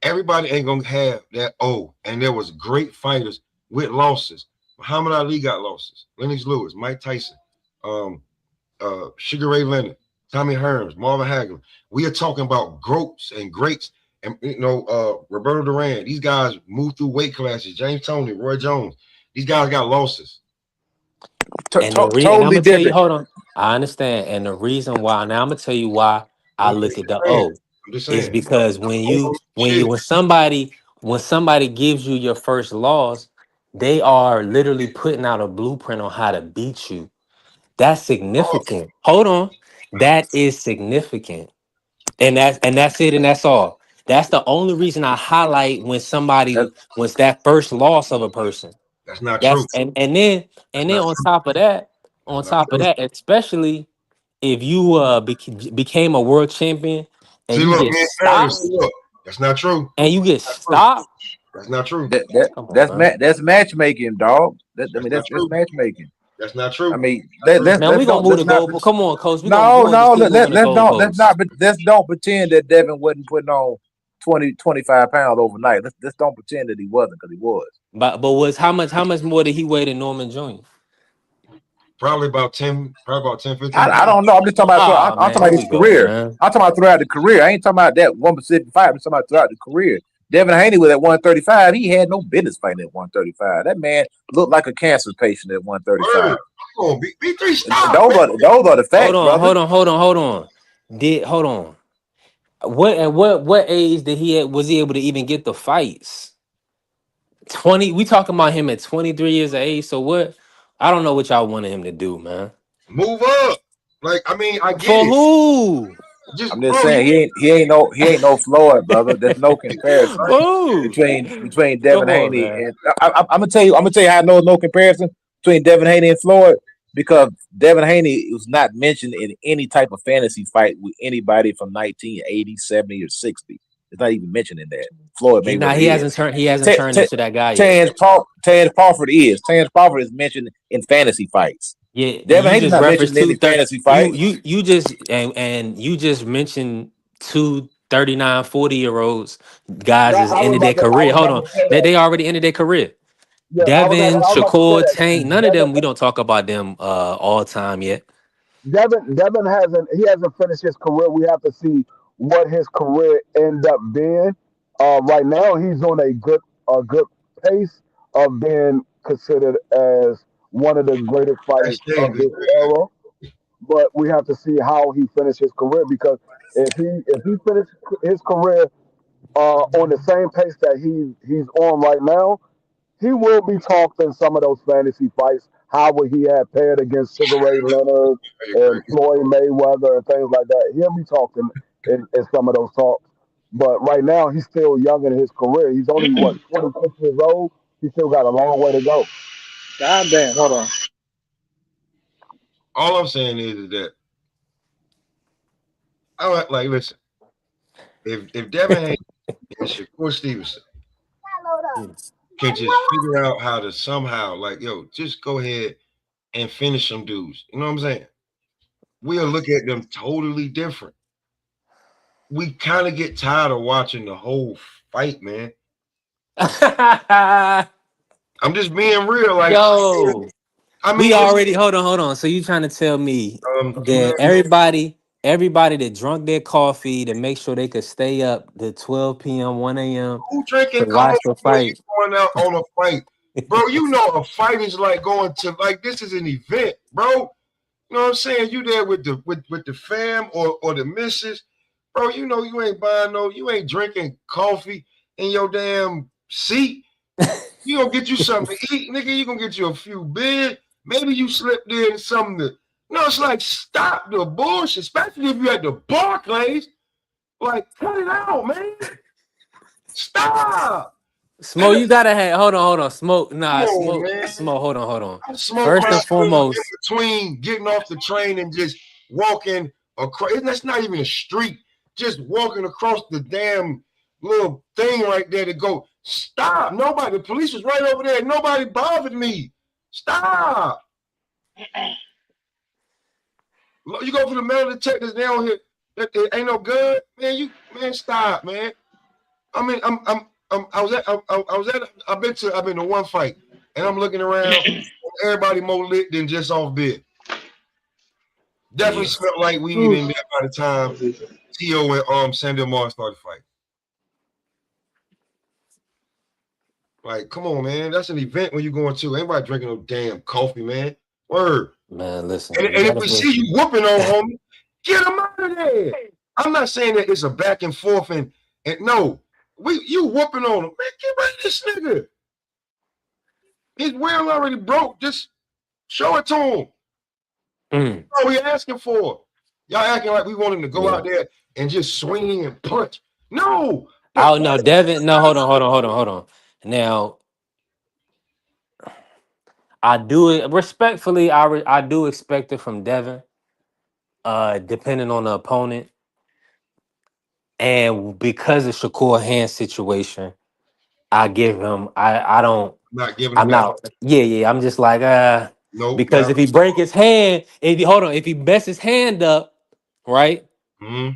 everybody ain't gonna have that old. And there was great fighters with losses. Muhammad Ali got losses. Lennox Lewis, Mike Tyson, Sugar Ray Leonard, Tommy Hearns, Marvin Hagler. We are talking about GOATs and greats. And Roberto Duran, these guys moved through weight classes. James Toney, Roy Jones, these guys got losses. Totally different. Hold on, I understand, and the reason why. Now I'm gonna tell you why I look at the O is because when somebody gives you your first loss, they are literally putting out a blueprint on how to beat you. That's significant. Hold on, that is significant, and that's it, and that's all. That's the only reason I highlight when somebody was that first loss of a person. That's not true. And then on top of that, especially if you became a world champion and you get stopped. That's not true. And you get stopped. That's not true. That's matchmaking, dog. That's matchmaking. That's not true. I mean, Man, we gonna move the goalpost. Come on, coach. We gonna just keep moving the goalposts. let's don't pretend that Devin wasn't putting on 20, 25 pounds overnight. Let's don't pretend that he wasn't, because he was. But was how much more did he weigh than Norman Jr.? Probably about 10, 15. I don't know. I'm just talking about. I'm talking about his career. I'm talking about throughout the career. I ain't talking about that one specific fight. I'm talking about throughout the career. Devin Haney was at 135. He had no business fighting at 135. That man looked like a cancer patient at 135. B3 stop. Those are the facts. Hold on. Hold on. What age was he able to even get the fights? 20. We talking about him at 23 years of age. So what? I don't know what y'all wanted him to do, man. Move up. Like, I mean, I get for who? I'm just saying he ain't no Floyd, brother. There's no comparison between Devin Haney and I'm gonna tell you how I know no comparison between Devin Haney and Floyd, because Devin Haney was not mentioned in any type of fantasy fight with anybody from 1980, 70, or 60. It's not even mentioned in that. Floyd maybe he hasn't turned into that guy yet. Terrence Crawford is. Terrence Crawford is mentioned in fantasy fights. Yeah, Devin Haney's not mentioned in any fantasy fights. You just mentioned 2 39, 40-year-olds guys has ended their career. Hold on. They already ended their career. Yeah, Devin, Shakur, Tank, none of them, we don't talk about them all time yet. Devin hasn't finished his career. We have to see what his career end up being. Right now, he's on a good pace of being considered as one of the greatest fighters of this era. But we have to see how he finishes his career, because if he finishes his career on the same pace that he's on right now, he will be talked in some of those fantasy fights. How would he have paired against Sugar Ray Leonard and Floyd Mayweather and things like that? He'll be talking in some of those talks. But right now, he's still young in his career. He's only, 26 years old? He still got a long way to go. God damn, hold on. All I'm saying is that listen, if Devin Haney and Shakur Stevenson can just figure out how to somehow, just go ahead and finish some dudes. You know what I'm saying? We'll look at them totally different. We kind of get tired of watching the whole fight, man. I'm just being real. We already hold on. So you trying to tell me that everybody that drunk their coffee to make sure they could stay up to 12 p.m., 1 a.m. Who drinking to watch the fight? Going out on a fight, bro. You know a fight is like going to this is an event, bro. You know what I'm saying? You there with the fam or the missus, bro. You know you ain't buying you ain't drinking coffee in your damn seat. You gonna get you something to eat, nigga. You gonna get you a few beers. Maybe you slipped in something to. No, it's like, stop the bullshit, especially if you're at the Barclays. Cut it out, man. Stop. Smoke, you gotta have. Hold on. Smoke, Smoke. Hold on. First and foremost, in between getting off the train and just walking across. That's not even a street. Just walking across the damn little thing right there to go. Stop. Nobody. The police was right over there. Nobody bothered me. Stop. You go for the metal detectors down here. It ain't no good, man. Stop, man. I mean, I've been to one fight, and I'm looking around. Everybody more lit than just off bid. Definitely smelled like weed in there by the time T.O. and Sandor Martin started fighting. Come on, man. That's an event when you going to. Ain't drinking no damn coffee, man. Word. Man, listen. And if we see you whooping on homie, get him out of there. I'm not saying that it's a back and forth and no. You whooping on him. Man, get rid of this nigga. His wheel already broke. Just show it to him. That's all we asking for. Y'all acting like we want him to go out there and just swing and punch. No. Oh, no, Devin. No, hold on. Now, I do it respectfully. I do expect it from Devin, depending on the opponent, and because of Shakur Hand's situation, I give him. I don't. Not giving. I'm not. Yeah. I'm just like No, Because if he break his hand, if he mess his hand up, right, mm-hmm.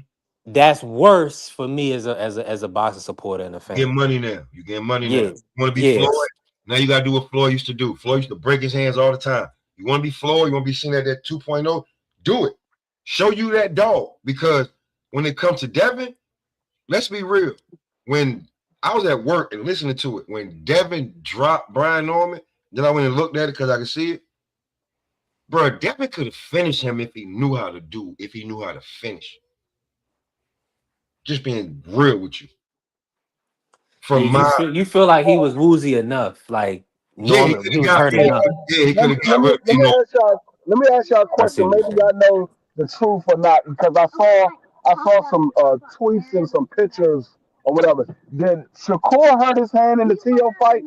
that's worse for me as a boxing supporter and a Get fan. money now. You get money now. Yeah, You want to be Floyd? yes. Now you got to do what Floyd used to do. Floyd used to break his hands all the time. You want to be Floyd? You want to be seen at that 2.0? Do it. Show you that dog. Because when it comes to Devin, let's be real. When I was at work and listening to it, when Devin dropped Brian Norman, then I went and looked at it because I could see it. Bro, Devin could have finished him if he knew how to finish. Just being real with you. You feel like he was woozy enough, like Norman, he was hurt enough. Yeah, he could have got Let me ask y'all a question. Maybe y'all know the truth or not, because I saw some tweets and some pictures or whatever. Did Shakur hurt his hand in the Tio fight?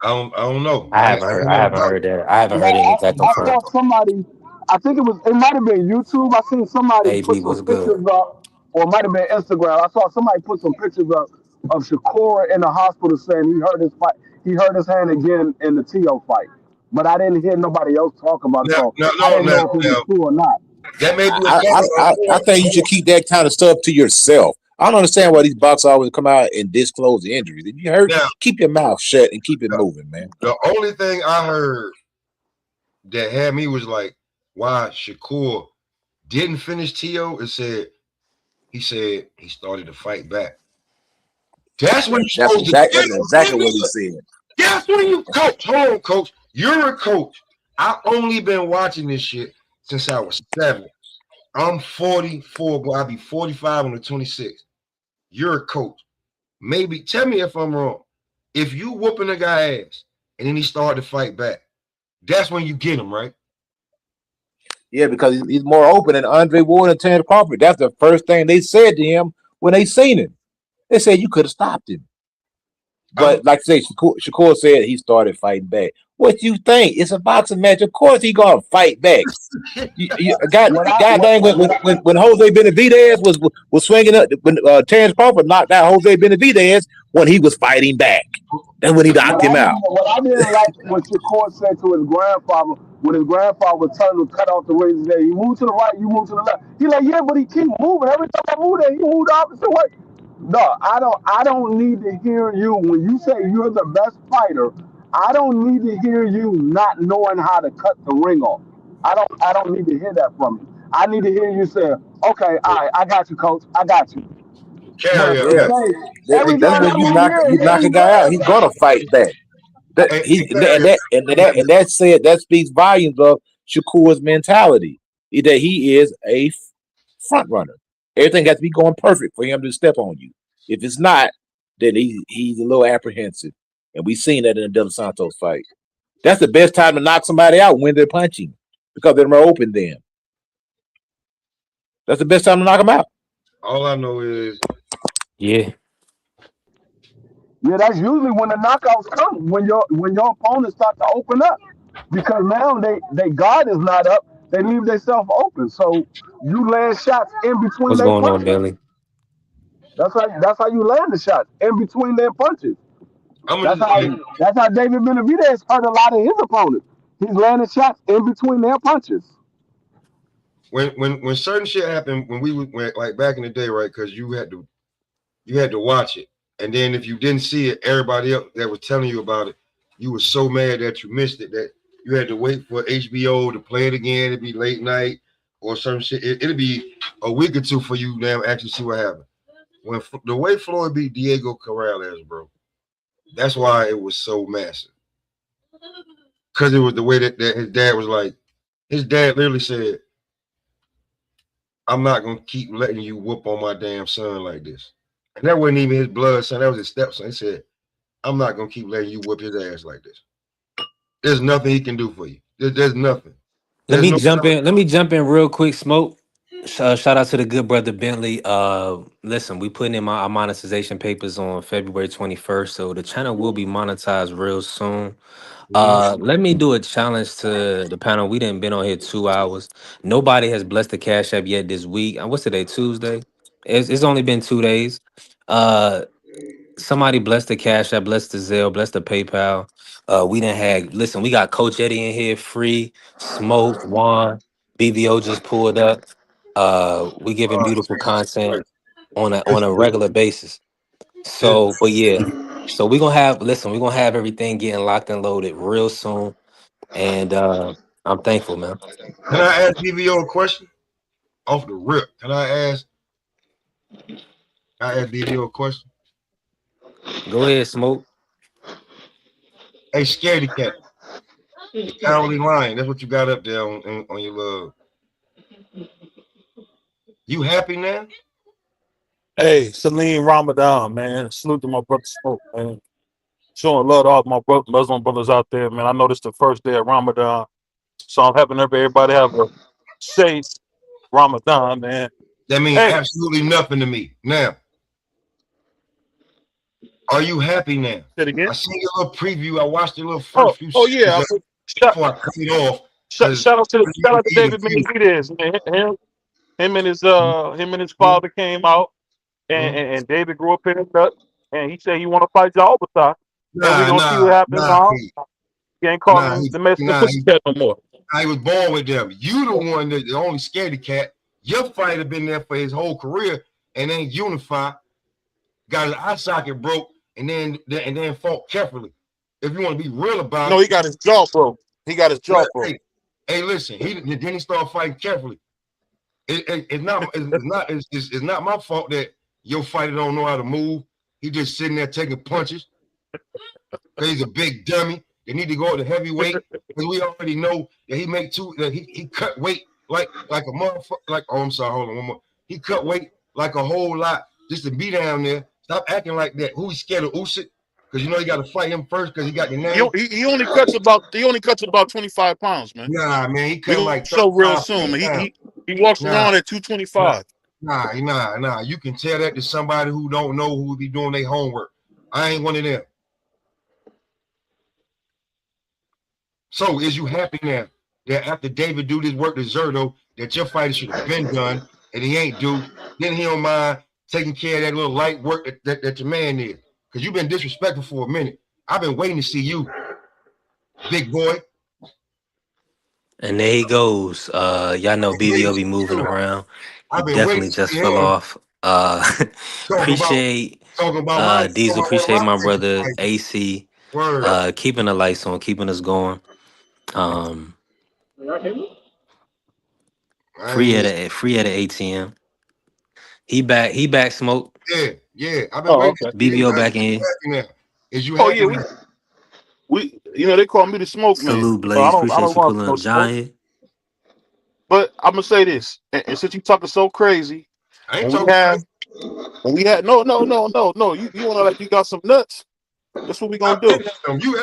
I don't know. I haven't heard that. I haven't heard anything confirmed. I saw somebody. I think it might have been YouTube. I seen somebody put some pictures up, or it might have been Instagram. I saw somebody put some pictures up of Shakur in the hospital saying he hurt his hand again in the Tio fight. But I didn't hear nobody else talk about it. So I didn't know if it was true or not. That may be I think you should keep that kind of stuff to yourself. I don't understand why these boxers always come out and disclose the injuries. If you hurt, keep your mouth shut and keep it moving, man. The only thing I heard that had me was like, why Shakur didn't finish Tio, he said he started to fight back. That's when you're supposed to exactly what he said. That's when you coach. Hold on, coach. You're a coach. I've only been watching this shit since I was 7. I'm 44, but I'll be 45 on the 26th. You're a coach. Maybe tell me if I'm wrong. If you whooping a guy ass and then he started to fight back, that's when you get him, right? Yeah, because he's more open than Andre Ward and Terrence Crawford. That's the first thing they said to him when they seen him. They said you could have stopped him. But like I say, Shakur said he started fighting back. What you think? It's a boxing match. Of course he gonna fight back. Goddamn, when Jose Benavidez was swinging up, when Terrence Crawford knocked out Jose Benavidez when he was fighting back. That's when he knocked him out. What I didn't like what Shakur said to his grandfather when his grandfather was telling him to cut off the razor there. He moved to the right, you moved to the left. He like, yeah, but he keep moving. Every time I move there, he moved the opposite way. No, I don't need to hear you when you say you're the best fighter. I don't need to hear you not knowing how to cut the ring off. I don't need to hear that from you. I need to hear you say, okay, all right, I got you, coach. I got you. That's when you knock a guy out. He's gonna fight back. That speaks volumes of Shakur's mentality. That he is a front runner. Everything has to be going perfect for him to step on you. If it's not, then he's a little apprehensive. And we've seen that in the De Los Santos fight. That's the best time to knock somebody out when they're punching, because they're more open then. That's the best time to knock them out. All I know is, yeah, that's usually when the knockouts come, when your opponents start to open up, because now they guard is not up. They leave themselves open, so you land shots in between. What's going on, Billy? That's how you land the shots in between their punches. That's how David Benavidez hurt a lot of his opponents. He's landing shots in between their punches. When certain shit happened, when we went like back in the day, right? Because you had to watch it, and then if you didn't see it, everybody else that was telling you about it, you were so mad that you missed it that you had to wait for HBO to play it again. It'd be late night or some shit. It'd be a week or two for you to actually see what happened. When the way Floyd beat Diego Corrales, bro, that's why it was so massive. Because it was the way that his dad was like, his dad literally said, I'm not going to keep letting you whoop on my damn son like this. And that wasn't even his blood son. That was his stepson. He said, I'm not going to keep letting you whoop his ass like this. There's nothing he can do for you. There's nothing. Let me jump in real quick, Smoke. Shout out to the good brother Bentley. Listen, we putting in our monetization papers on February 21st, so the channel will be monetized real soon. Let me do a challenge to the panel. We didn't been on here 2 hours. Nobody has blessed the Cash App yet this week. And what's today? Tuesday. It's only been 2 days. Somebody bless the Cash App, bless the Zelle, bless the PayPal. We didn't have listen, we got Coach Eddie in here, free, Smoke, Juan, BVO just pulled up. We giving beautiful content on a regular basis. Yeah. So, but yeah. So we're gonna have listen, we're gonna have everything getting locked and loaded real soon. And I'm thankful, man. Can I ask BVO a question? Off the rip. Can I ask BVO a question? Go ahead, Smoke. Hey, Scaredy Cat. The Cowardly Lion. That's what you got up there on your love. You happy now? Hey, Salim Ramadan, man. Salute to my brother Smoke, man. Showing love to all my Muslim brothers out there, man. I know this is the first day of Ramadan, so I'm having everybody have a safe Ramadan, man. That means Hey. absolutely nothing to me. Now, are you happy now? Say it again. I seen your little preview. I watched your little first few Oh yeah. before I cut it off. Shout out to David Benavidez, man. Him and his father came out, and David grew up in the nut, and he said he want to fight Jalbata. And we're gonna see what happens now. He ain't calling him the Mexican pussycat no more. I was born with them. You the one that the only Scaredy Cat. Your fighter been there for his whole career and ain't unified. Got his eye socket broke and then fought carefully. If you want to be real about it. No, he got his jaw broke. He got his jaw broke. Hey, listen. Then he started fighting carefully. It's not my fault that your fighter don't know how to move. He just sitting there taking punches. He's a big dummy. They need to go to heavyweight because we already know that he cut weight like a motherfucker. I'm sorry, hold on one more. He cut weight like a whole lot just to be down there. Stop acting like that. Who he scared of Usyk? Because you know you got to fight him first because he got the name. He only cuts about 25 pounds, man. Nah, man, he cut like so real soon. Man. He walks around at 225. Nah. You can tell that to somebody who don't know who be doing their homework. I ain't one of them. So is you happy now that after David do this work to Zerto, that your fighter should have been done and he ain't do, then he don't mind taking care of that little light work that your man did? Because you've been disrespectful for a minute. I've been waiting to see you, big boy. And there he goes. Y'all know BVO be moving around. He definitely just fell off. Appreciate Diesel. Appreciate my brother AC. Keeping the lights on, keeping us going. Free at the ATM. He back Smoke. Yeah. I've been waiting. Okay. BVO back in. Is you happy? We they call me the Smoke Man. Salute, Blaze. Appreciate you pulling up giant. But I'm gonna say this, and since you talking so crazy, when we had no, you wanna like you got some nuts. That's what we gonna do.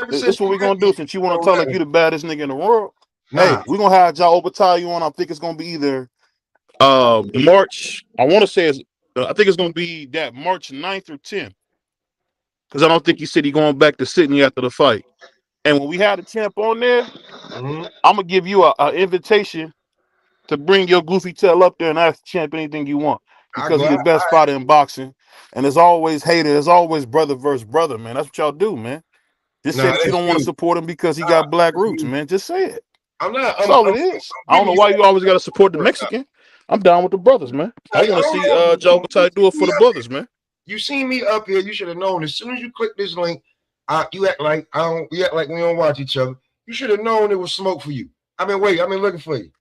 That's what we gonna do. Since you want to talk like you the baddest nigga in the world, hey, we gonna have y'all overtime you on. I think it's gonna be either March. I want to say I think it's gonna be that March 9th or 10th. Because I don't think he said he going back to Sydney after the fight. And when we had a champ on there, I'm gonna give you an invitation to bring your goofy tail up there and ask the champ anything you want. Because he's the best fighter in boxing. And there's always haters. There's always brother versus brother, man. That's what y'all do, man. Just say that you don't want to support him because he got black roots, man. Just say it. That's all it is. I don't know why you always got to support the Mexican. I'm down with the brothers, man. I want to see Joe Batai do it for the brothers, man. You seen me up here. You should have known as soon as you click this link. You act like we don't watch each other. You should have known it was smoke for you. I've been looking for you.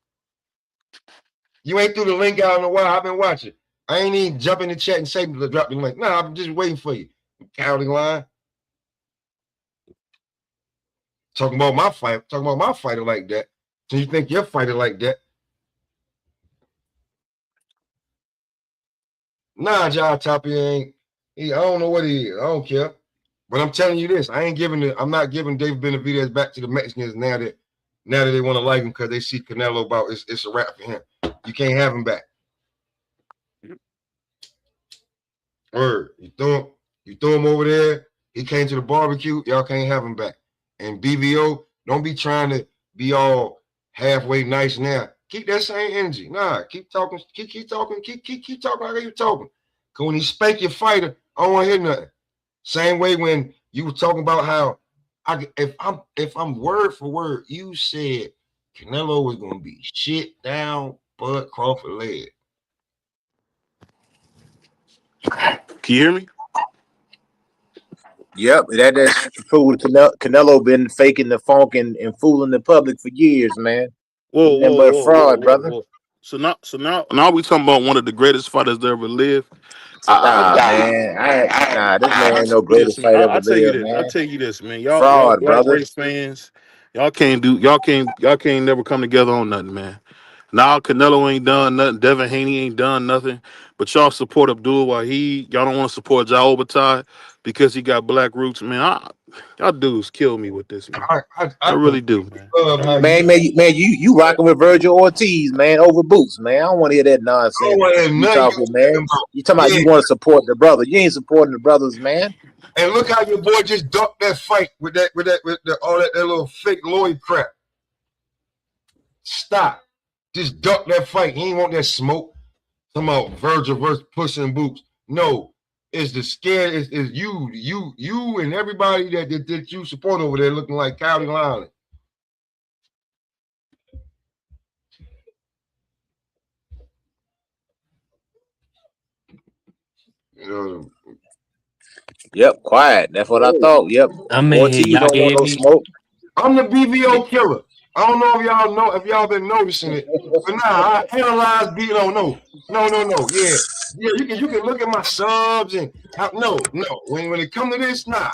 You ain't threw the link out in a while. I've been watching. I ain't even jump in the chat and say drop the link. No, I'm just waiting for you. Cowardly line. Talking about my fighter like that. So you think your fighter like that? Nah, John Tapia ain't. I don't know what he is. I don't care. But I'm telling you this: I'm not giving David Benavidez back to the Mexicans now that they want to like him because they see Canelo about it's a wrap for him. You can't have him back. Word. You throw him over there. He came to the barbecue. Y'all can't have him back. And BVO, don't be trying to be all halfway nice now. Keep that same energy. Nah, keep talking. Keep talking. Keep talking like you talking. Cause when he spank your fighter, I don't want to hear nothing. Same way when you were talking about how if I'm word for word, you said Canelo was gonna be shit down Bud Crawford leg. Can you hear me? Yep, that's true. Canelo been faking the funk and fooling the public for years, man. Whoa, Nothing whoa, but whoa, whoa, fraud, whoa, brother. whoa. So now we talking about one of the greatest fighters that ever lived. Nah, man. This man ain't no greatest fight ever I tell you lived, this. I man. tell you this, man. Y'all Fraud, black brother. race fans, y'all can't never come together on nothing, man. Now Canelo ain't done nothing. Devin Haney ain't done nothing. But y'all support Abdul while y'all don't want to support Jao Obatai because he got black roots, man. Y'all dudes kill me with this, man. I really do, man. Man, you rocking with Virgil Ortiz, man, over Boots, man. I don't want to hear that nonsense. You talking, man. You talking about you want to support the brother. You ain't supporting the brothers, man. And look how your boy just ducked that fight with all that little fake Lloyd crap. Stop. Just duck that fight. He ain't want that smoke. Talking about Virgil versus Puss in Boots. No, it's the scared. It's you and everybody that you support over there looking like Cowdy Lowry. Yep, quiet. That's what I thought. Yep. Ortiz don't want no smoke. I'm the BVO killer. I don't know if y'all been noticing it, but I analyze BVO. No. Yeah. You can look at my subs and no. When it come to this, nah.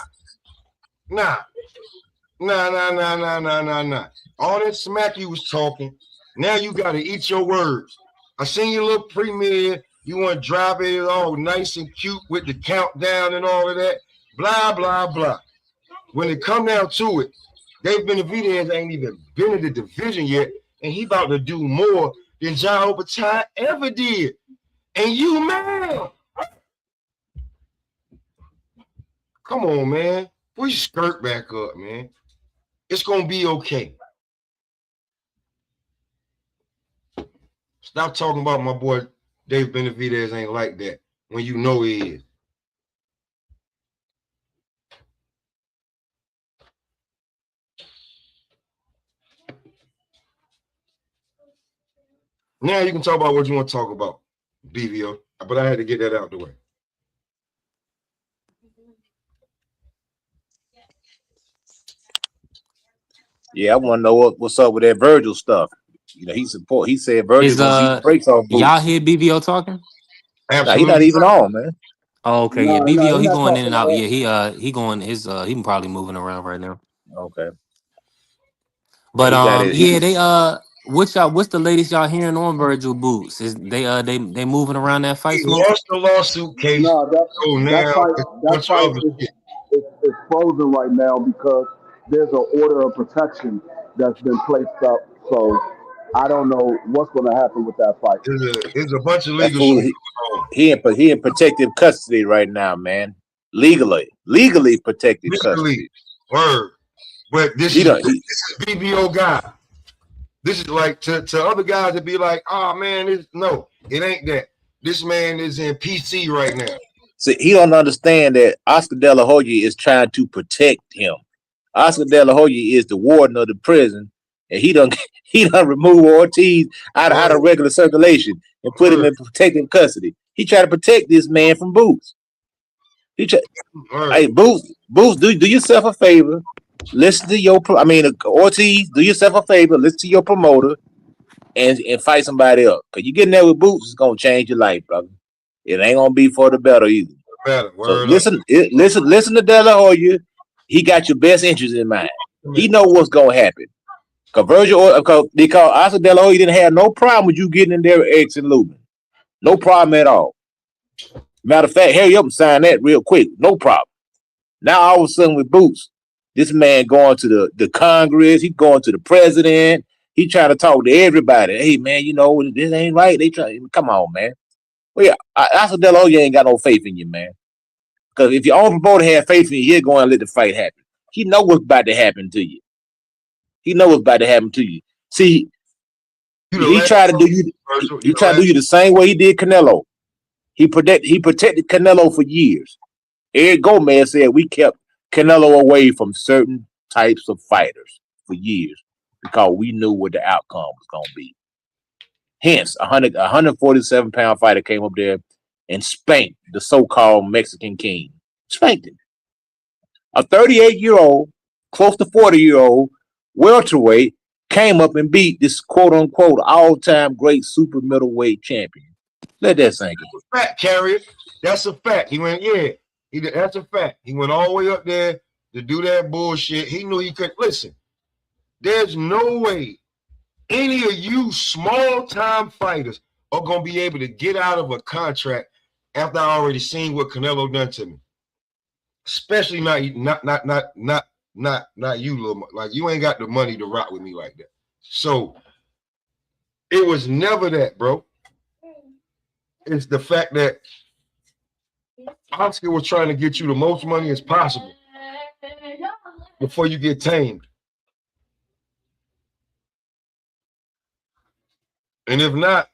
All that smack you was talking. Now you gotta eat your words. I seen your little premiere. You want to drop it all nice and cute with the countdown and all of that. Blah blah blah. When it come down to it, Dave Benavidez ain't even been in the division yet, and he about to do more than Jao Obatai ever did. And you mad? Come on, man. Put your skirt back up, man. It's gonna be okay. Stop talking about my boy Dave Benavidez ain't like that when you know he is. Now you can talk about what you want to talk about, BVO. But I had to get that out the way. Yeah, I want to know what's up with that Virgil stuff. You know, he said Virgil gonna beat the brakes off Boots. Y'all hear BVO talking? Nah, he not even on, man. Oh, okay, yeah. BVO, he going in and out. Yeah, he going he probably moving around right now. Okay. But they what's the latest y'all hearing on Virgil Boots? Is they moving around that fight? He lost the lawsuit case. No, that fight is frozen right now because there's an order of protection that's been placed up. So I don't know what's going to happen with that fight. There's a bunch of legal shit. He in protective custody right now, man. Legally protected custody. Word. But this is BVO guy. This is like to other guys to be like, oh man, it ain't that. This man is in PC right now. See, he don't understand that Oscar De La Hoya is trying to protect him. Oscar De La Hoya is the warden of the prison, and he done remove Ortiz out of regular circulation and put him in protective custody. He try to protect this man from Boots. Hey, Boots, do yourself a favor. Listen to Ortiz, do yourself a favor, listen to your promoter and fight somebody else. Cause you getting there with Boots, it's gonna change your life, brother. It ain't gonna be for the better either. So listen to De La Hoya. He got your best interest in mind. He know what's gonna happen. Because Oscar De La Hoya didn't have no problem with you getting in there with X and Lubin. No problem at all. Matter of fact, hurry up and sign that real quick. No problem. Now all of a sudden with Boots, this man going to the Congress, he going to the president, he trying to talk to everybody. Hey man, this ain't right. They try. Come on, man. Well, yeah, Oscar De La Hoya ain't got no faith in you, man. Because if your own promoter had faith in you, he'll go and let the fight happen. He know what's about to happen to you. See, he tried to do you. He tried to do you the same way he did Canelo. He protected Canelo for years. Eric Gomez said we kept Canelo away from certain types of fighters for years because we knew what the outcome was going to be. Hence, a 147-pound fighter came up there and spanked the so-called Mexican king. Spanked him. A 38-year-old, close to 40-year-old welterweight came up and beat this quote-unquote all-time great super middleweight champion. Let that sink in. Fact, Carrier. That's a fact. He went, that's a fact. He went all the way up there to do that bullshit. He knew he couldn't. Listen, there's no way any of you small-time fighters are going to be able to get out of a contract after I already seen what Canelo done to me. Especially not you, little. Like, you ain't got the money to rock with me like that. So it was never that, bro. It's the fact that Oscar was trying to get you the most money as possible before you get tamed. And if not,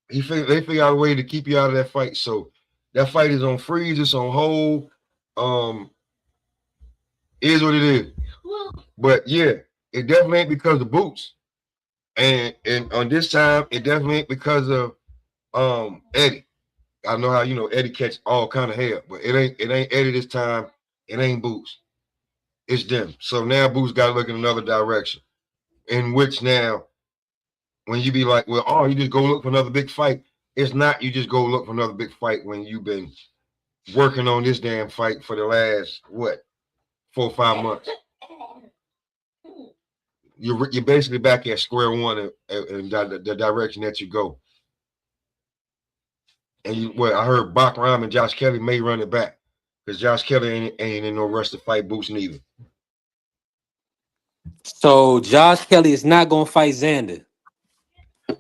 they figure out a way to keep you out of that fight. So that fight is on freeze, it's on hold. Is what it is. But yeah, it definitely ain't because of Boots. And on this time, it definitely ain't because of Eddie. I know how Eddie catch all kind of hell, but it ain't Eddie this time. It ain't Boots. It's them. So now Boots got to look in another direction. In which now, when you be like, well, you just go look for another big fight. It's not you just go look for another big fight when you've been working on this damn fight for the last 4 or 5 months. You're basically back at square one in the direction that you go. And I heard Bachram and Josh Kelly may run it back because Josh Kelly ain't in no rush to fight Boots neither. So Josh Kelly is not gonna fight Xander.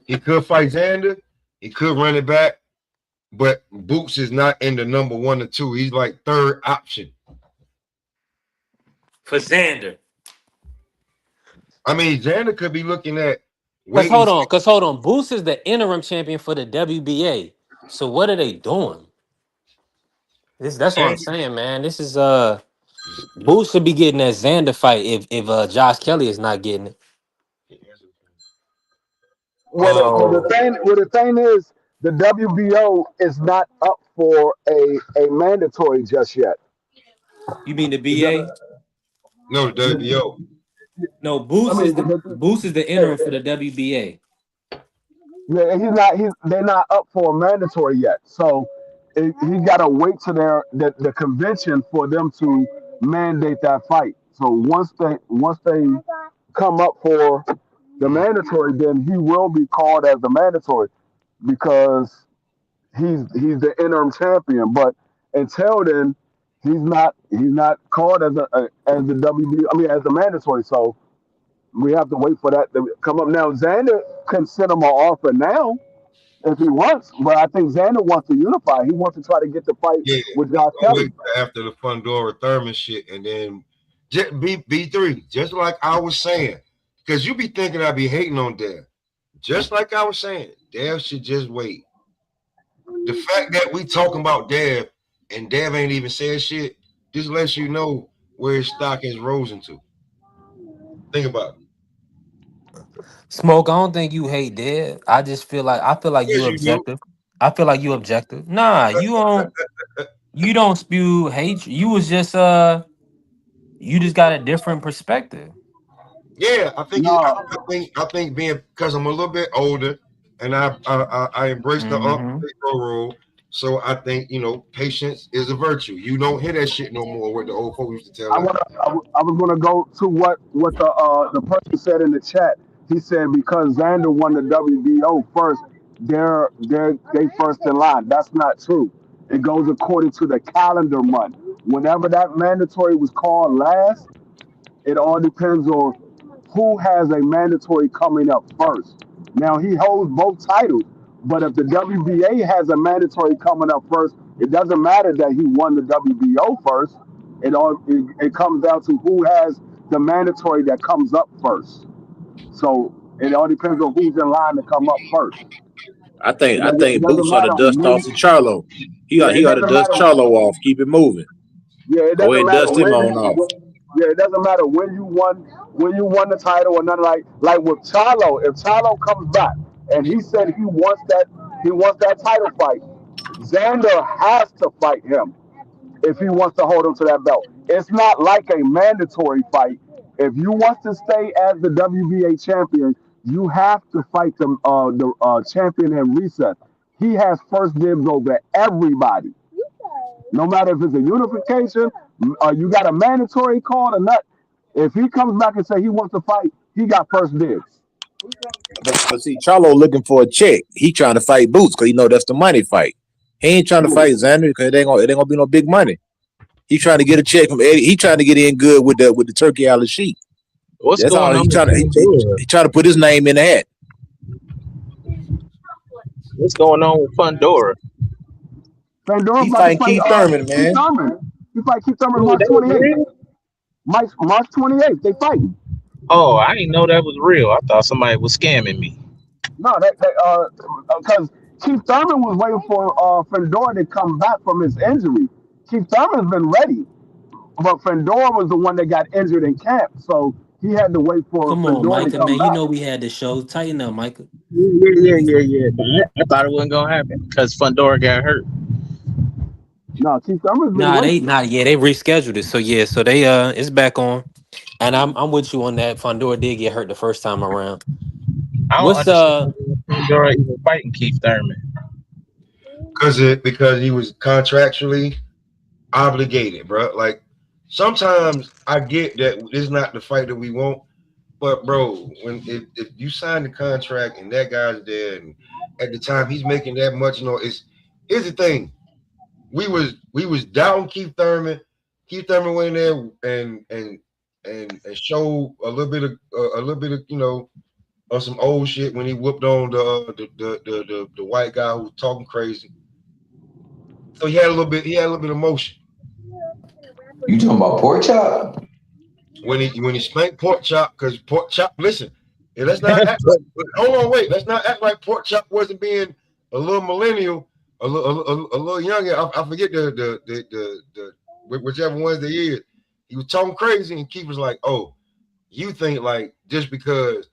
He could fight Xander. He could run it back, but Boots is not in the number 1 or 2. He's like third option For Xander. I mean, Xander could be looking at. Because hold on. Boots is the interim champion for the WBA. So what are they doing? That's what I'm saying, man. This is Boots should be getting that Xander fight if Josh Kelly is not getting it. The thing is, the WBO is not up for a mandatory just yet. You mean the BA? No, the WBO. No, Boots is the interim for the WBA. Yeah, they're not up for a mandatory yet. So he got to wait to the convention for them to mandate that fight. So once they come up for the mandatory, then he will be called as the mandatory because he's the interim champion. But until then, he's not called as the WB. I mean, as the mandatory. So we have to wait for that to come up. Now Xander can send him an offer now if he wants, but I think Xander wants to unify. He wants to try to get the fight with Josh Kelly after the Fundora Thurman shit, and then B3. Just like I was saying, because you be thinking I be hating on Dev. Just like I was saying, Dev should just wait. The fact that we talking about Dev and Dev ain't even said shit, just lets you know where his stock is risen to. Think about it. Smoke, I don't think you hate Dev. I feel like you objective. I feel like you objective. Nah, you don't spew hate. You was just you just got a different perspective. Yeah, I think being because I'm a little bit older and I embrace the role. So I think patience is a virtue. You don't hear that shit no more. What the old folks used to tell us. I was gonna go to what the person said in the chat. He said because Xander won the WBO first, they first in line. That's not true. It goes according to the calendar month. Whenever that mandatory was called last, it all depends on who has a mandatory coming up first. Now he holds both titles, but if the WBA has a mandatory coming up first, it doesn't matter that he won the WBO first. It comes down to who has the mandatory that comes up first. So it all depends on who's in line to come up first. I think It doesn't Boots ought to matter dust when. off the Charlo. He Yeah, it ought to doesn't dust matter. Charlo off. Keep it moving. Yeah, it Go ahead doesn't and matter dust him when on off. yeah, it doesn't matter when you won the title or nothing like with Charlo. If Charlo comes back and he said he wants that title fight, Xander has to fight him if he wants to hold him to that belt. It's not like a mandatory fight. If you want to stay as the WBA champion, you have to fight the champion and reset. He has first dibs over everybody. No matter if it's a unification, you got a mandatory call or not. If he comes back and say he wants to fight, he got first dibs. But see, Charlo looking for a check. He trying to fight Boots because he know that's the money fight. He ain't trying to fight Xander because it ain't gonna be no big money. He trying to get a check from Eddie. He trying to get in good with the turkey out of the sheet. What's That's going all on? he trying to put his name in the hat. What's going on with Fundora? Fandora's He about to fighting fight Keith Thurman, Keith man. Thurman. He fight Keith Thurman Oh, March that was 28th. real? March 28th, they fighting. Oh, I didn't know that was real. I thought somebody was scamming me. No, because Keith Thurman was waiting for Fedor to come back from his injury. Keith Thurman's been ready, but Fedor was the one that got injured in camp, so he had to wait for Come on, Fedor to Micah, come man. You back. know we had the show. Tighten up, Micah. Yeah. I thought it wasn't gonna happen because Fundora got hurt. No, Keith Thurman's been Nah, waiting. they rescheduled it. So they it's back on. And I'm with you on that. Fundora did get hurt the first time around. I don't What's understand Fundora even fighting Keith Thurman. Because he was contractually obligated, bro. Like sometimes I get that it's not the fight that we want, but bro, if you sign the contract and that guy's there, and at the time he's making that much, here's the thing. We was down Keith Thurman. Keith Thurman went in there and showed a little bit of of some old shit when he whooped on the white guy who was talking crazy. So he had a little bit of motion. You talking about Pork Chop? When he spanked Pork Chop, because Pork Chop, listen, let's not act like, hold on, wait, let's not act like Pork Chop wasn't being a little millennial, a little younger. I forget the whichever ones they is. He was talking crazy, and Keith was like, "Oh, you think like just because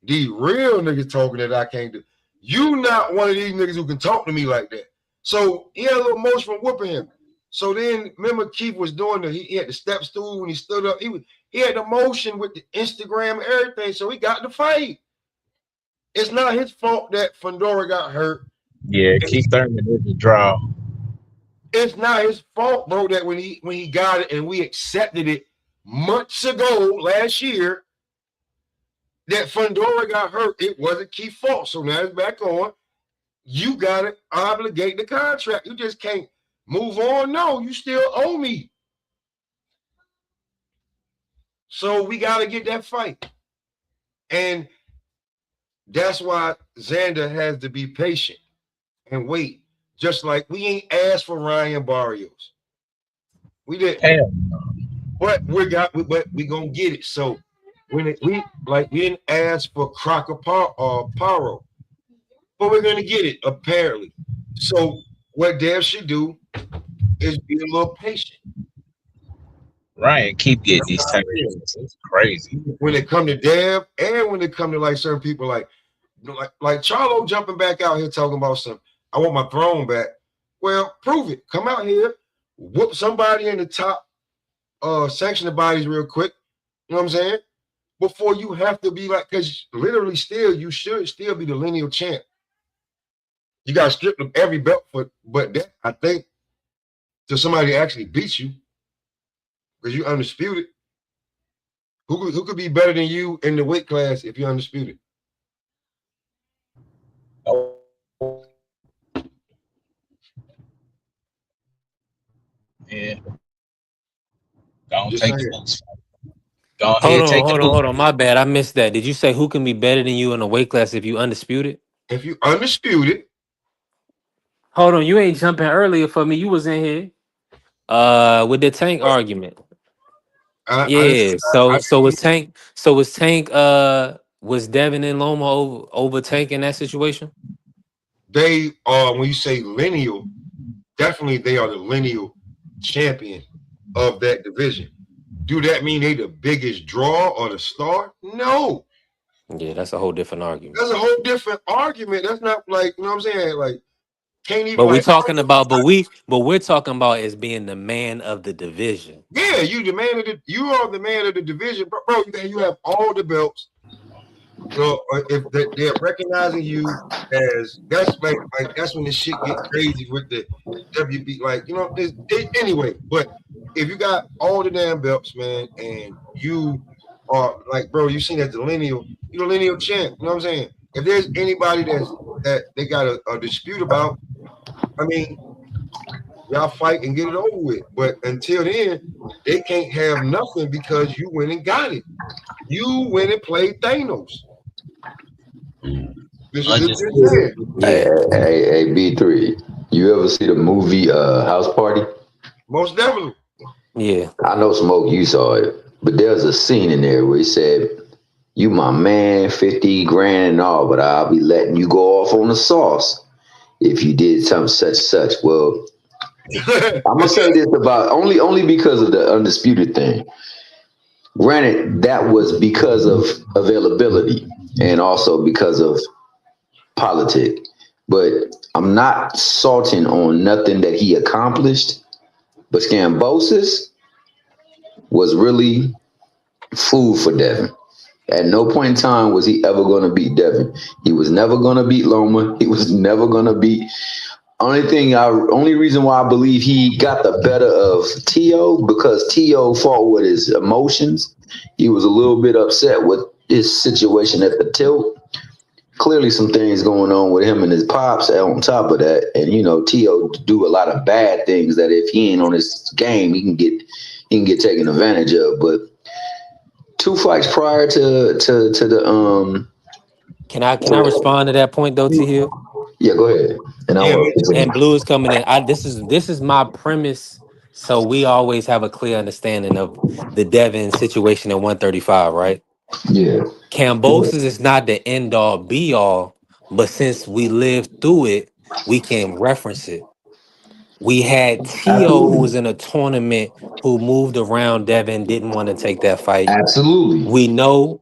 these real niggas talking that I can't do, you not one of these niggas who can talk to me like that." So he had a little motion from whooping him. So then remember Keith was doing he had the step stool when he stood up. He had the motion with the Instagram and everything. So he got the fight. It's not his fault that Fundora got hurt. Yeah, Keith Thurman is a draw. It's not his fault, bro, that when he got it and we accepted it months ago last year that Fundora got hurt. It wasn't Keith's fault. So now it's back on. You gotta obligate the contract. You just can't move on. No, you still owe me. So we gotta get that fight. And that's why Xander has to be patient and wait. Just like we ain't asked for Ryan Barrios. We didn't. Hell. But we gonna get it. So when we didn't ask for Crocker Paro. But we're gonna get it, apparently. So what Dev should do is be a little patient. Ryan keep getting these titles. It's crazy. When it come to Dev and when it come to like certain people like Charlo jumping back out here talking about I want my throne back. Well, prove it. Come out here, whoop somebody in the top section of bodies real quick. You know what I'm saying? Before you have to be like, because literally still you should still be the lineal champ. You got to strip them every belt but that, I think, till somebody actually beats you, because you're undisputed. Who could be better than you in the weight class if you're undisputed? Yeah. Don't Just take saying. the boots. Go ahead, take the boots. Hold on. My bad. I missed that. Did you say who can be better than you in a weight class if you undisputed? If you undisputed. Hold on. You ain't jumping earlier for me. You was in here with the Tank argument. Was Devin and Loma over Tank in that situation? they are, when you say lineal, definitely they are the lineal champion of that division. Do that mean they the biggest draw or the star? No. Yeah, that's a whole different argument. That's a whole different argument. That's not like, you know what I'm saying? Like, can't even But we're like talking about, we're talking about as being the man of the division. yeah, you the man of the you are the man of the division, bro. You have all the belts. So if they're recognizing you as that's like that's when the shit get crazy with the WB, like, you know, anyway. But if you got all the damn belts, man, and you are like, bro, you seen that the lineal, you're the lineal champ. You know what I'm saying? If there's anybody that they got a dispute about, I mean, y'all fight and get it over with. But until then, they can't have nothing because you went and got it. You went and played Thanos. This is it. Hey, B3. You ever see the movie House Party? Most definitely. Yeah. I know, Smoke, you saw it. But there's a scene in there where he said, you my man, 50 grand and all, but I'll be letting you go off on the sauce if you did something such. Well, I'm gonna say this about only because of the undisputed thing. Granted, that was because of availability and also because of politics. But I'm not salting on nothing that he accomplished. But Skambosis was really food for Devin. At no point in time was he ever going to beat Devin. He was never going to beat Loma. He was never going to beat. Only reason why I believe he got the better of T.O. because T.O. fought with his emotions. He was a little bit upset with his situation at the tilt. Clearly some things going on with him and his pops on top of that. And, you know, T.O. do a lot of bad things that if he ain't on his game, he can get taken advantage of. But 2 fights prior to the Can I respond to that point though, T Hill? Yeah, go ahead. And Blue is coming in. This is my premise. So we always have a clear understanding of the Devin situation at 135, right? Yeah. Kambosos is not the end all be all, but since we lived through it, we can reference it. We had T.O. who was in a tournament who moved around Devin, didn't want to take that fight. Absolutely. We know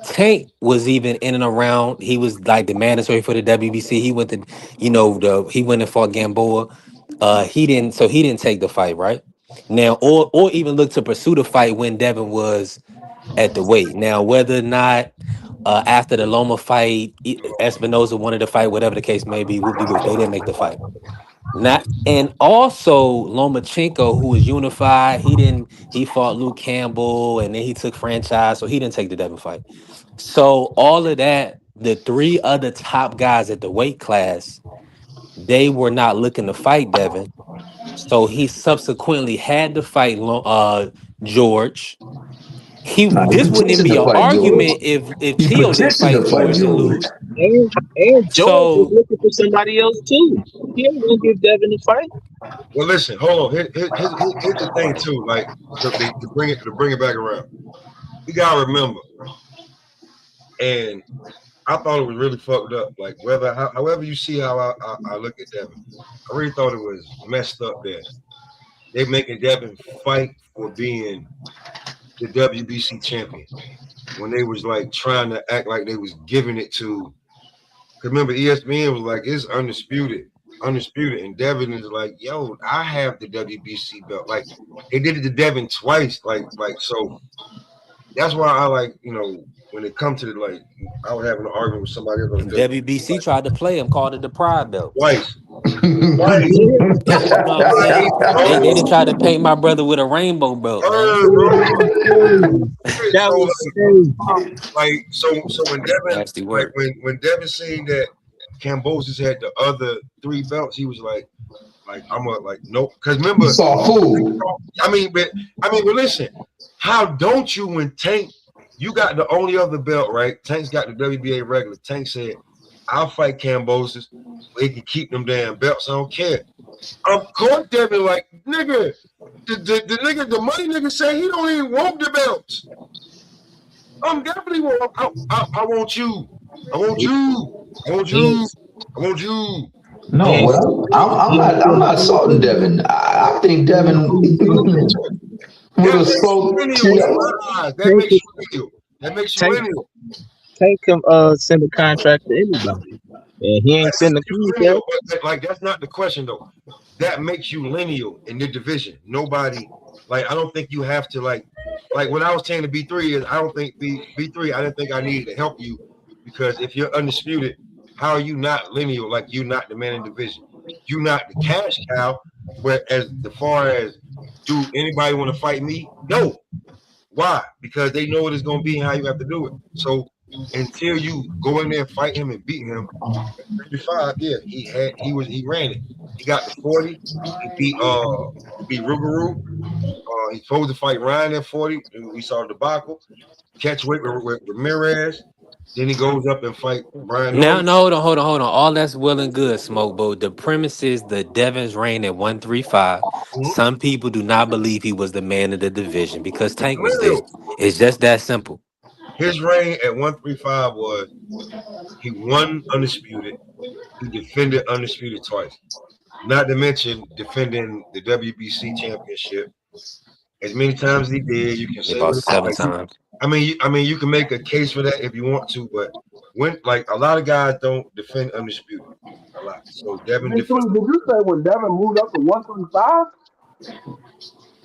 Tank was even in and around. He was like the mandatory for the WBC. He went to, he went and fought Gamboa. He didn't take the fight, right? Now, or even look to pursue the fight when Devin was at the weight. Now, whether or not after the Loma fight, Espinoza wanted to fight, whatever the case may be, they didn't make the fight. And also Lomachenko, who was unified, he fought Luke Campbell and then he took franchise, so he didn't take the Devin fight. So all of that, the 3 other top guys at the weight class, they were not looking to fight Devin. So he subsequently had to fight George. This wouldn't even be an argument if T.O. didn't fight George and lose. And George was looking for somebody else too. He ain't gonna give Devin a fight. Well, listen, hold on. Here's the thing too. Like to bring it back around. You gotta remember, and I thought it was really fucked up. Like however you see how I look at Devin, I really thought it was messed up there. They making Devin fight for being the WBC champion when they was like trying to act like they was giving it to. Cause remember, ESPN was like, it's undisputed, and Devin is like, yo, I have the WBC belt. Like they did it to Devin twice. Like so. That's why I like, you know, when it comes to like, I was having an argument with somebody else. And WBC tried to play him, called it the Pride Belt. Twice. You know they didn't try to paint my brother with a rainbow belt. That was like so when Devin when Devin seen that Kambosos had the other 3 belts, he was like I'm nope. Because remember, I mean, but listen, how don't you when Tank, you got the only other belt, right? Tank's got the WBA regular. Tank said, I'll fight Kambosos. They can keep them damn belts. I don't care. Of course, Devin, like, nigga, the money nigga said he don't even want the belts. I'm definitely I want you. I want you. I want you. I want you. No, well, I'm not salting Devin. I think Devin would have spoke to y'all. That makes you lineal. That makes you lineal. Tank him send a contract to anybody. And he ain't sending the contract. Like that's not the question though. That makes you lineal in the division. Nobody like I don't think you have to like what I was saying to B3 is I don't think B3 I didn't think I needed to help you because if you're undisputed, how are you not lineal? Like you're not the man in division. You're not the cash cow. But as far as do anybody want to fight me? No. Why? Because they know what it's gonna be and how you have to do it. So until you go in there and fight him and beat him, 35, yeah, he ran it. He got the 40. He beat Rougarou. He's supposed to fight Ryan at 40. We saw the debacle. Catch weight with Ramirez. Then he goes up and fight Brian. Now, no, hold on. All that's well and good, Smoke, but the premise is the Devin's reign at 135. Some people do not believe he was the man of the division because Tank was there. It's just that simple. His reign at 135 was he won undisputed. He defended undisputed twice. Not to mention defending the WBC championship as many times as he did. You can say about 7 times. I mean, you can make a case for that if you want to, but when like a lot of guys don't defend undisputed a lot. So Devin, did you say when Devin moved up to 135?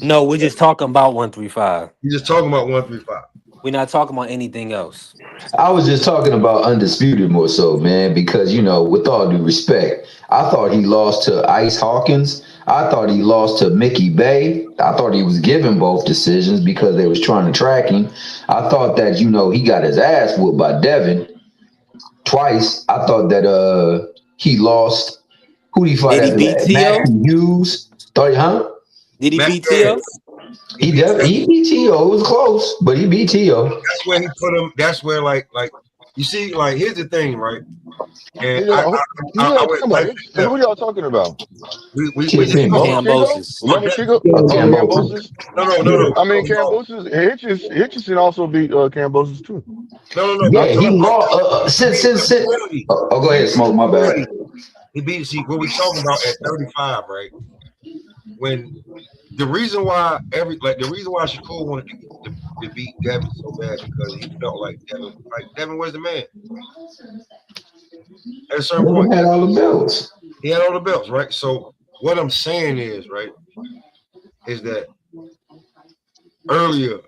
No, we're just talking about 135. You're just talking about 135. We're not talking about anything else. I was just talking about undisputed more so, man, because, you know, with all due respect, I thought he lost to Ice Hawkins. I thought he lost to Mickey Bay. I thought he was given both decisions because they was trying to track him. I thought that, you know, he got his ass whooped by Devin twice. I thought that he lost. Who did he fight? Did he beat T.O.? Matthew Hughes. Did he beat T.O.? He beat T.O. It was close, but he beat T.O. That's where he put him. That's where like you see, like here's the thing, right? And who y'all talking about? Kambosos. Kambosos? No. I mean, Kambosos. Hitchison also beat Kambosos too. No. Yeah, he lost. Since. Oh, go ahead, Smoke. My bad. He beat. See what we talking about at 35, right? When the reason why Shakur wanted to beat Devin so bad because he felt like Devin was the man. At a certain point, he had all the belts. He had all the belts, right? So what I'm saying is, right, is that earlier,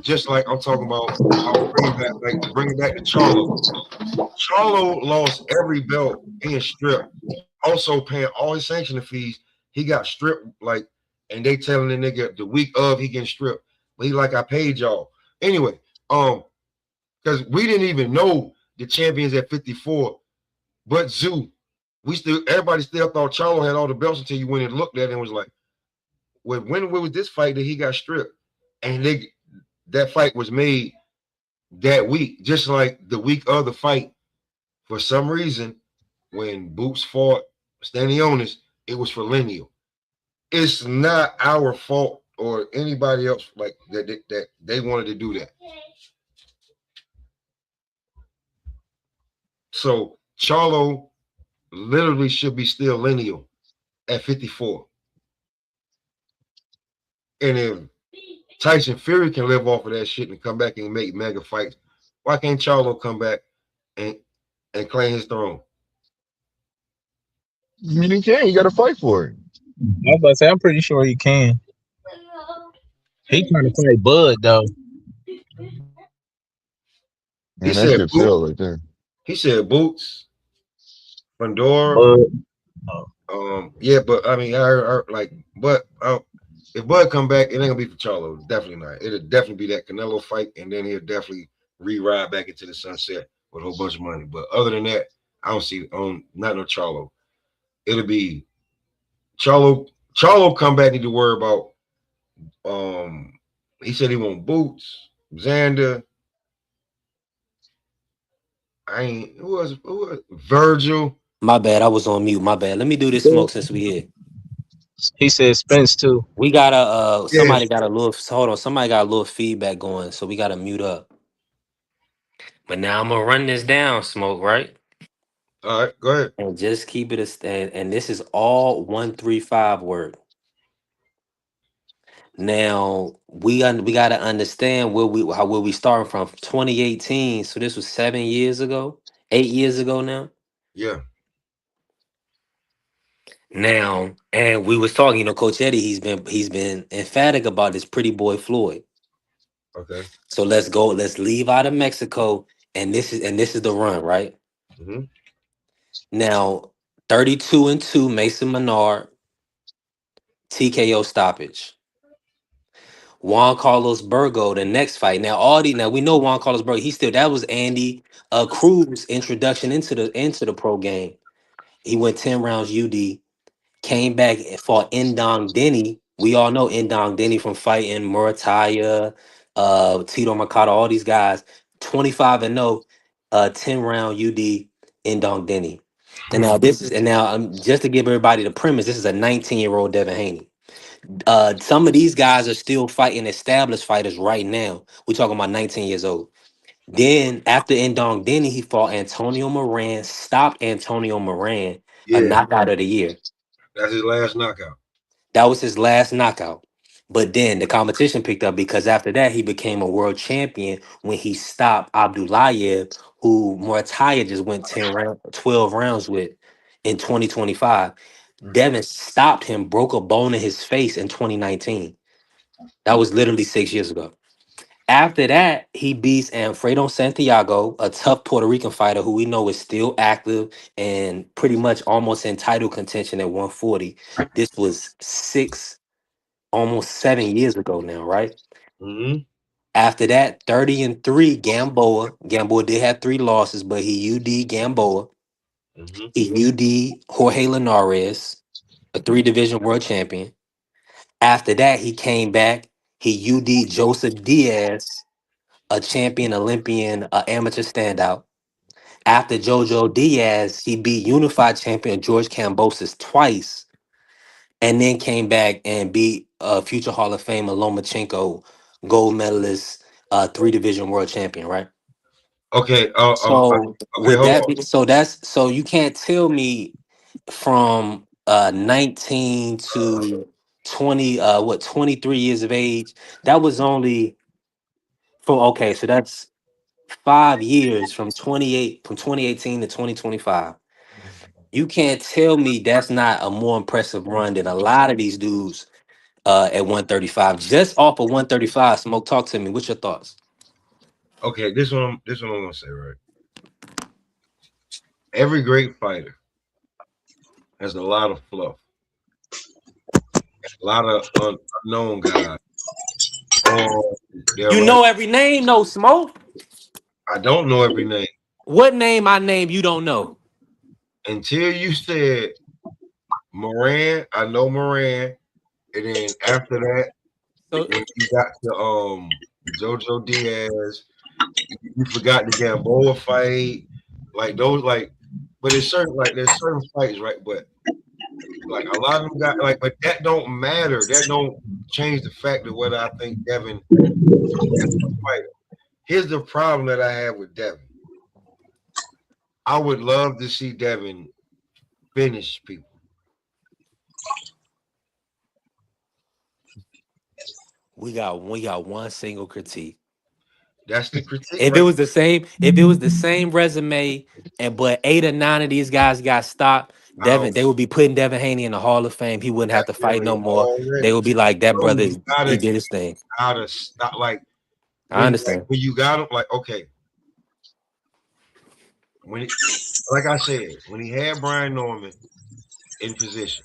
just like I'm talking about, I'll bring it back to Charlo. Charlo lost every belt being stripped, also paying all his sanctioning fees. He got stripped, and they telling the nigga the week of he getting stripped. But he I paid y'all. Anyway, because we didn't even know the champions at 54, but Zoo. Everybody still thought Charlo had all the belts until you went and looked at it and was like, when was this fight that he got stripped? And that fight was made that week, just like the week of the fight. For some reason, when Boots fought Stanionis, it was for lineal. It's not our fault or anybody else that they wanted to do that. So Charlo literally should be still lineal at 54. And if Tyson Fury can live off of that shit and come back and make mega fights, why can't Charlo come back and claim his throne? I mean, he can. You got to fight for it. I was about to say, I'm pretty sure he can. He trying to play Bud though. Man, that shit's hell right there. He said Boots, Pandora. Yeah, but I mean, I heard but if Bud come back, it ain't gonna be for Charlo. Definitely not. It'll definitely be that Canelo fight, and then he'll definitely re-ride back into the sunset with a whole bunch of money. But other than that, I don't see not no Charlo. It'll be Charlo come back, need to worry about he said he want Boots, Xander. Who was Virgil? My bad, I was on mute. My bad. Let me do this, Smoke, since we here. He said Spence too. We got somebody got a little feedback going, so we gotta mute up. But now I'm gonna run this down, Smoke, right? All right, go ahead. And just keep it a stand. And this is all 135 word. Now we gotta understand where we starting from. 2018. So this was 7 years ago, 8 years ago now. Yeah. Now, and we was talking, Coach Eddie, he's been emphatic about this pretty boy Floyd. Okay. So let's go. Let's leave out of Mexico, and this is the run, right? Mm-hmm. Now, 32-2, Mason Menard, TKO stoppage. Juan Carlos Burgo, the next fight. Now we know Juan Carlos Burgo. That was Andy Cruz's introduction into the pro game. He went 10 rounds UD, came back and fought Endong Denny. We all know Endong Denny from fighting Murataya, Tito Mercado, all these guys. 25-0, 10-round UD Endong Denny. And now just to give everybody the premise, this is a 19-year-old Devin Haney. Some of these guys are still fighting established fighters right now. We're talking about 19 years old. Then after Endong Denny, he fought Antonio Moran, stopped Antonio Moran, a knockout of the year. That's his last knockout. That was his last knockout. But then the competition picked up because after that, he became a world champion when he stopped Abdullayev, who Murataya just went 12 rounds with in 2025. Devin stopped him, broke a bone in his face in 2019. That was literally 6 years ago. After that, he beats Alfredo Santiago, a tough Puerto Rican fighter who we know is still active and pretty much almost in title contention at 140. This was almost 7 years ago now, right? Mm-hmm. After that, 30-3, Gamboa. Gamboa did have 3 losses, but he UD Gamboa. Mm-hmm. He UD Jorge Linares, a 3-division world champion. After that, he came back. He UD Joseph Diaz, a champion, Olympian, amateur standout. After Jojo Diaz, he beat unified champion George Kambosos twice, and then came back and beat future Hall of Famer Lomachenko, gold medalist, 3-division world champion, right? Okay. So Okay. with that, so you can't tell me from 19 to 20, 23 years of age. That was only so that's 5 years from 2018 to 2025. You can't tell me that's not a more impressive run than a lot of these dudes at 135. Just off of 135, Smoke, talk to me. What's your thoughts? Okay, this one I'm gonna say, right? Every great fighter has a lot of fluff, a lot of unknown guys. You know every name, no Smoke? I don't know every name. What name I name you don't know? Until you said Moran, I know Moran, and then after that, when you got to Jojo Diaz, you forgot the Gamboa fight, like those, like, but there's certain fights, right? But like a lot of them got but that don't matter. That don't change the fact of whether I think Devin is a fighter. Here's the problem that I have with Devin. I would love to see Devin finish people. We got one single critique. That's the critique. If it was the same resume, but 8 or 9 of these guys got stopped, they would be putting Devin Haney in the Hall of Fame. He wouldn't have to fight no more. They would be like, that brother, he did his thing. Gotta stop. Like, I understand. When you got him, like, okay. Like I said, when he had Brian Norman in position,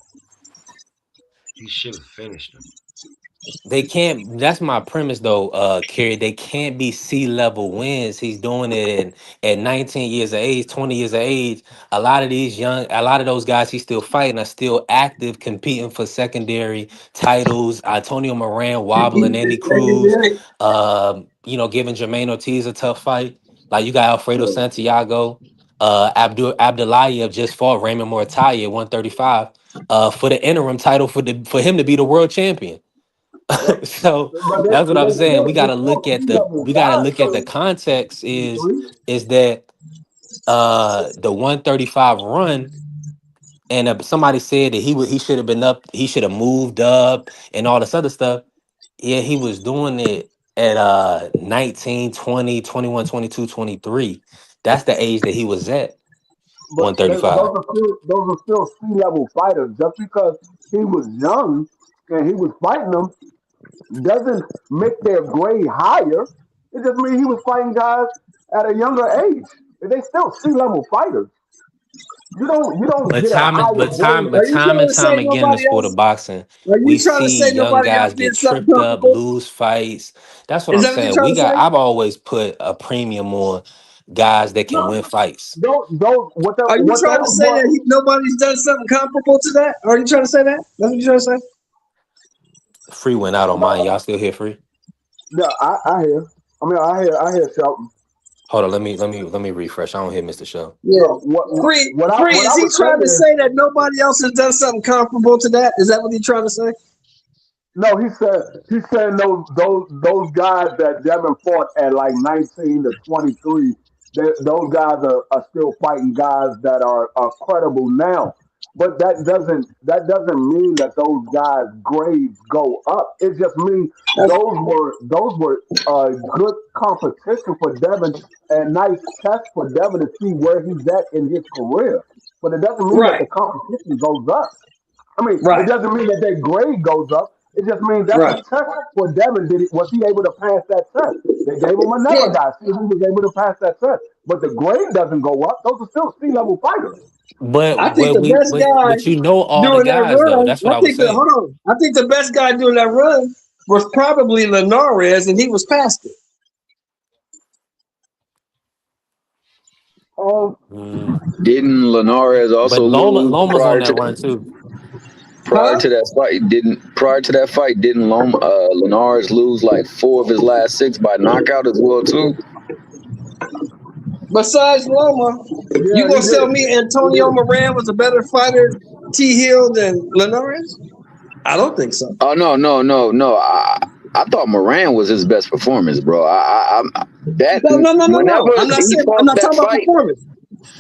he should have finished him. They can't. That's my premise, though, Kerry. They can't be C-level wins. He's doing it at 19 years of age, 20 years of age. A lot of those guys he's still fighting are still active, competing for secondary titles. Antonio Moran wobbling, Andy Cruz, giving Jermaine Ortiz a tough fight. Like, you got Alfredo Santiago, Abdullayev just fought Raymond Murataya at 135 for the interim title for him to be the world champion. So But that's what I'm they saying. We still, gotta it's look still at the C-level we gotta guys, look at the though. context is that the 135 run, and somebody said that he should have been up, he should have moved up and all this other stuff. Yeah, he was doing it at 19, 20, 21, 22, 23. That's the age that he was at, But those 135. are still C-level fighters. Just because he was young and he was fighting them doesn't make their grade higher. It just means he was fighting guys at a younger age. They still C-level fighters. You don't But get a time and higher but grade. time but Are you time trying and to say time again in the nobody sport of else? boxing, Are you we trying to see say young nobody else guys did get something tripped up, comparable? lose fights. That's what Is I'm that what you're saying. trying to say? I've always put a premium on guys that can No, win fights. those Are you what trying to those say that boys. nobody's done something comparable to that? Are you trying to say that? That's what you're trying to say? Free went out on mine. Y'all still here, Free? Yeah, I hear. I mean, I hear shouting. Hold on, let me refresh. I don't hear Mr. Show. Yeah. No, Free, what is I he would say trying to is say that nobody else has done something comparable to that? Is that what he's trying to say? no. He's saying those guys that Devin fought at like 19 to 23. Those guys are still fighting guys that are credible now. But that doesn't mean that those guys' grades go up. It just means those were good competition for Devin and nice test for Devin to see where he's at in his career. But it doesn't mean that Right, the competition goes up. I mean, it right, doesn't mean that their grade goes up. It just means that's a right. test for Devin. Was he able to pass that test? They gave him Yeah, another guy. See if he was able to pass that test. But the grade doesn't go up. Those are still C-level fighters. I But think but the we best guy but you know all the doing that guys though. run, That's what I was saying. hold on. I think the best guy doing that run was probably Linares, and he was past it. Um, Mm. Didn't Linares But also lose Loma's on that run too. prior to that fight? Didn't Linares lose like 4 of his last 6 by knockout as well too? Besides Loma, you yeah, he gonna tell did. me He Antonio did. Moran was a better fighter, T Hill, than Linares? I don't think so. Oh no! I thought Moran was his best performance, bro. No. Whenever I'm not he saying. I'm fought not that talking about fight. performance.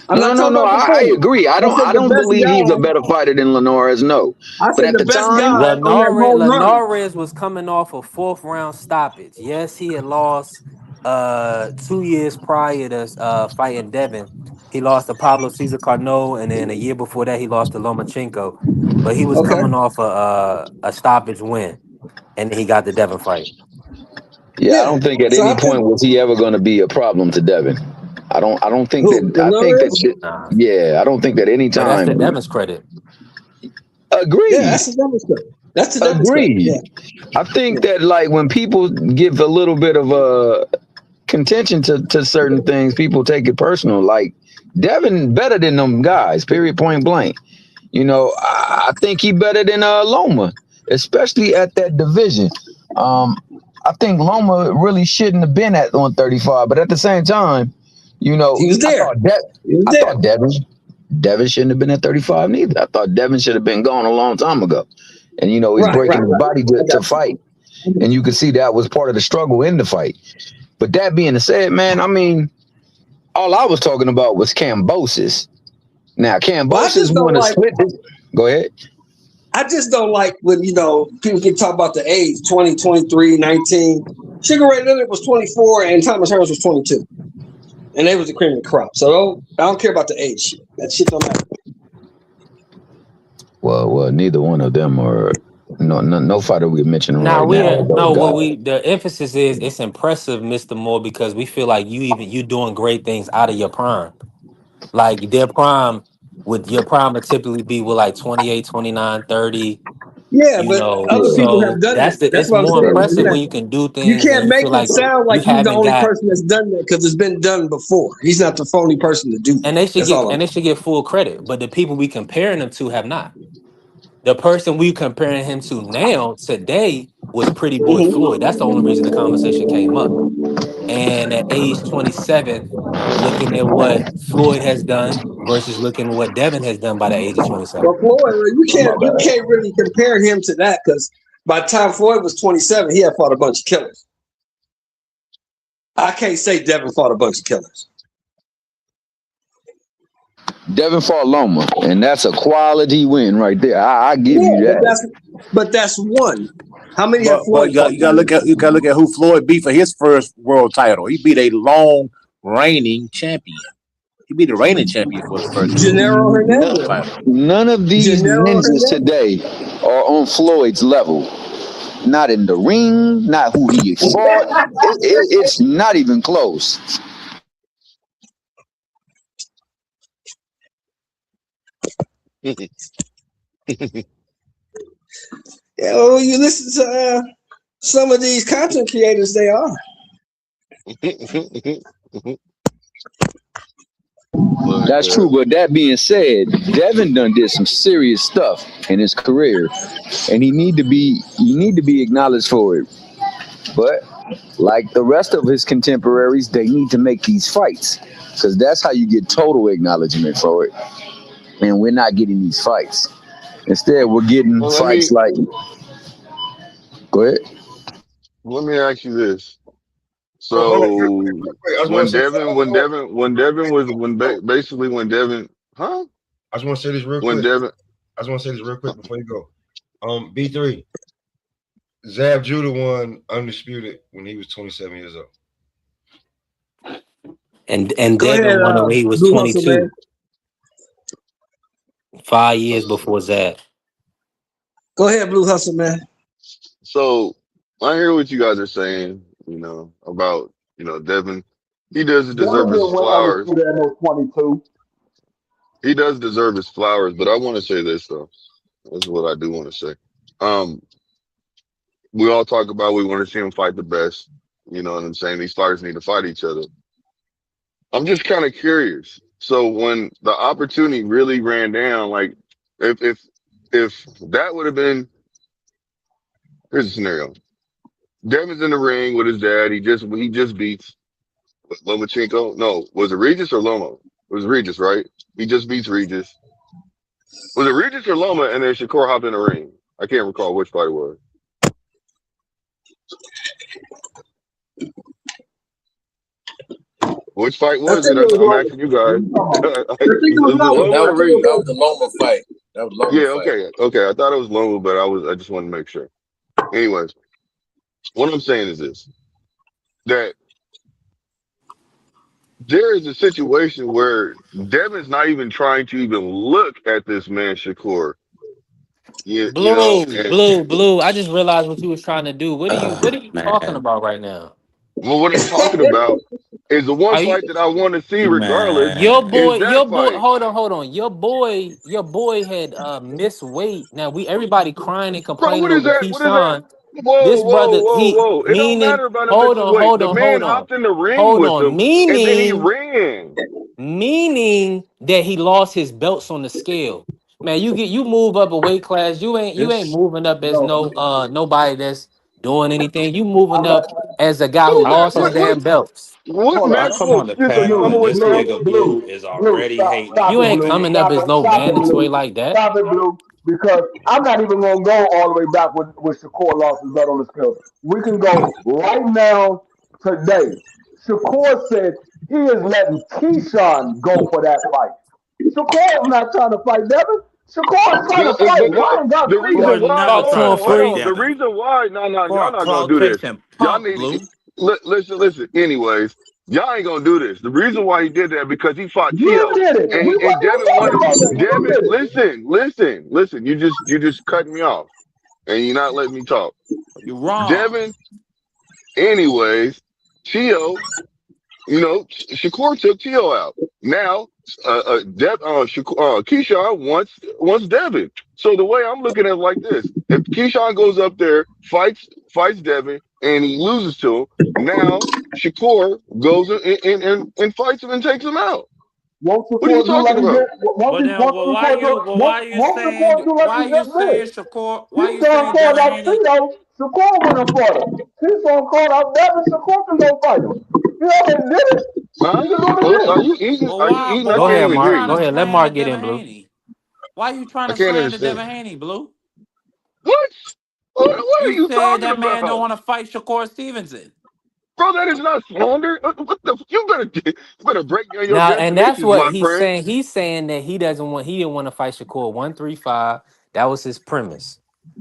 I'm not talking No. about I performance. agree. I I said the don't best believe he's a guy. better fighter than Linares. No, I but said at the the best time, guy on that home run. Linares was coming off a fourth round stoppage. Yes, he had lost 2 years prior to fighting Devin. He lost to Pablo Cesar Carno, and then a year before that he lost to Lomachenko. But he was Okay. coming off a stoppage win, and then he got the Devin fight. yeah, I don't think at So any I think point was he ever going to be a problem to Devin. I don't think who that. I think that Linares? shit. Nah, Yeah, I don't think that any but that's to time. Devin's credit. Yeah, Agreed. that's the demonstrate. That's the demonstrate. Agreed. Yeah. I think that like when people give a little bit of a contention to certain things, people take it personal. Like Devin better than them guys. Period. Point blank. I think he better than Loma, especially at that division. I think Loma really shouldn't have been at 135, but at the same time, He was there. I thought Devin shouldn't have been at 35 neither. I thought Devin should have been gone a long time ago. And he's Right. breaking his body I to got you. fight, and you could see that was part of the struggle in the fight. But that being said, man, I mean, all I was talking about was Kambosos. Now, Kambosos just don't want to like- split this. Go ahead. I just don't like when people can talk about the age 20, 23, 19. Sugar Ray Leonard was 24 and Thomas Hearns was 22, and they was the cream of the crop. So I don't care about the age shit. That shit don't matter. Well, neither one of them are no fighter we're mentioning Nah, right now. the emphasis is it's impressive, Mr. Moore, because we feel like you doing great things out of your prime. Like their prime, with your prime would typically be with like 28, 29, 30. Yeah, but other people have done that. That's It's what I'm more saying. impressive when you can do things. You can't and make feel it like sound like you he's the haven't only got. person that's done that because it's been done before. He's not the only person to do that. And they should That's all I'm get full credit. But the people we comparing them to have not. The person we comparing him to now today was Pretty Boy Floyd. That's the only reason the conversation came up. And at age 27, looking at what Floyd has done versus looking at what Devin has done by the age of 27. Well, Floyd, you can't really compare him to that because By the time Floyd was 27, he had fought a bunch of killers. I can't say Devin fought a bunch of killers. Devin fought Loma, and that's a quality win right there. I give you that. But that's one. How many have But Floyd you gotta look at who Floyd beat for his first world title. He beat a long reigning champion. He beat a reigning champion for his first Gennaro Hernandez. None of these ninjas today are on Floyd's level. Not in the ring, not who he fought. It's not even close. Yeah, well, you listen to some of these content creators, they are. That's true, but that being said, Devin done did some serious stuff in his career, and you need to be acknowledged for it. But like the rest of his contemporaries, they need to make these fights, because that's how you get total acknowledgement for it. And we're not getting these fights. Instead, we're getting fights like. Go ahead. Let me ask you this. So when Devin, huh? I just want to say this real quick before you go. B3, Zab Judah won undisputed when he was 27 years old. And Devin won when he was 22. 5 years before Zab. Go ahead, Blue Hustle, man. So I hear what you guys are saying, about, Devin. He does deserve his flowers. He does deserve his flowers, but I want to say this, though. That's what I do want to say. We all talk about we want to see him fight the best. You know what I'm saying? These fighters need to fight each other. I'm just kind of curious. So when the opportunity really ran down, like if that would have been, here's a scenario. Devin's in the ring with his dad. He just beats Lomachenko. No, was it Regis or Loma? It was Regis, right? He just beats Regis. Was it Regis or Loma? And then Shakur hopped in the ring. I can't recall which fight it was. Which fight was it? I'm asking you guys. That was the Loma fight. That was Loma fight. Okay. I thought it was Loma, but I just wanted to make sure. Anyways, what I'm saying is this: that there is a situation where Devin's not even trying to even look at this man Shakur. Blue. I just realized what you was trying to do. What are you talking about right now? Well, what I'm talking about is the one fight that I want to see regardless. Your boy, hold on. Your boy had missed weight. Now everybody crying and complaining over Keyshawn. This brother, whoa. It don't matter about him missing weight. The man hopped in the ring with him, and then he ran. Meaning that he lost his belts on the scale. Man, you move up a weight class. You ain't moving up as nobody that's doing anything. You moving up as a guy who lost his damn belts. What match? Come on the panel, and this nigga Blue is already hating. You ain't coming up as no mandatory like that. Stop it, Blue. Because I'm not even going to go all the way back with Shakur lost his belt on the scale. We can go right now, today. Shakur said he is letting Keyshawn go for that fight. Shakur is not trying to fight Devin. Shakur is trying to fight Ryan The reason why, no, y'all not going to do this. Y'all need to, listen. Anyways, y'all ain't gonna do this. The reason why he did that because he fought Tio, and Devin wanted. Devin, listen. You just cutting me off, and you're not letting me talk. You're wrong, Devin. Anyways, Tio, Shakur took Tio out. Now, Keyshawn wants Devin. So the way I'm looking at it like this: if Keyshawn goes up there, fights Devin, and he loses to him, now Shakur goes and fights him and takes him out. What are you talking about? Why are you saying Shakur? Why are you saying Devin? Shakur went up for him. He's gonna call out Devin. Shakur can go fight him. He already did it. Are you eating? Go ahead, Mark. Go ahead. Let Mark get in, Blue. Why are you trying to slander Devin Haney, Blue? What? What are You you said talking that man don't about? want to fight Shakur Stevenson. Bro, that is not slander. What the? You better break down your Now, and that's definitions, what my he's friend. saying. He's saying that he didn't want to fight Shakur 135. That was his premise.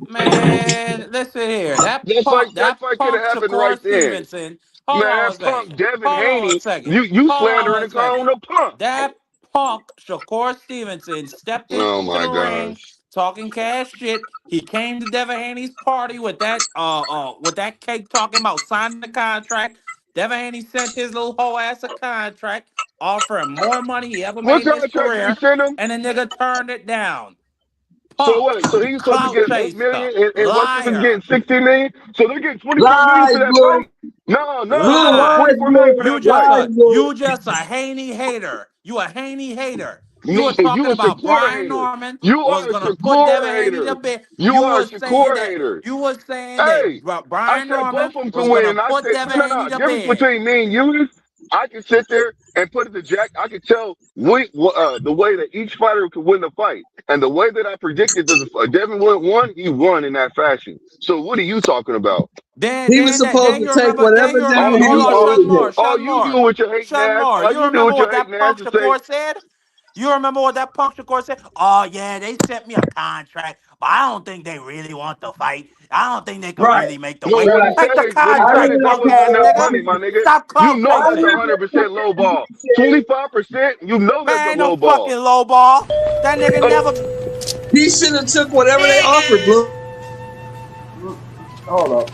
Man, listen here. That That fight could have punk happened right Shakur then. Stevenson. Man, Hold on a that punk second. Devin Hold on a Haney, second. you Hold on slandering a and calling second. a punk. That punk Shakur Stevenson stepped into Oh my the ring gosh. talking cash shit. He came to Devin Haney's party with that cake talking about signing the contract. Devin Haney sent his little whole ass a contract offering more money he ever What made in his contract did he career, send him? and the nigga turned it down. So Punk, what? So he was supposed to clout get 8 chaser, million and Weston was liar. getting 16 million. So they're getting 24 million Lies, for that Blue. fight? No, Blue, they're getting Lies. lies, 24 million for Blue. You that just fight. Lies, a Blue. you just a Haney hater. You a Haney hater. You were Me, you talking a about Shakur Brian hater. Norman You was are a gonna put Devin Shakur Haney to hater. bed. You are a Shakur hater. You were saying that Hey, I Brian said both Norman of them to was win, gonna and I put said Devin no. Haney to Difference bed. between me and you is I can sit there and put it to Jack. I can tell the way that each fighter could win the fight, and the way that I predicted that Devin won, he won in that fashion. So what are you talking about? He was supposed Then to you take remember whatever All Devin hold you Haney on, offered him. all you do with your hating ass, all You you do remember with what your that hating ass punk is say, Shakur said? You remember what that punk Shakur said? Oh yeah, they sent me a contract, but I don't think they really want to fight. I don't think they could Right, really make the no, weight. right. what he Take the said is contract, that punk wasn't ass enough nigga. money, my nigga. Stop You clout know that's chasing. 100% low ball. 25%, you know that's Man, a ain't no low ball. fucking low ball. That nigga Uh, never. He should have took whatever they offered, Blue. Hold up.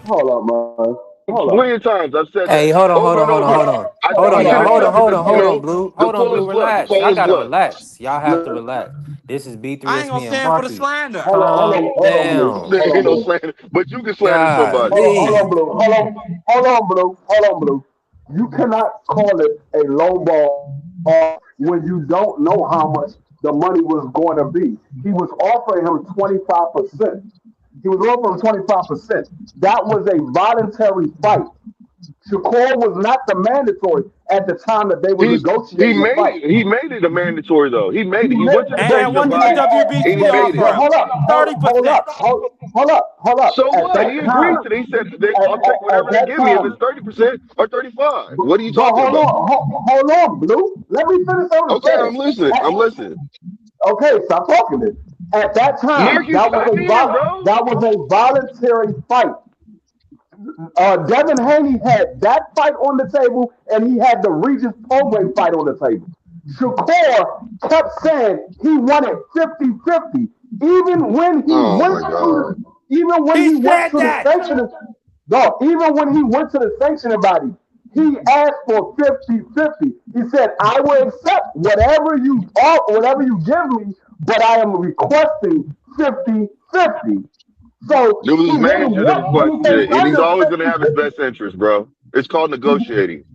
Hold up, man. Hold up. plenty of times I've said Hey, that hold on, hold over on, and hold on, over. hold on. I Hold think on, he should y'all. have Hold on, accepted hold on, hold on, Blue. the Hold on, pull Blue. his bluff, to Relax. call Y'all his gotta bluff. relax. Y'all have to relax. This is I ain't gonna B3SB and stand for the Marky. slander. Calm Hold on, Blue. down. There Hold ain't on, no Blue. slander, but you can slander somebody. Hold on, Golly. Blue. Hold on, Blue. You cannot call it a low ball when you don't know how much the money was going to be. He was offering him 25%. He was offering 25%. That was a voluntary fight. Shakur was not the mandatory at the time that they were He negotiating the made fight. it. He made it a mandatory though. He made it. He went to the And sanctioning what did the body and he WBC made it. offer But him? hold up, hold, hold 30%. up, hold up. So At what? that He time, agreed to it. He said, "I'll take at whatever they that give me, if time, it's 30% or 35." but, What are you but talking about? hold on, Blue. Let me finish what I'm Okay, I'm saying. listening. I'm listening. Okay, stop talking then. At that time, Marky, chime in, bro. that was a voluntary fight. Devin Haney had that fight on the table, and he had the Regis Prograis fight on the table. Shakur kept saying he wanted 50-50. Even when he Oh went my to god. even when He he went said to the that. sanctioning, no, even when he went to the sanctioning body, he asked for 50-50. He said, I will accept whatever you give me, but I am requesting 50-50. So It was he his really manager that when he requested came it, and he's under always going to have his 50-50, best interest, bro. It's called negotiating.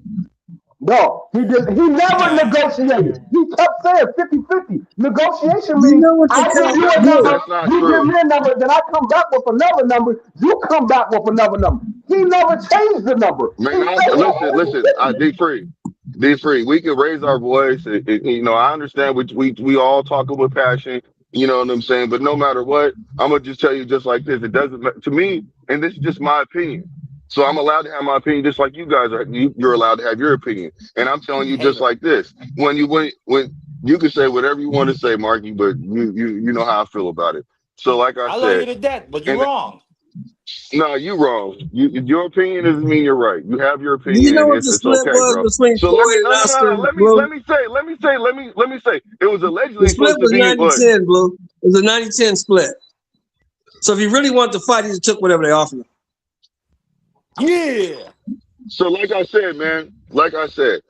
no, he did. He never Man. negotiated. He kept saying 50-50. Negotiation You means know what the I give tell you a Blue? number, That's not you give true. me a number, then I come back with another number, you come back with another number. He never changed the number. He Man, stayed listen. at 50-50. Be free. Be free. We can raise our voice. I understand we all talking with passion. You know what I'm saying? But no matter what, I'm gonna just tell you just like this. It doesn't to me, and this is just my opinion. So I'm allowed to have my opinion, just like you guys are. You're allowed to have your opinion, and I'm telling you just Hater. like this. When you can say whatever you want to say, Marky, but you know how I feel about it. So like I I love you said, to death, but you're and wrong. no, you wrong. Your opinion doesn't mean you're right. You have your Do you opinion, know and what it's the it's split okay, was bro. between So let me Floyd and Oscar, no. Blue? Let me say. It was The allegedly split supposed to was be what? 90-10, Blue. It was a 90-10 split. So if he really wanted to fight, he just took whatever they offered him. Yeah. So like I said, man. Like I said,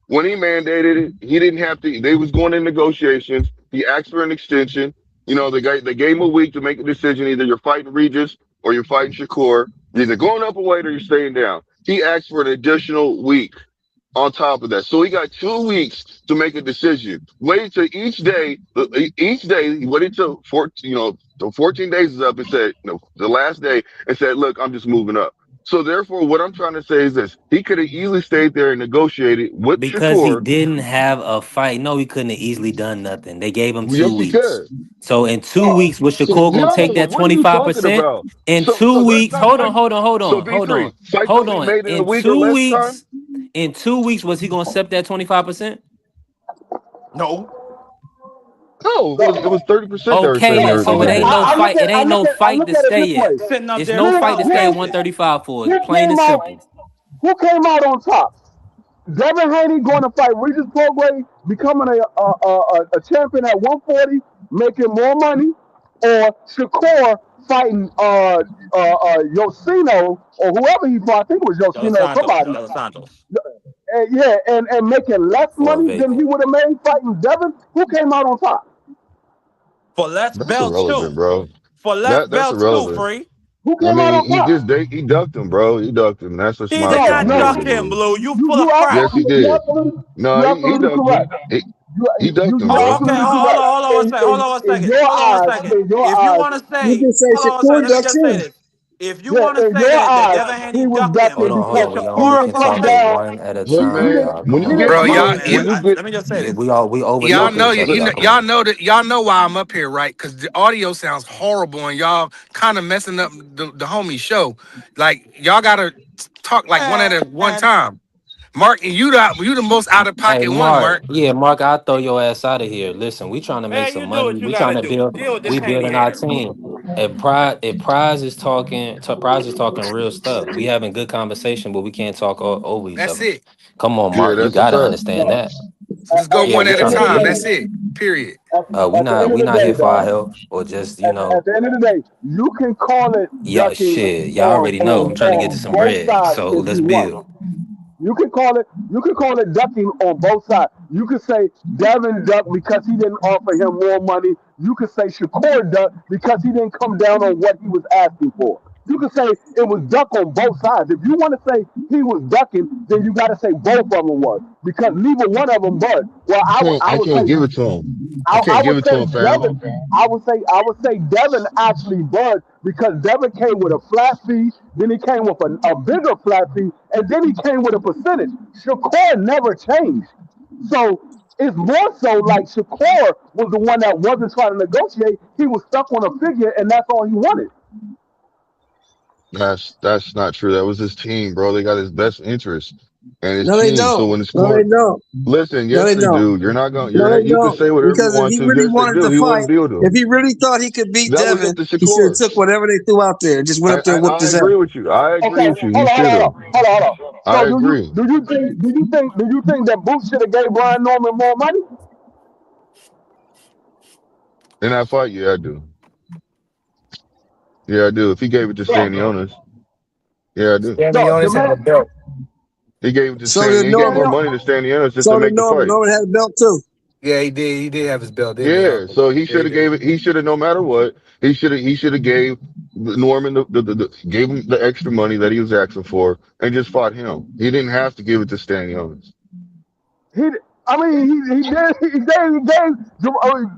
when he mandated it, he didn't have to. They was going in negotiations. He asked for an extension. They gave him a week to make a decision. Either you're fighting Regis or you're fighting Shakur. You're either going up a weight or you're staying down. He asked for an additional week on top of that. So he got 2 weeks to make a decision. Waited till each day, he waited till 14, the 14 days is up and said, the last day and said, look, I'm just moving up. So therefore, what I'm trying to say is this: he could have easily stayed there and negotiated with Because he Shakur. didn't have a fight. No, he couldn't have easily done nothing. They gave him Yes, 2 he weeks. could. So in 2 Oh, weeks, was so Shakur gonna take no, that what are you talking 25%? about? In So 2 let's weeks, not hold on, fight. hold on, hold So on, hold B3, on, fights hold will be on. made in a In week or 2 less time. weeks, was he gonna accept that 25%? No. No, it was 30% they were Okay, saying they then. were So gonna it give ain't him. no I look fight. at It ain't no I fight look to at it stay this way. at. Sitting up It's there no fight to stay at Who 135 for. who Plain came and out simple. who came out on top? Devin Haney going to fight Regis Prograis, becoming a champion at 140, making more money, or Shakur fighting Yoshino or whoever he fought. I think it was Dos Yoshino or Santos. somebody. Dos Santos. And making less For money than he Vega. would have made fighting Devin. Who came out on top? For less That's belts irrelevant, too. bro. For less That's belts too, irrelevant. free. Who I came out mean, on top? he ducked him, bro. He ducked him. That's just He my did No, not no. duck opinion, him, dude. Blue. You full You of crap. Yes, he you did. absolutely No, you he absolutely ducked him. correct. He ducked him, You Oh, bro. okay. absolutely Hold correct. on, hold on one second. Hold on one In second. your Hold on one eyes, second. in your If you eyes, want to You say, can say hold on one second. Shakur Let me ducked just say him. this. If you yeah, want to in say your that eyes, Devin Haney he was ducked him, Hold ducking on, hold did because on. We only Shakur he can didn't fuck come talk with at him? down. one at a Look, He time, didn't. man, y'all. when Come He you on. didn't get, Bro, come look, y'all, down. when y- you get, Let me just say Yeah, this. we y'all overlooking know each other, y'all. Come y'all on. know that y'all know why I'm up here, right? Because the audio sounds horrible and y'all kind of messing up the homie show. Like y'all gotta talk like one at a one Man, time. Mark, and you the most out of Hey, pocket one, Mark. Mark. Yeah, Mark, I'll throw your ass out of here. Listen, we trying to make man, some you do money. what you We trying gotta to do. build. Deal with this We Haney building our hater. team. If Prize is talking real stuff. We having good conversation, but we can't talk over each That's other. it. Come on, yeah, Mark. You that's a gotta fact. understand that. So just go At, Yeah, one we at a the trying end to of the time. build. That's day, it. Period. at the end We of the not day, here for our dog. help or just At the end of the day, you can call it yeah, ducking shit. Y'all on already know. I'm trying to get to some both bread. sides So if let's you want. build. You can call it ducking on both sides. You can say Devin ducked because he didn't offer him more money. You can say Shakur ducked because he didn't come down on what he was asking for. You can say it was duck on both sides. If you want to say he was ducking, then you got to say both of them was because neither one of them was. Well, I I would can't say give it to him. I I can't give would it to say him, fam. Devin. I would say Devin actually buzzed because Devin came with a flat fee, then he came with a bigger flat fee, and then he came with a percentage. Shakur never changed. So it's more so like Shakur was the one that wasn't trying to negotiate. He was stuck on a figure, and that's all he wanted. That's not true. That was his team, bro. They got his best interest and his No, they team. So don't. when it's No, they going, don't. listen, No, yes, they they don't. do. You're not gonna. No, they You can don't. say whatever you Because if want he to. really Yes, they wanted do. to He fight, wouldn't build if them. he really thought he could beat That was Devin, up to he should have Shakur. took whatever they threw out there. Just went up there and whooped I his ass. agree with you. I agree Okay, with you. He hold on, should hold on, have. hold on, hold on. I So agree. do you think that Boots should have gave Brian Norman more money? In that fight, yeah, I do. Yeah, I do. If he gave it to No, Stanionis, yeah, I do. no. The Stanionis had a man, belt. He gave it to So did He gave more Norman. money to Stanionis just to So did make the Norman. fight. Norman had a belt too. Yeah, he did. He did have his belt, didn't he? Yeah, so he Yeah, should he have gave did. it. He should have, no matter what, he should have gave Norman gave him the extra money that he was asking for and just fought him. He didn't have to give it to Stanionis. he. I mean, he did.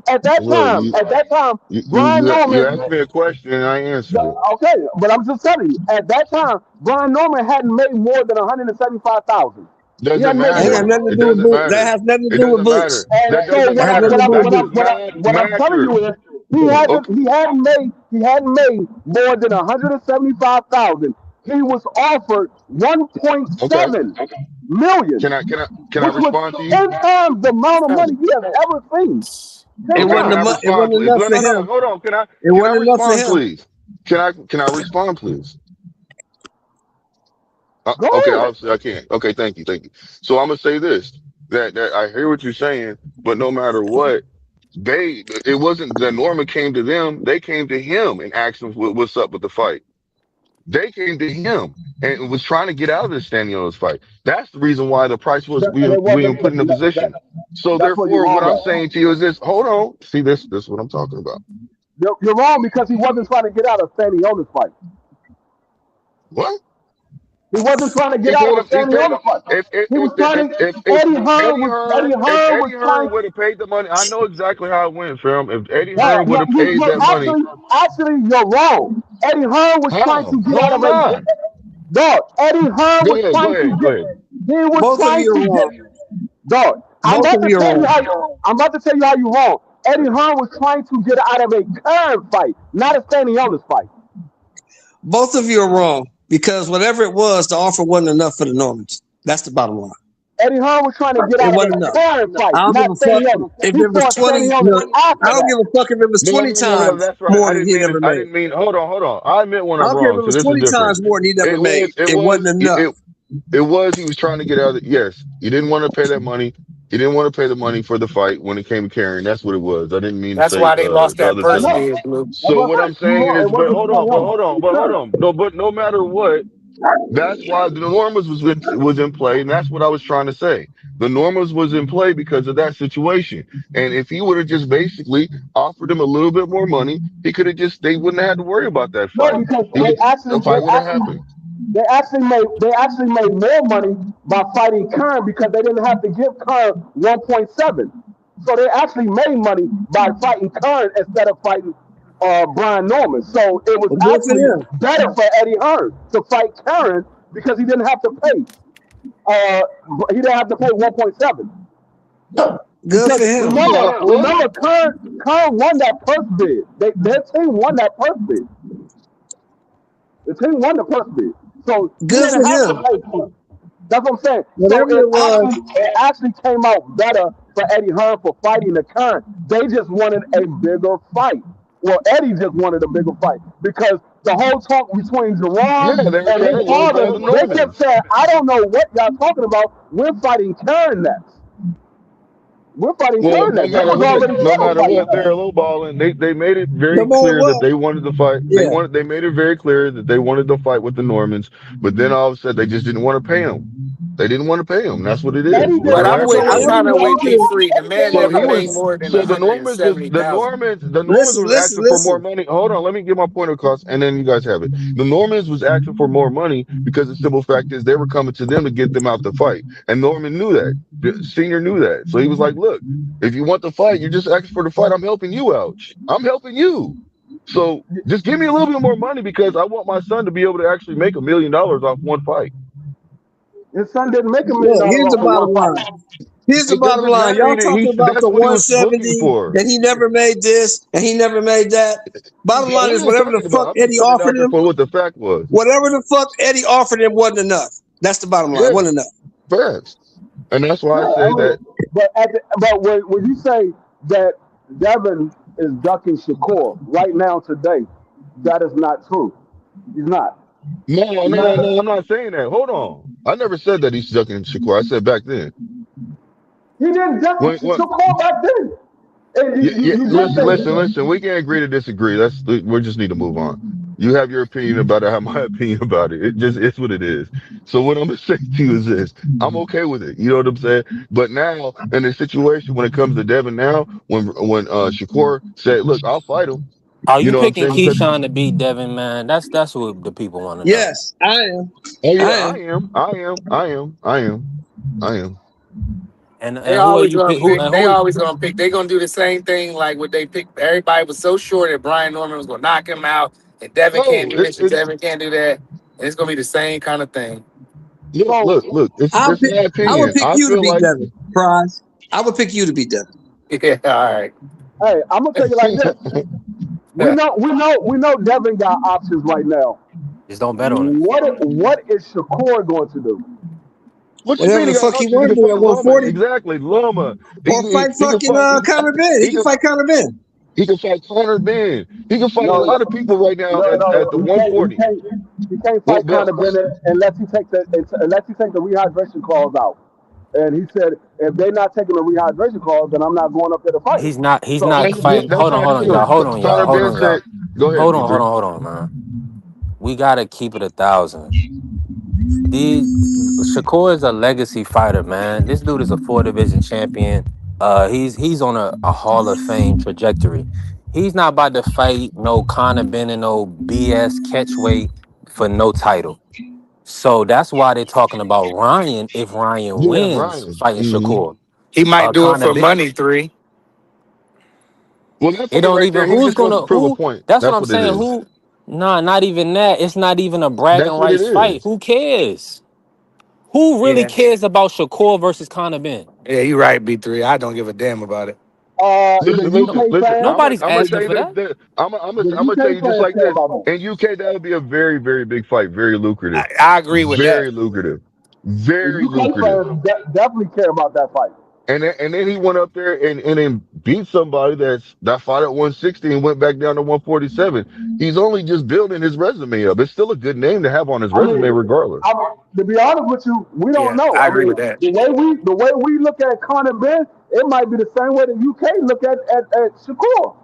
At that Look, time. At that time, Brian you Norman. asked me a question and I answered it. Okay, but I'm just telling you. At that time, Brian Norman hadn't made more than 175,000. He Doesn't hadn't made That ain't more. got matter. nothing to It do with doesn't boots. That matter. has nothing to It do with doesn't boots. matter. And That so doesn't That has matter. nothing to do with That does boots. what I'm not telling matter. you is he Okay. hadn't made more than 175,000. He was offered Okay. 1.7 million, Can I which was respond to you? 10 times the amount of money he has ever seen. 10 It Okay. wasn't Can I times. it respond, wasn't please? enough for No. him. Hold on. It Can I wasn't enough for respond, him. please? Can I respond, please? Go Okay, ahead. obviously I can't. Okay, thank you. So I'm gonna say this: that I hear what you're saying, but no matter what, it wasn't that Norman came to them; they came to him and asked him what's up with the fight. They came to him and was trying to get out of this Stanionis fight. That's the reason why the price was And it we were wasn't. put in a position. So That's what you're therefore, what wrong I'm at. saying to you is this: hold on, see this is what I'm talking about. You're wrong because he wasn't trying to get out of Stanionis fight. What? He wasn't trying to get He out paid of him. a He Sandy paid him. Other fight. He was trying to. Eddie If Hearn Eddie was trying. Hearn would have paid the money, I know exactly how it went, fam. If Eddie No, Hearn would no, have paid you're that money, actually you're wrong. Eddie Hearn was trying how? to get No, out I'm of a. not. Dog, Eddie Hearn was Go trying to ahead, go get. ahead. He was Both of trying you to are get. wrong. Dog, Both of you are wrong. I'm about to tell you how you wrong. Eddie Hearn was trying to get out of a current fight, not a Stanley Ellis fight. Both of you are wrong because whatever it was, the offer wasn't enough for the Normans. That's the bottom line. Eddie Hearn was trying to get It out of wasn't a enough. current fight, I don't give not a fuck Stanley Ellis. if He it was fought 20. Stanley Ellis No, after I don't give that. a fuck if it was 20 No, times that's right. more I than didn't he mean it. ever I made. didn't mean. Hold on. I admit when I I'm don't care if wrong. it So was this is 20 different. times more than he ever made. It wasn't enough. It was. He was trying to get out of it. Yes, he didn't want to pay that money. He didn't want to pay the money for the fight when it came to carrying. That's what it was. I didn't mean to That's say why they lost the that other first gentleman. bid, Blue. That's So what what I I'm said. You saying know, is, it wasn't Stanley Ellis. hold on. But no matter what, that's why the Normans was in play, and that's what I was trying to say. The Normans was in play because of that situation. And if he would have just basically offered him a little bit more money, he could have just they wouldn't have had to worry about that No, fight. because The fight would have happened. they actually made more money by fighting Kern because they didn't have to give Kern 1.7. So they actually made money by fighting Kern instead of fighting Brian Norman. So it was Well, good for actually him. better for Eddie Hearn to fight Kern because he didn't have to pay. He didn't have to pay 1.7. Good Because for him. remember, Kern won that first bid. Their team won that first bid. The team won the first bid. So he Good for didn't have to him. pay. That's what I'm saying. So Whatever it was, it actually came out better for Eddie Hearn for fighting the Kern. They just wanted a bigger fight. Well, Eddie just wanted a bigger fight because the whole talk between Yeah, Jerome they were and trying to his lowball father, the they kept Normans. saying, I don't know what y'all talking about. We're fighting Kern next. We're fighting Well, Kern next. They was already no scheduled matter what, fighting. they're lowballing. They made it no very matter clear that what, they wanted to fight. yeah. They made it very clear that they wanted to fight with the Normans. But then all of a sudden, they just didn't want to pay him. They didn't want to pay him. That's what it is. Eddie What But didn't. what I'm So with happened I'm was. Eddie kind of with offered. G3. The man So never he was. made more than So the Normans was 170,000. The Normans Listen, was asking for more listen. money. Hold on, let me get my point across, and then you guys have it. The Normans was asking for more money because the simple fact is they were coming to them to get them out the fight, and Norman knew that. The senior knew that, so he was like, "Look, if you want the fight, you're just asking for the fight. I'm helping you out. I'm helping you. So just give me a little bit more money because I want my son to be able to actually make $1 million off one fight." His son didn't make $1 million Look, here's the off of bottom one line. fight. Here's the It bottom doesn't line. matter. Y'all talking about That's the what he was looking 170 for. that he never made this and he never made that. Bottom Yeah, line we is ain't whatever the talking fuck about. I'm Eddie just putting it offered out there him, for what the fact was. whatever the fuck Eddie offered him wasn't enough. That's the bottom line. Yeah, Wasn't enough. facts. And that's why I Yeah, say that. but when you say that Devin is ducking Shakur right now today, that is not true. He's not. No, He's not. I'm not saying that. Hold on. I never said that he's ducking Shakur. I said back then. He didn't duck When Shakur back then. And you just listen. We can agree to disagree. We just need to move on. You have your opinion about it. I have my opinion about it. It's what it is. So what I'm gonna say to you is this: I'm okay with it. You know what I'm saying? But now in the situation when it comes to Devin, now when Shakur said, "Look, I'll fight him," Are you you know what I'm picking saying? Because Keyshawn to beat Devin, man? That's what the people want to know. Yes, I am. oh yeah, I am. I am. And They who are always you gonna pick? Who pick. and They who? always gonna pick. They gonna do the same thing like what they picked. Everybody was so sure that Brian Norman was gonna knock him out, and Devin can't No, do this, and Devin can't do that, and it's gonna be the same kind of thing. look. It's my I would opinion. pick I you to feel beat like Devin. Prize. I would pick you to beat Devin. Yeah, all right. Hey, I'm gonna tell you like this. We know Devin got options right now. Just don't bet on it. What is Shakur going to do? What you Whatever mean the he got fuck he options? He want can to do fight at Loma. 140. Exactly, Loma. Or fight He can fucking fight. Conor Ben. He can fight Conor Ben. He can fight Conor Ben. He can fight a No, lot of people right now no, at the he can't. 140. He can't Well, fight Conor Bennett unless he takes the rehydration clause out. And he said, if they're not taking the rehydration clause, then I'm not going up there to fight him. He's not. He's So not fighting. that's Hold on, not hold on, y'all. true. Hold on, y'all. Conor Hold Ben on, y'all. said, "Go ahead, Hold on, G3." hold on, man. We gotta keep it 1,000. Shakur is a legacy fighter, man. This dude is a 4 division champion. He's on a Hall of Fame trajectory. He's not about to fight no Conor Bennett, no BS catchweight for no title. So that's why they're talking about Ryan. If Ryan Yeah, wins, Ryan. fighting Shakur, He might do it Conor for Ben. money. 3. Well, that It fight don't right even. there, he Who's just wants to gonna prove a who? point. That's what That's I'm what it saying. is. Nah, not even that. It's not even a bragging That's what it rights fight. is. Who cares? Who really Yeah, cares about Shakur versus Conor Ben? yeah, you right, B3. I don't give a damn about it. The Listen, No, listen, UK listen. fans, nobody's I'm gonna asking tell you for this. that. the I'm gonna tell UK you just fans like care this. about that. In UK, that would be a very, very big fight. Very lucrative. I agree with that. Very lucrative. The Very UK lucrative. fans definitely care about that fight. And then he went up there and then beat somebody that fought at 160 and went back down to 147. He's only just building his resume up. It's still a good name to have on his I resume, mean, regardless. to be honest with you, we don't Yeah, know. I I agree mean, with that. the way we look at Conor Ben, it might be the same way the UK look at Shakur.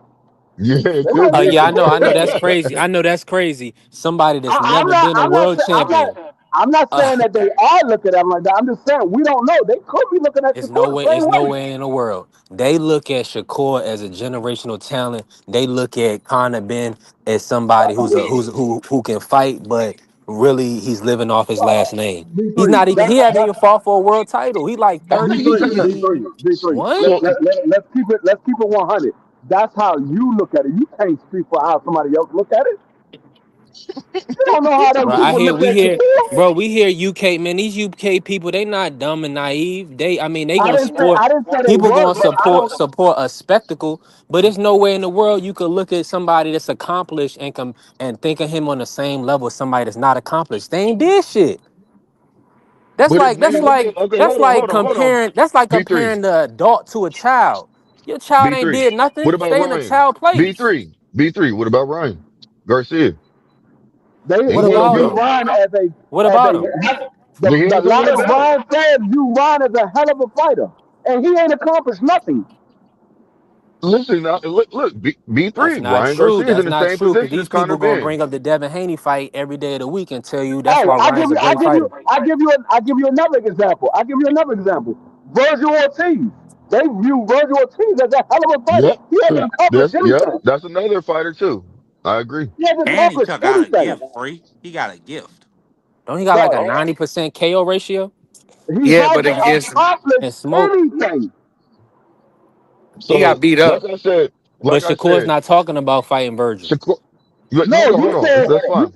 Yeah, it It might could be a be. Yeah, I know completely that's different. crazy. I know that's crazy. Somebody that's I'm never not. been a world champion. I'm not Uh, saying that they are looking at them like that. I'm just saying we don't know. They could be looking at it's Shakur no the way. same It's no way. way in the world. They look at Shakur as a generational talent. They look at Conor Ben as somebody who can fight, but really he's living off his last name. He's B3. not even. He haven't even fought for a world title. He like I think he B3. has. B3. B3. what? So Let's keep it 100. That's how you look at it. You can't speak for how somebody else look at it. You don't know how those Bro, people look at Shakur. we hear UK, man. These UK people, they not dumb and naive. I mean, they gonna support. I didn't say they People was, gonna but I don't. support a spectacle, but there's no way in the world you could look at somebody that's accomplished and think of him on the same level as somebody that's not accomplished. They ain't did shit. That's but if like you look at okay, hold on. B3. comparing the adult to a child. Your child ain't B3. did What nothing. about Stay in a Ryan? child place. B3. B3. What about Ryan Garcia? He What ain't They doing no about view him? building. Ryan What as about a him? He the ain't doing lot no of building. Ryan fans view Ryan as a hell of a fighter, and he ain't accomplished nothing. Listen, look, That's B3. not Ryan true. Garcia is That's in the not same true. Because position these as Conor people gonna Ben. bring up the Devin Haney fight every day of the week and tell you that's Hey, why Ryan's a great fighter. I give you another example. I give you another example. Virgil Ortiz. They view Virgil Ortiz as a hell of a fighter. Yep. He hasn't accomplished Yep. anything. That's another fighter too. I agree. He hasn't And he accomplished took out a anything. gift, free. He got a gift. Don't he got like a Bro, 90% KO ratio he Yeah, but hasn't against accomplished and smoke? anything. he got So, beat up. But like I Shakur's said, not talking about fighting Virgil. Shakur, No, hold you on. said That's fine.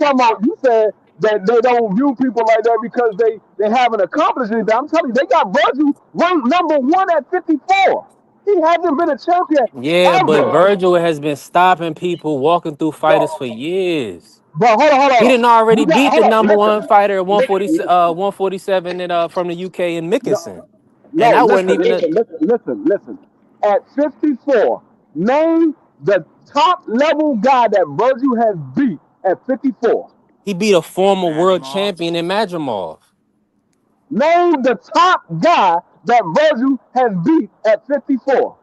you said that they don't view people like that because they haven't accomplished anything. I'm telling you, they got Virgil ranked #1 at 54. He hasn't been a champion Yeah, but ever. Virgil has been stopping people walking through fighters for years. But He hold on. didn't already You got beat the hold on. number one Listen. fighter at 147 from the UK in Mickelson. No, And no, that wasn't even listen. At 54, name the top level guy that Virgil has beat at 54. he beat a former world Imagine champion in Madrimov. Name the top guy that Virgil has beat at 54.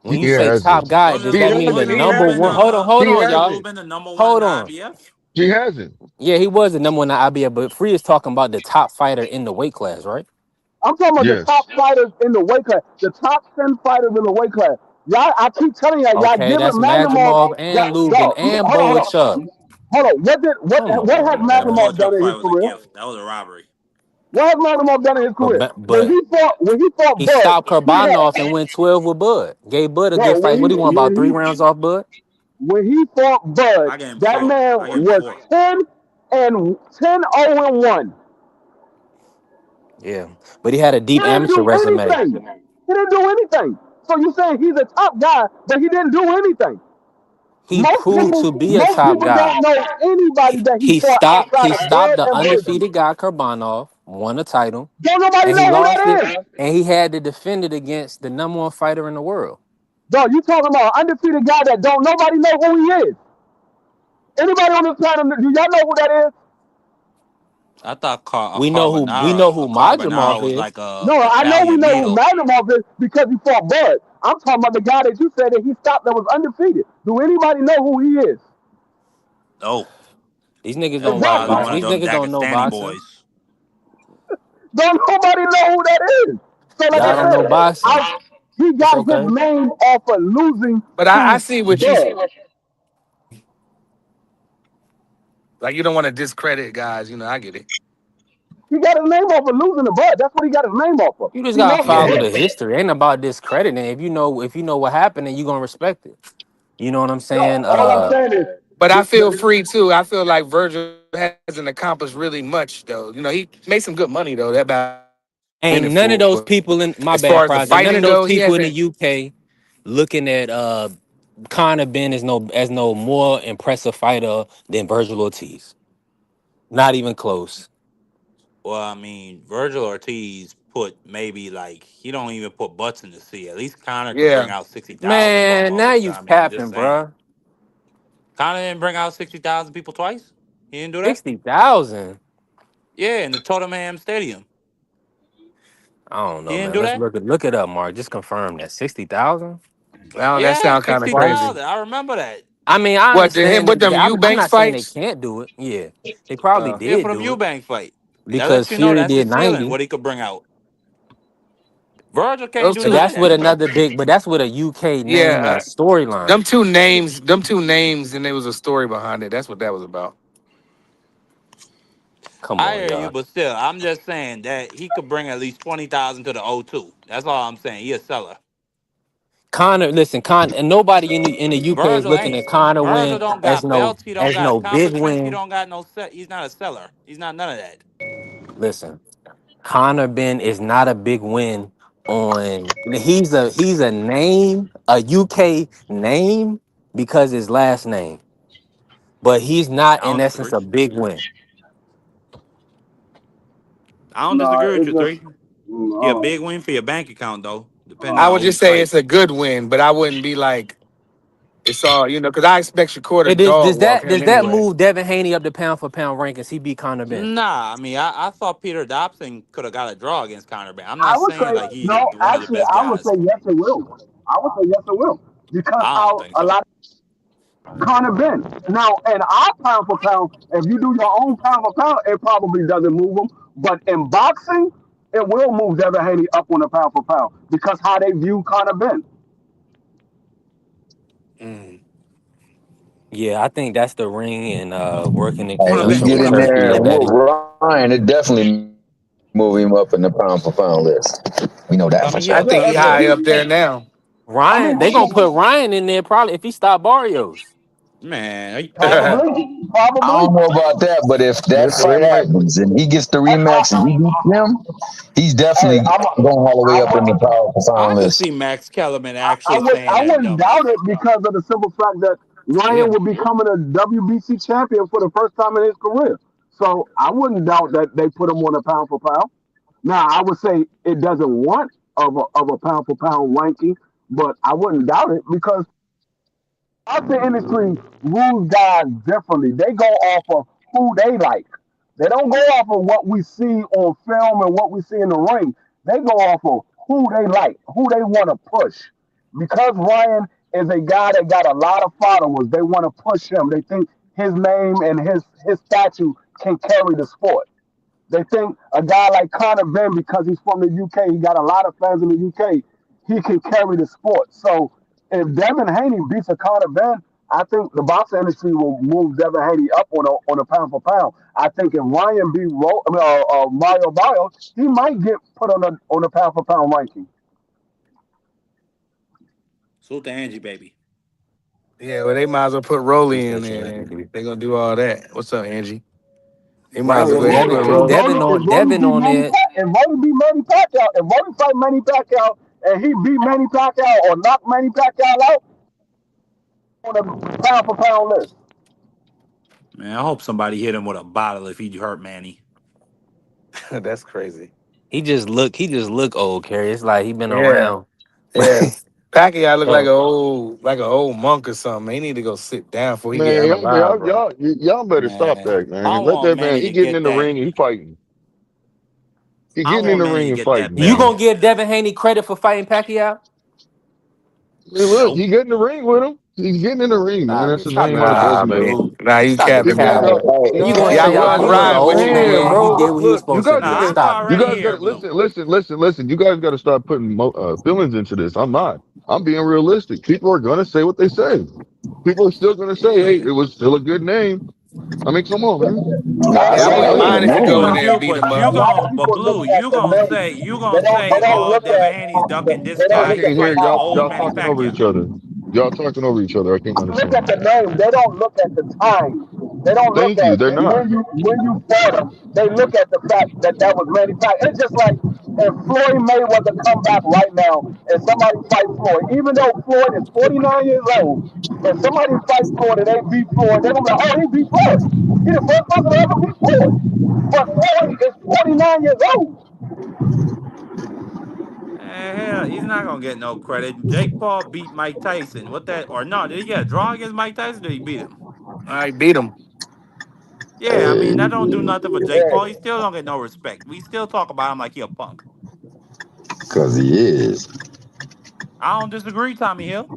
When you He say top hasn't. guy, does that mean the He number one? hasn't. Hold He on, Virgil y'all. has hasn't. been the number one in Hold the on. IBF. He hasn't. Yeah, he was the number one in the IBF, but Free is talking about the top fighter in the weight class, right? I'm talking about the Yes. top fighters in the weight class, the top 10 fighters in the weight class. Y'all, I keep telling y'all Okay, giving that's Magnemov. Madrimov and Lubin and Boachuk. Hold on. Come What has on, That man. Magnemov Boachuk done in fight his was a career? gift. That was a robbery. What has Magnemov done in his career? But When he fought he Bud, stopped he Kurbanov and had went 12 with Bud. Gave Bud a good bro fight. What do you want, about 3 rounds off Bud? when he fought Bud, I gave him that 4. man I gave him was 4. 10-0-1. Yeah, but he had a He deep didn't amateur do resume. anything. He didn't do anything. So you saying he's a top guy, but he didn't do anything. He proved to be a Most top people guy. don't know anybody that he He fought stopped outside he of stopped Bud the and Virgil. undefeated guy Kurbanov, won a title, Don't nobody and he know who lost it, that is. and he had to defend it against the number one fighter in the world. Dog, you talking about an undefeated guy that don't nobody know who he is. Anybody on this planet, do y'all know who that is? I thought We know who Madrimov was is. like a No, I know we Italian know who Mito. Magnemov is because he fought Bud. I'm talking about the guy that you said that he stopped that was undefeated. Do anybody know who he is? No, These niggas that was don't watch Exactly. probably one boxing. of These them niggas don't know Dagestani boxing. boys. Don't nobody know who that is. So like Y'all I don't know boxing. said, he It's got his okay. name off of losing But I to see what you Bud. like. You don't want to discredit guys. You know, I get it. He got his name off of losing to Bud. That's what he got his name off of. You just He gotta lost to Yeah. follow the Bud. history. Ain't about discrediting. If you know what happened, then you gonna respect it. You know what I'm saying? All I'm saying is But I feel free too. I feel like Virgil hasn't accomplished really much though. You know, he made some good money though. That about in Ain't it none of for. those But people in my as far bad as the project. None of fighting those go, he people in the hasn't. UK looking at Conor Ben as no more impressive fighter than Virgil Ortiz. Not even close. Well, I mean, Virgil Ortiz put maybe like he don't even put butts in the sea. At least Connor could Yeah. bring out 60,000 for a Man, now you motherfucker. I mean, just capping, saying. bruh. Connor didn't bring out 60,000 people twice. He didn't do that. 60,000. Yeah, in the Tottenham Stadium. I don't He know, didn't man. do Let's that. look it up, Mark. Just confirm that 60,000. Well, that Yeah, sounds kind of crazy. 60,000. I remember that. I mean, I What to him understand. with them I'm Eubanks not saying they fights? can't do it. Yeah, they probably Yeah, did for them do it Eubank fight. That because lets you know Fury that's did his ceiling. 90. What he could bring out. Virgil can't Those do But two. none of that's with that. another big. But that's with a UK name and a Yeah. storyline. Them two names. Them two names, and there was a story behind it. That's what that was about. Come I on, hear you, y'all. but still, I'm just saying that he could bring at least 20,000 to the O2. That's all I'm saying. He a seller. Connor, listen, and nobody in the UK is Virgil looking ain't. at Connor Virgil win don't got belts. He don't as got no big accomplishments. He win. don't got no set. He's not a seller. He's not none of that. Listen, Connor Ben is not a big win on. He's a name, a UK name because his last name, but he's not I in don't essence disagree. a big win. I don't No, disagree with it's you, just three. He a no. big win for your bank account though, depending I on would who you just say fight. it's a good win, but I wouldn't be like it's all because I expect Shakur to It is, dog does walk that him does that anyway. move Devin Haney up the pound for pound rankings? He beat Conor Ben. Nah, I mean, I thought Peter Dobson could have got a draw against Conor Ben. I'm I not would saying say like he's no. one of the Actually, best I would guys. say yes, it will. I would say yes, it will because I don't how think a so. lot of Conor Ben now and our pound for pound. If you do your own pound for pound, it probably doesn't move them. But in boxing, it will move Devin Haney up on the pound for pound because how they view Conor Ben. Mm. Yeah, I think that's the ring and working in Hey, Conor he Ben, get conjunction with in Conor Ben there Turkey and and that. whoop Ryan, it definitely move him up in the pound for pound list. We know that I for mean, sure. I yeah, Yeah, think he yeah. high up there now. I mean, Ryan, they gonna put Ryan in there probably if he stop Barrios. Man, I probably. don't know about that, but if that Listen, fight they might. happens and he gets the rematch and he beats him, he's Hey, definitely going all the way up in the pound for I pound could list. see Max Kellerman I actually would saying I that wouldn't doubt numbers. it because of the simple fact that Yeah. Ryan would be becoming a WBC champion for the first time in his career. So I wouldn't doubt that they put him on a pound for pound. Now I would say it doesn't want of a pound for pound ranking, but I wouldn't doubt it because the industry rules guys differently. They go off of who they like. They don't go off of what we see on film and what we see in the ring. They go off of who they like, who they want to push. Because Ryan is a guy that got a lot of followers, they want to push him. They think his name and his statue can carry the sport. They think a guy like Conor Ben, because he's from the UK, he got a lot of fans in the UK, he can carry the sport. So if Devin Haney beats a Conor Ben, I think the boxing industry will move Devin Haney up on a pound for pound. I think if Ryan beat Mario Barrios, he might get put on a pound for pound ranking. Salute to Angie, baby. Yeah, well, they might as well put Rolly in Appreciate you, there. Andy. Then they gonna do all that. What's up, Angie? They might Right, as Hey, well if go because ahead and Rody, put Devin Rolly. Devin beat on there. Manny Pacquiao, if Rody fight Manny Pacquiao and he beat Manny Pacquiao or knock Manny Pacquiao out on a pound for pound list. Man, I hope somebody hit him with a bottle if he hurt Manny. That's crazy. He just look old, Kerry. It's like he been Yeah, around. yeah. Pacquiao look Oh, like an old monk or something. He need to go sit down before he get Man, unalive, bro. y'all better stop Man, that, I man. Let want that man. Manny He to getting get in the that. ring and he fighting. He I getting in want the Manny ring to and get that fighting, you belt. man. gonna give Devin Haney credit for fighting Pacquiao? I mean, look, Nope. he getting in the ring with him. He's getting in the ring, man. That's the Stop the name of the capping, Nah, book, man. man. bro. Nah, you Stop the capping People ain't now. got capping. You gonna no, Yeah, I say was man. he was an I'm riding with old you, saying, man? Blue. He bro. did what he was Look, you supposed to guys do. Nah, gotta, I'm Stop it. you already guys here, gotta Blue. listen. You guys gotta start putting feelings into this. I'm not. I'm being realistic. People are gonna say what they say. People are still gonna say, hey, it was still a good name. I mean, come on, man. Nah, I Yeah, I say it wouldn't was a mind if you go in name. there and beat him up. But Blue, you gonna say, oh, Devin Haney's ducking this They don't I guy. look He can't at hear fighting an y'all. old Y'all Manny talking over Pacquiao. each other. Y'all talking over each other. I can't Look at understand. the name. They don't look at the time. They don't look Thank you. at They're not. when you fought them. They look at the fact that that was manufactured. It's just like if Floyd Mayweather come back right now and somebody fight Floyd, even though Floyd is 49 years old, if somebody fight Floyd and they beat Floyd, they're gonna be like, oh, he beat Floyd. He the first person to ever beat Floyd. But Floyd is 49 years old. Hell, he's not gonna get no credit. Jake Paul beat Mike Tyson. What that or no? Did he get a draw against Mike Tyson? Or did he beat him? I beat him. Yeah, I mean that don't do nothing for Jake Paul. He still don't get no respect. We still talk about him like he a punk. Because he is. I don't disagree, Tommy Hill.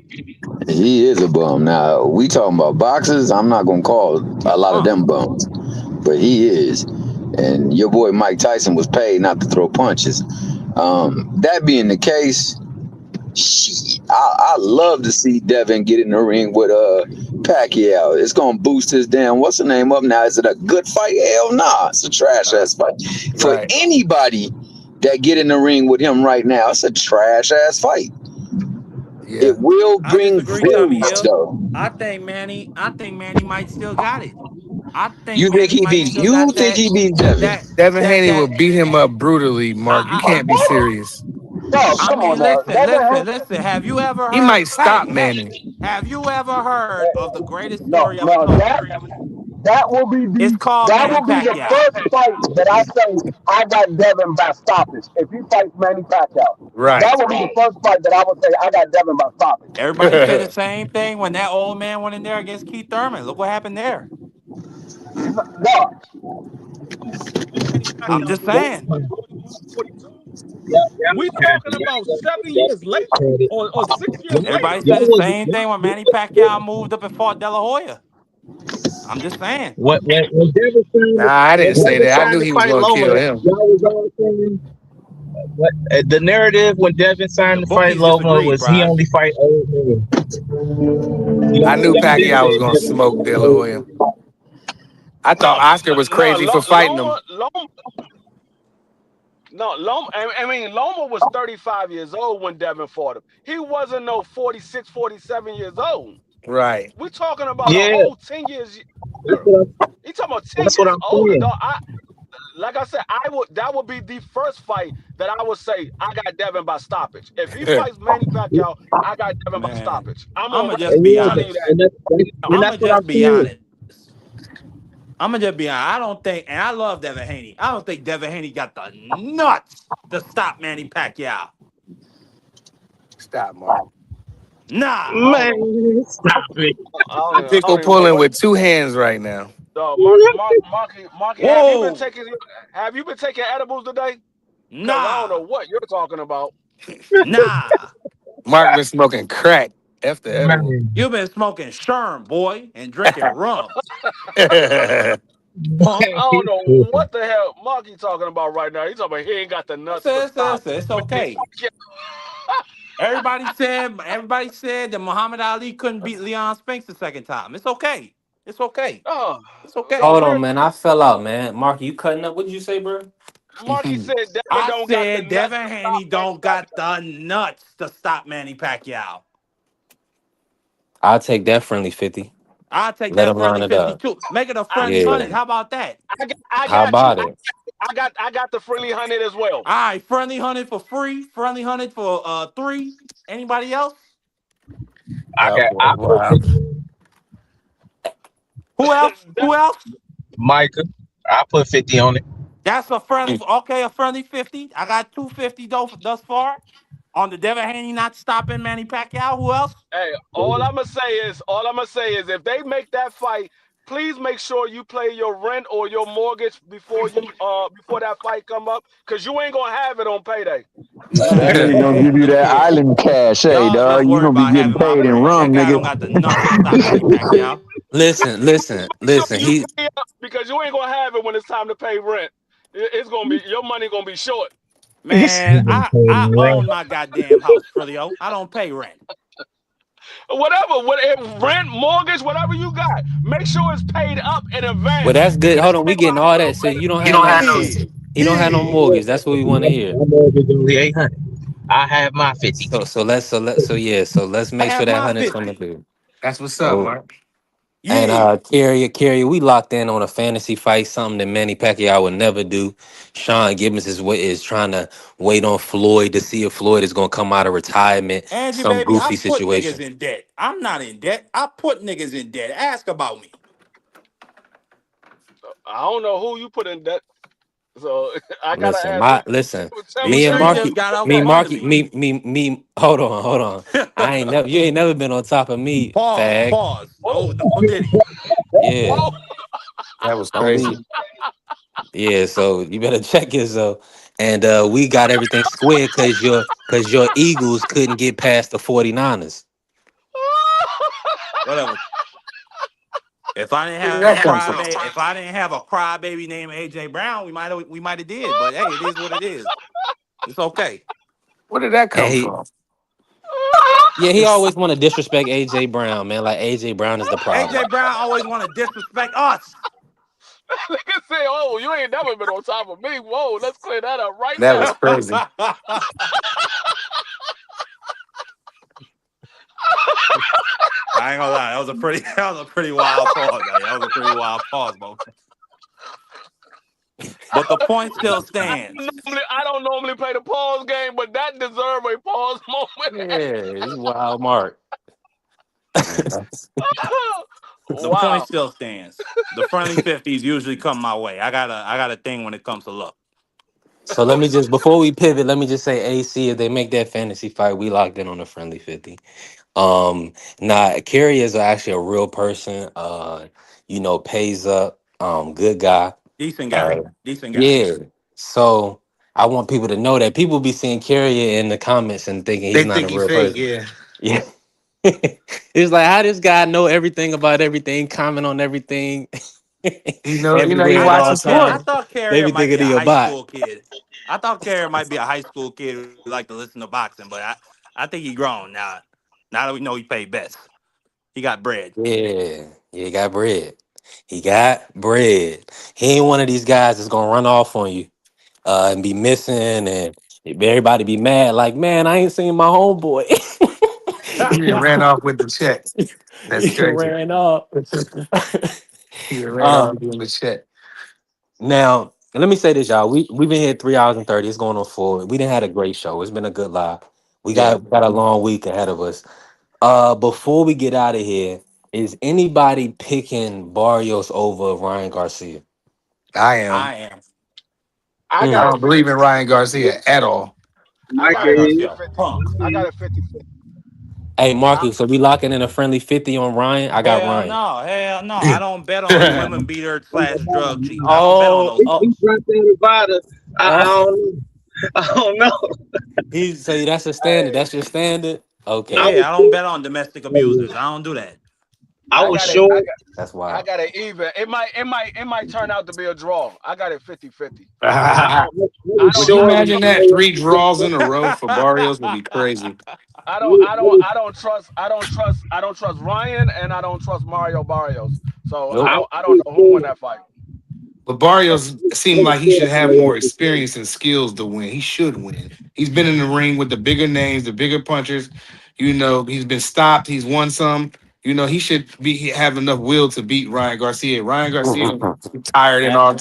He is a bum. Now, we talking about boxers. I'm not going to call a lot of them bums. But he is. And your boy Mike Tyson was paid not to throw punches. That being the case, I love to see Devin get in the ring with Pacquiao. It's going to boost his damn, what's the name up now? Is it a good fight? Hell nah. It's a trash-ass fight. For anybody that get in the ring with him right now, it's a trash-ass fight. Yeah. It will bring views, though. I think Manny might still got it. I think you think he beat Devin? Devin Haney will beat him up brutally, Mark. You can't be serious. I mean, listen. Have you ever heard? He might stop Manny. Have you ever heard of the greatest story ever told? That will be the, it's called that Manny will be Pacquiao. the first fight that I say I got Devin by stoppage. If he fights Manny Pacquiao, right? That will be the first fight that I would say I got Devin by stoppage. Everybody said the same thing when that old man went in there against Keith Thurman. Look what happened there. No. I'm just saying. We talking about 7 years later or 6 years later. Everybody said the same thing when Manny Pacquiao moved up and fought De La Hoya. I'm just saying. When I didn't say that. I knew he was going to kill him. The narrative when Devin signed to fight Loma was he only fight old men. I knew Pacquiao was going to smoke De La Hoya. I thought Oscar was crazy for fighting him. Loma was 35 years old when Devin fought him. He wasn't no 46, 47 years old. Right. We're talking about a whole 10 years. He's talking about 10 years older. Dog. Like I said, that would be the first fight that I would say I got Devin by stoppage. If he fights Manny Pacquiao, I got Devin by stoppage. I'm gonna just be honest. I'm gonna just be honest. I don't think, and I love Devin Haney. I don't think Devin Haney got the nuts to stop Manny Pacquiao. Stop, Mark. Nah, man, stop it. Pickle pulling with two hands right now. Marky, have you been taking edibles today? Nah, I don't know what you're talking about. Nah, Mark been smoking crack. After edible. You've been smoking Sherm, boy, and drinking rum. I don't know what the hell Marky talking about right now. He's talking about he ain't got the nuts. It's okay. Everybody said that Muhammad Ali couldn't beat Leon Spinks the second time. It's okay. It's okay. Oh, it's okay. Hold on, man. I fell out, man. Mark, you cutting up? What did you say, bro? Marky said Devin Haney don't got the nuts to stop Manny Pacquiao. I'll take that friendly 50. I'll take that friendly 50 too. Make it a friendly 100. How about that? How about it? I got the friendly 100 as well. All right, friendly 100 for free. Friendly 100 for 3. Anybody else? Who else? Who else? Micah. I put 50 on it. That's a friendly. Okay, a friendly 50. I got 250 thus far on the Devin Haney not stopping Manny Pacquiao. Who else? Hey, all I'm gonna say is if they make that fight, please make sure you pay your rent or your mortgage before that fight come up, because you ain't gonna have it on payday. That nigga gonna give you that island cash, hey dog. You gonna be getting paid in rum, nigga. Don't got the nuts to stop Manny Pacquiao. Listen. Because you ain't gonna have it when it's time to pay rent. It's gonna be your money gonna be short. Man, I own my goddamn house, Frilio. I don't pay rent. Whatever, rent, mortgage, whatever you got, make sure it's paid up in advance. Well, that's good. Hold on, we getting all that. So you don't have no mortgage. That's what we want to hear. My mortgage only $800. I have my 50K. So let's make sure have that my 100 coming 50. through. That's what's up, So Mark. and Yeah. Kerry, we locked in on a fantasy fight, something that Manny Pacquiao would never do. Sean Gibbons is trying to wait on Floyd to see if Floyd is gonna come out of retirement. Angie, Some baby, I goofy put niggas situation. in debt. I'm not in debt. I put niggas in debt. Ask about me. I don't know who you put in that. So I gotta Listen, ask who. Tell me, These me and tell streets me who just Marky, you got put out in me, from that. under Marky, me. me. Hold on. You ain't never been on top of me, fag. Pause. Oh, No Diddy. Yeah, oh. That was on crazy. me. Yeah, so you better check yourself. And we got everything squared because your Eagles couldn't get past the 49ers. Whatever. If I didn't Where did have a that come from? crybaby named AJ Brown, we might have did. But hey, it is what it is. It's okay. Where did that And come from? he always want to disrespect AJ Brown, man. Like AJ Brown is the problem. AJ Brown always want to disrespect us. Nigga say, "Oh, you ain't never been on top of me." Whoa, let's clear that up right That was now. crazy. I ain't gonna lie, that was a pretty wild pause. That was a pretty wild pause, bro. But the point still stands. I don't normally play the pause game, but that deserves a pause moment. Yeah, he's wild, Mark. The point Wow. still stands. The friendly 50s usually come my way. I got a thing when it comes to luck. So let me just before we pivot, let me just say AC, if they make that fantasy fight, we locked in on a friendly 50. Kerry is actually a real person, pays up, good guy. Decent guy. Uh, Decent guy. yeah. So I want people to know that people be seeing Kerry in the comments and thinking he's They not think a he real fake, person. yeah. Yeah. It's like how this guy know everything about everything, comment on everything, He everywhere at all watching I times. sports. thought They Carrier be might be thinking a he a high bot. school kid. I thought Carrier might be a high school kid who like to listen to boxing, but I think he grown now. Now that we know he paid bets. He got bread. Yeah, he got bread. He got bread. He ain't one of these guys that's gonna run off on you and be missing and everybody be mad. Like, man, I ain't seen my homeboy. He done ran off with the check. That's He crazy. ran off. He done ran off um, with the check. Now, let me say this, y'all. We've been here 3 hours and 30. It's going on 4. We didn't had a great show. It's been a good live. We Yeah. got a long week ahead of us. Before we get out of here, is anybody picking Barrios over Ryan Garcia? I am. I am. I I got Mm. it don't believe in 50. Ryan Garcia at all. I Mike got Ryan it is. Garcia, 50-50. punk. I got it 50-50. Hey, Marcus, so we locking in a friendly 50 on Ryan? I got Hell Ryan. no, hell no. I don't bet on women beater / drug cheats. I don't bet on Oh, those He hoes. dropped out Nevada. I oh. don't know. I don't know. So that's a standard. Hey, That's your standard? I Okay. was Yeah, I don't bet on domestic abusers. I don't do that. I I was got it. sure. That's I wild. got it even. It might turn out to be a draw. I got it 50-50. I I was Would don't you I sure don't imagine trust that 3 draws in a row for Barrios would be crazy. I don't trust Ryan and I don't trust Mario Barrios. So Nope. I don't know who won that fight. But Barrios seemed like he should have more experience and skills to win. He should win. He's been in the ring with the bigger names, the bigger punchers. He's been stopped. He's won some. He should have enough will to beat Ryan Garcia. Ryan Garcia tired and all.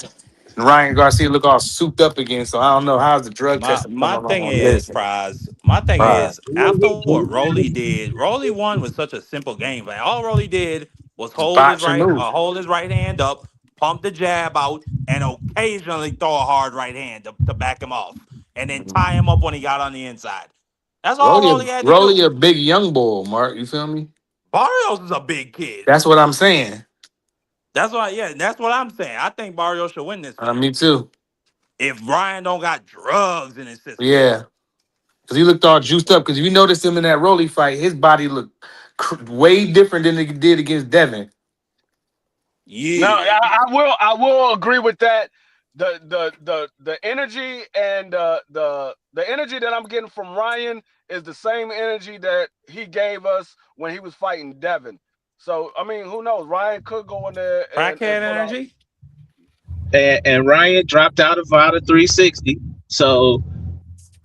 And Ryan Garcia look all souped up again. So I don't know how's the drug testing My coming thing on there. is, Listen, Prize. My thing right. is, after what Rolly did, Rolly won with such a simple game plan. All Rolly did was Just botch and move. hold his right hand up, pump the jab out, and occasionally throw a hard right hand to back him off, and then tie him up when he got on the inside. That's all Rolly had to Rolly do. a big young bull, Mark. You feel me? Barrios is a big kid. That's what I'm saying. That's what I'm saying. I think Barrios should win this fight. Me too. If Brian don't got drugs in his system. Yeah. Because he looked all juiced up. Because if you noticed him in that Rolly fight, his body looked way different than it did against Devin. No, Yeah. I will agree with that. The energy and the energy that I'm getting from Ryan is the same energy that he gave us when he was fighting Devin. So I mean, who knows? Ryan could go in there and Crackhead pull out. energy. And Ryan dropped out of Nevada 360. So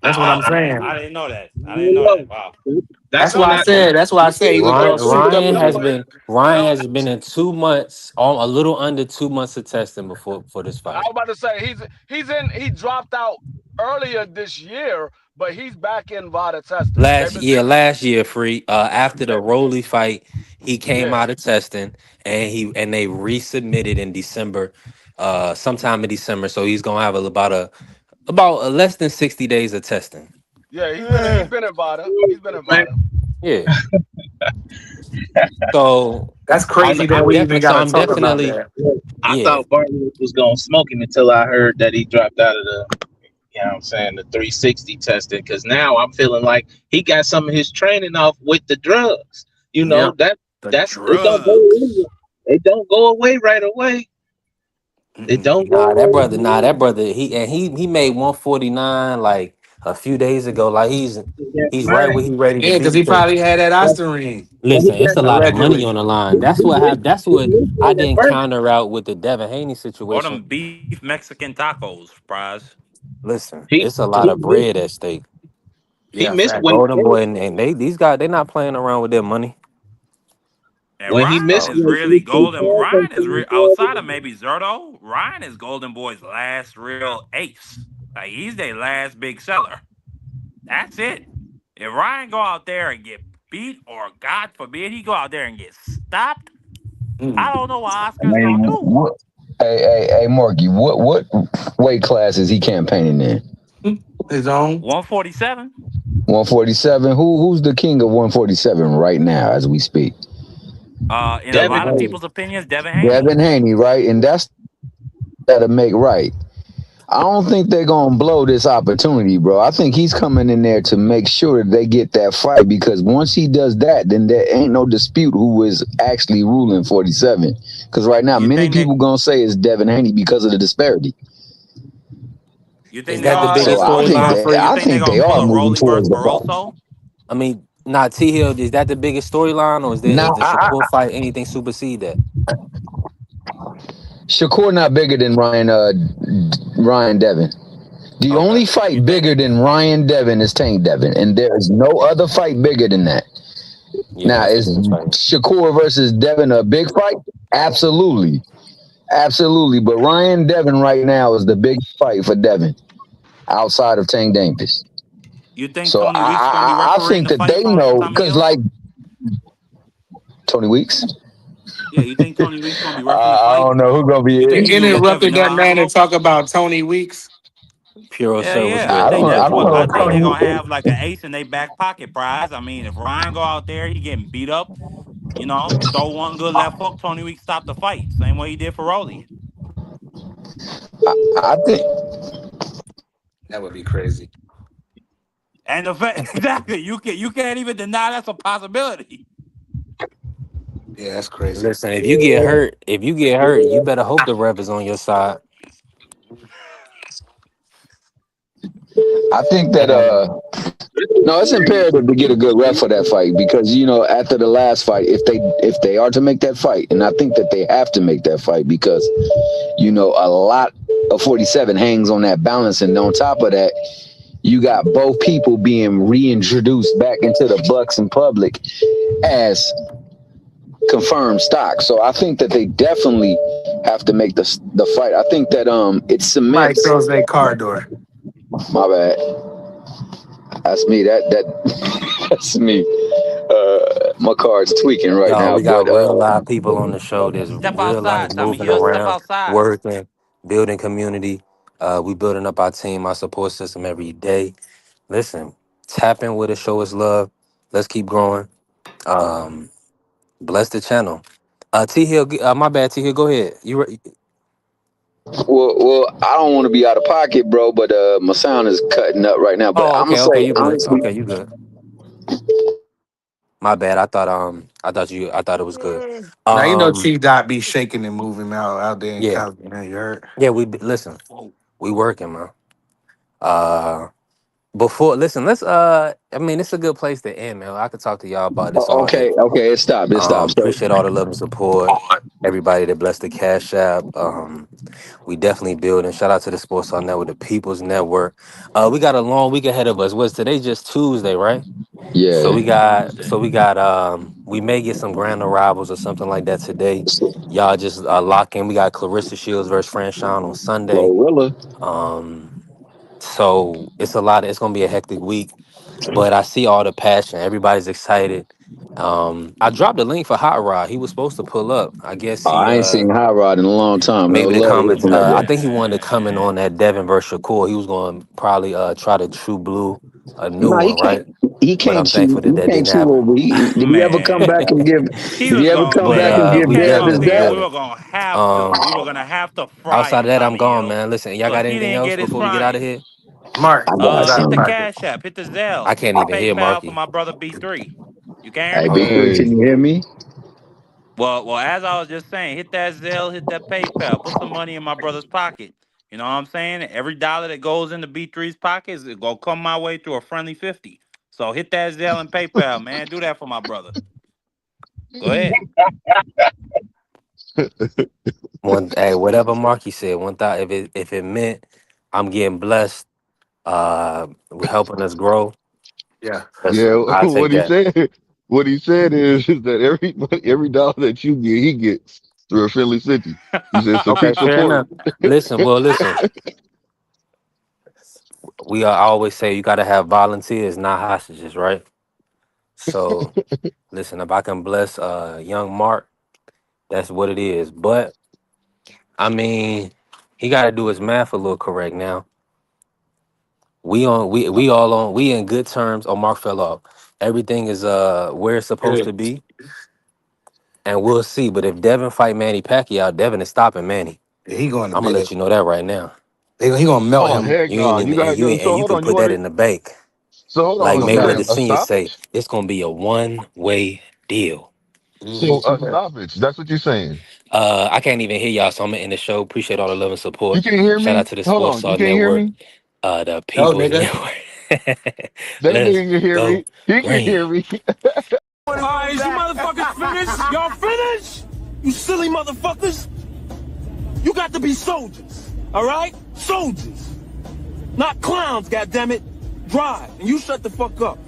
That's what I'm saying. I didn't know that. I didn't know that. Wow. That's why I said. That's why I said he looked all souped up. Ryan has been in 2 months, a little under 2 months of testing for this I fight. was about to say he dropped out earlier this year, but he's back in VADA testing. Last year, free after the Rolly fight, he came Yeah. out of testing and they resubmitted in December, sometime in December. So he's gonna have about less than 60 days of testing. Yeah, he's been in VADA. He's been in VADA. Yeah. So that's crazy that we even got to talk about that. I thought Barton was gonna smoke him until I heard that he dropped out of the, you know what I'm saying, the 360 testing. Because now I'm feeling like he got some of his training off with the drugs. You know, that's it don't go away right away. It don't go that brother, he made 149 like a few days ago. Like he's right where he's ready to be. Yeah, because he probably had that Ostarine. Listen, it's a lot of money on the line. That's what I didn't counter out with the Devin Haney Or situation. them beef Mexican tacos, prize. Listen, it's a lot of bread at stake. He missed when Golden Boy and these guys, they're not playing around with their money. And Ryan is really Golden. Ryan is outside of maybe Zerto. Ryan is Golden Boy's last real ace. Like he's their last big seller. That's it. If Ryan go out there and get beat, or God forbid he go out there and get stopped, I don't know what Oscar's gonna do. Hey, Marky, what weight class is he campaigning in? His own 147. 147. Who's the king of 147 right now as we speak? In a lot of people's opinions, Devin Haney. Devin Haney, right? And that's that'll make right. I don't think they're gonna blow this opportunity, bro. I think he's coming in there to make sure that they get that fight, because once he does that, then there ain't no dispute who is actually ruling 47. Because right now, many people gonna say it's Devin Haney because of the disparity. You think Is that the biggest storyline for you? I think they are moving towards the ball. I mean, T Hill, is that the biggest storyline, or is the Shakur fight anything supersede that? Shakur not bigger than Ryan Devin. The only fight bigger than Ryan Devin is Tank Devin, and there is no other fight bigger than that. Now, is Shakur versus Devin a big fight? Absolutely. But Ryan Devin right now is the big fight for Devin outside of Tank Davis. You think so? Tony Weeks I think that they know, because like Tony Weeks. Yeah, you think Tony Weeks gonna be I don't know who's gonna be. They interrupted that man to talk about Tony Weeks. Pure I think they're gonna have like an ace in their back pocket, prize. I mean, if Ryan go out there, he getting beat up, throw one good left hook, Tony Weeks stop the fight. Same way he did for Rolly. I think that would be crazy. And the fact, exactly, you can't even deny that's a possibility. Yeah, that's crazy. Listen, if you get hurt, you better hope the ref is on your side. I think that no, it's imperative to get a good ref for that fight, because after the last fight, if they are to make that fight, and I think that they have to make that fight, because a lot of 47 hangs on that balance, and on top of that, you got both people being reintroduced back into the Bucks in public as confirmed stock. So I think that they definitely have to make the fight. I think that it cements. Mike throws their car door. My bad. That's me. That's me. My car's tweaking right now. We got real live people on the show. There's real life moving around, working, building community. We building up our team, our support system every day. Listen, tap in with us, show us love. Let's keep growing. Bless the channel. T Hill, my bad. T Hill, go ahead. Well, I don't want to be out of pocket, bro, but my sound is cutting up right now. But I'm gonna say, you good. honestly, Okay, you good. My bad. I thought it was good. Now Chief Dot be shaking and moving out there in California. Man, you heard? Yeah, listen. We working, man. Before, listen, let's I mean, it's a good place to end, man. I could talk to y'all about this all day. Okay, it stopped. So Appreciate all the love and support. Everybody that blessed the Cash App. We definitely building. Shout out to the Sports Talk Network, the People's Network. We got a long week ahead of us. Was today just Tuesday, right? So yeah. we got we may get some grand arrivals or something like that today. Y'all just lock in. We got Clarissa Shields versus Franchon on Sunday. Glorilla. So it's a lot. It's gonna be a hectic week, but I see all the passion. Everybody's excited. I dropped the link for Hot Rod. He was supposed to pull up. I guess he I ain't seen Hot Rod in a long time. I maybe would to love to come. hear from that I boy. think he wanted to come in on that Devin versus Shakur. He was going to probably try to True Blue a new No, one, right? he But can't I'm thankful chew. that He that can't didn't chew happen. over. Did he ever come back and give? He Did he was ever gonna come we back and gonna give We we Dev gonna his definitely we dap? were will. gonna have to. We were Um, gonna have to fry Outside of him, that, I'm Tommy gone, Hill. man. Listen, y'all Cause got he anything didn't else get his before we get out of frying. here? Mark, I got Hit the something. Cash App, hit the I Zelle, can't hit the even hear PayPal for Marky. my brother B3. You can hear Hey, me? B3, Hey, can you hear me? Well, as I was just saying, hit that Zelle, hit that PayPal, put some money in my brother's pocket. You know what I'm saying? Every dollar that goes into B3's pocket is gonna come my way through a friendly 50. So hit that Zelle and PayPal, man. Do that for my brother. Go ahead. Hey, whatever Marky said, one thought if it meant I'm getting blessed, with helping us grow. yeah. yeah, Listen, I'll take what he that. said, what he said is that every dollar that you get, he gets through a friendly city. He said, so Okay, keep fair enough. supporting. Listen. I always say you got to have volunteers, not hostages, right? So, listen, if I can bless young Mark, that's what it is. But I mean, he got to do his math a little correct now. We in good terms. Oh, Mark fell off. Everything is where it's supposed Yeah. to be, and we'll see. But if Devin fight Manny Pacquiao, Devin is stopping Manny. He going to I'm gonna bed. let you know that right now. He gonna melt Oh him. heck You no! ain't You even and got you no. ain't, So and you hold can on. You put want that to? in the bank. So hold Like He on. gonna You melt want Mayweather him. a Senior say, stoppage? it's gonna be a one-way deal. So a Mhm. stoppage. That's what you're saying. I can't even hear y'all, so I'm gonna end the show. Appreciate all the love and You support. can't hear Shout out me? to the Hold Sports on. You Star can't hear Network, me? the No, People's nigga. Network. That Let's nigga can hear go me. He can hear green. me. Alright, is you motherfuckers finished? Y'all finished? You silly motherfuckers? You got to be soldiers, alright? Soldiers. Not clowns, goddammit. Drive, and you shut the fuck up.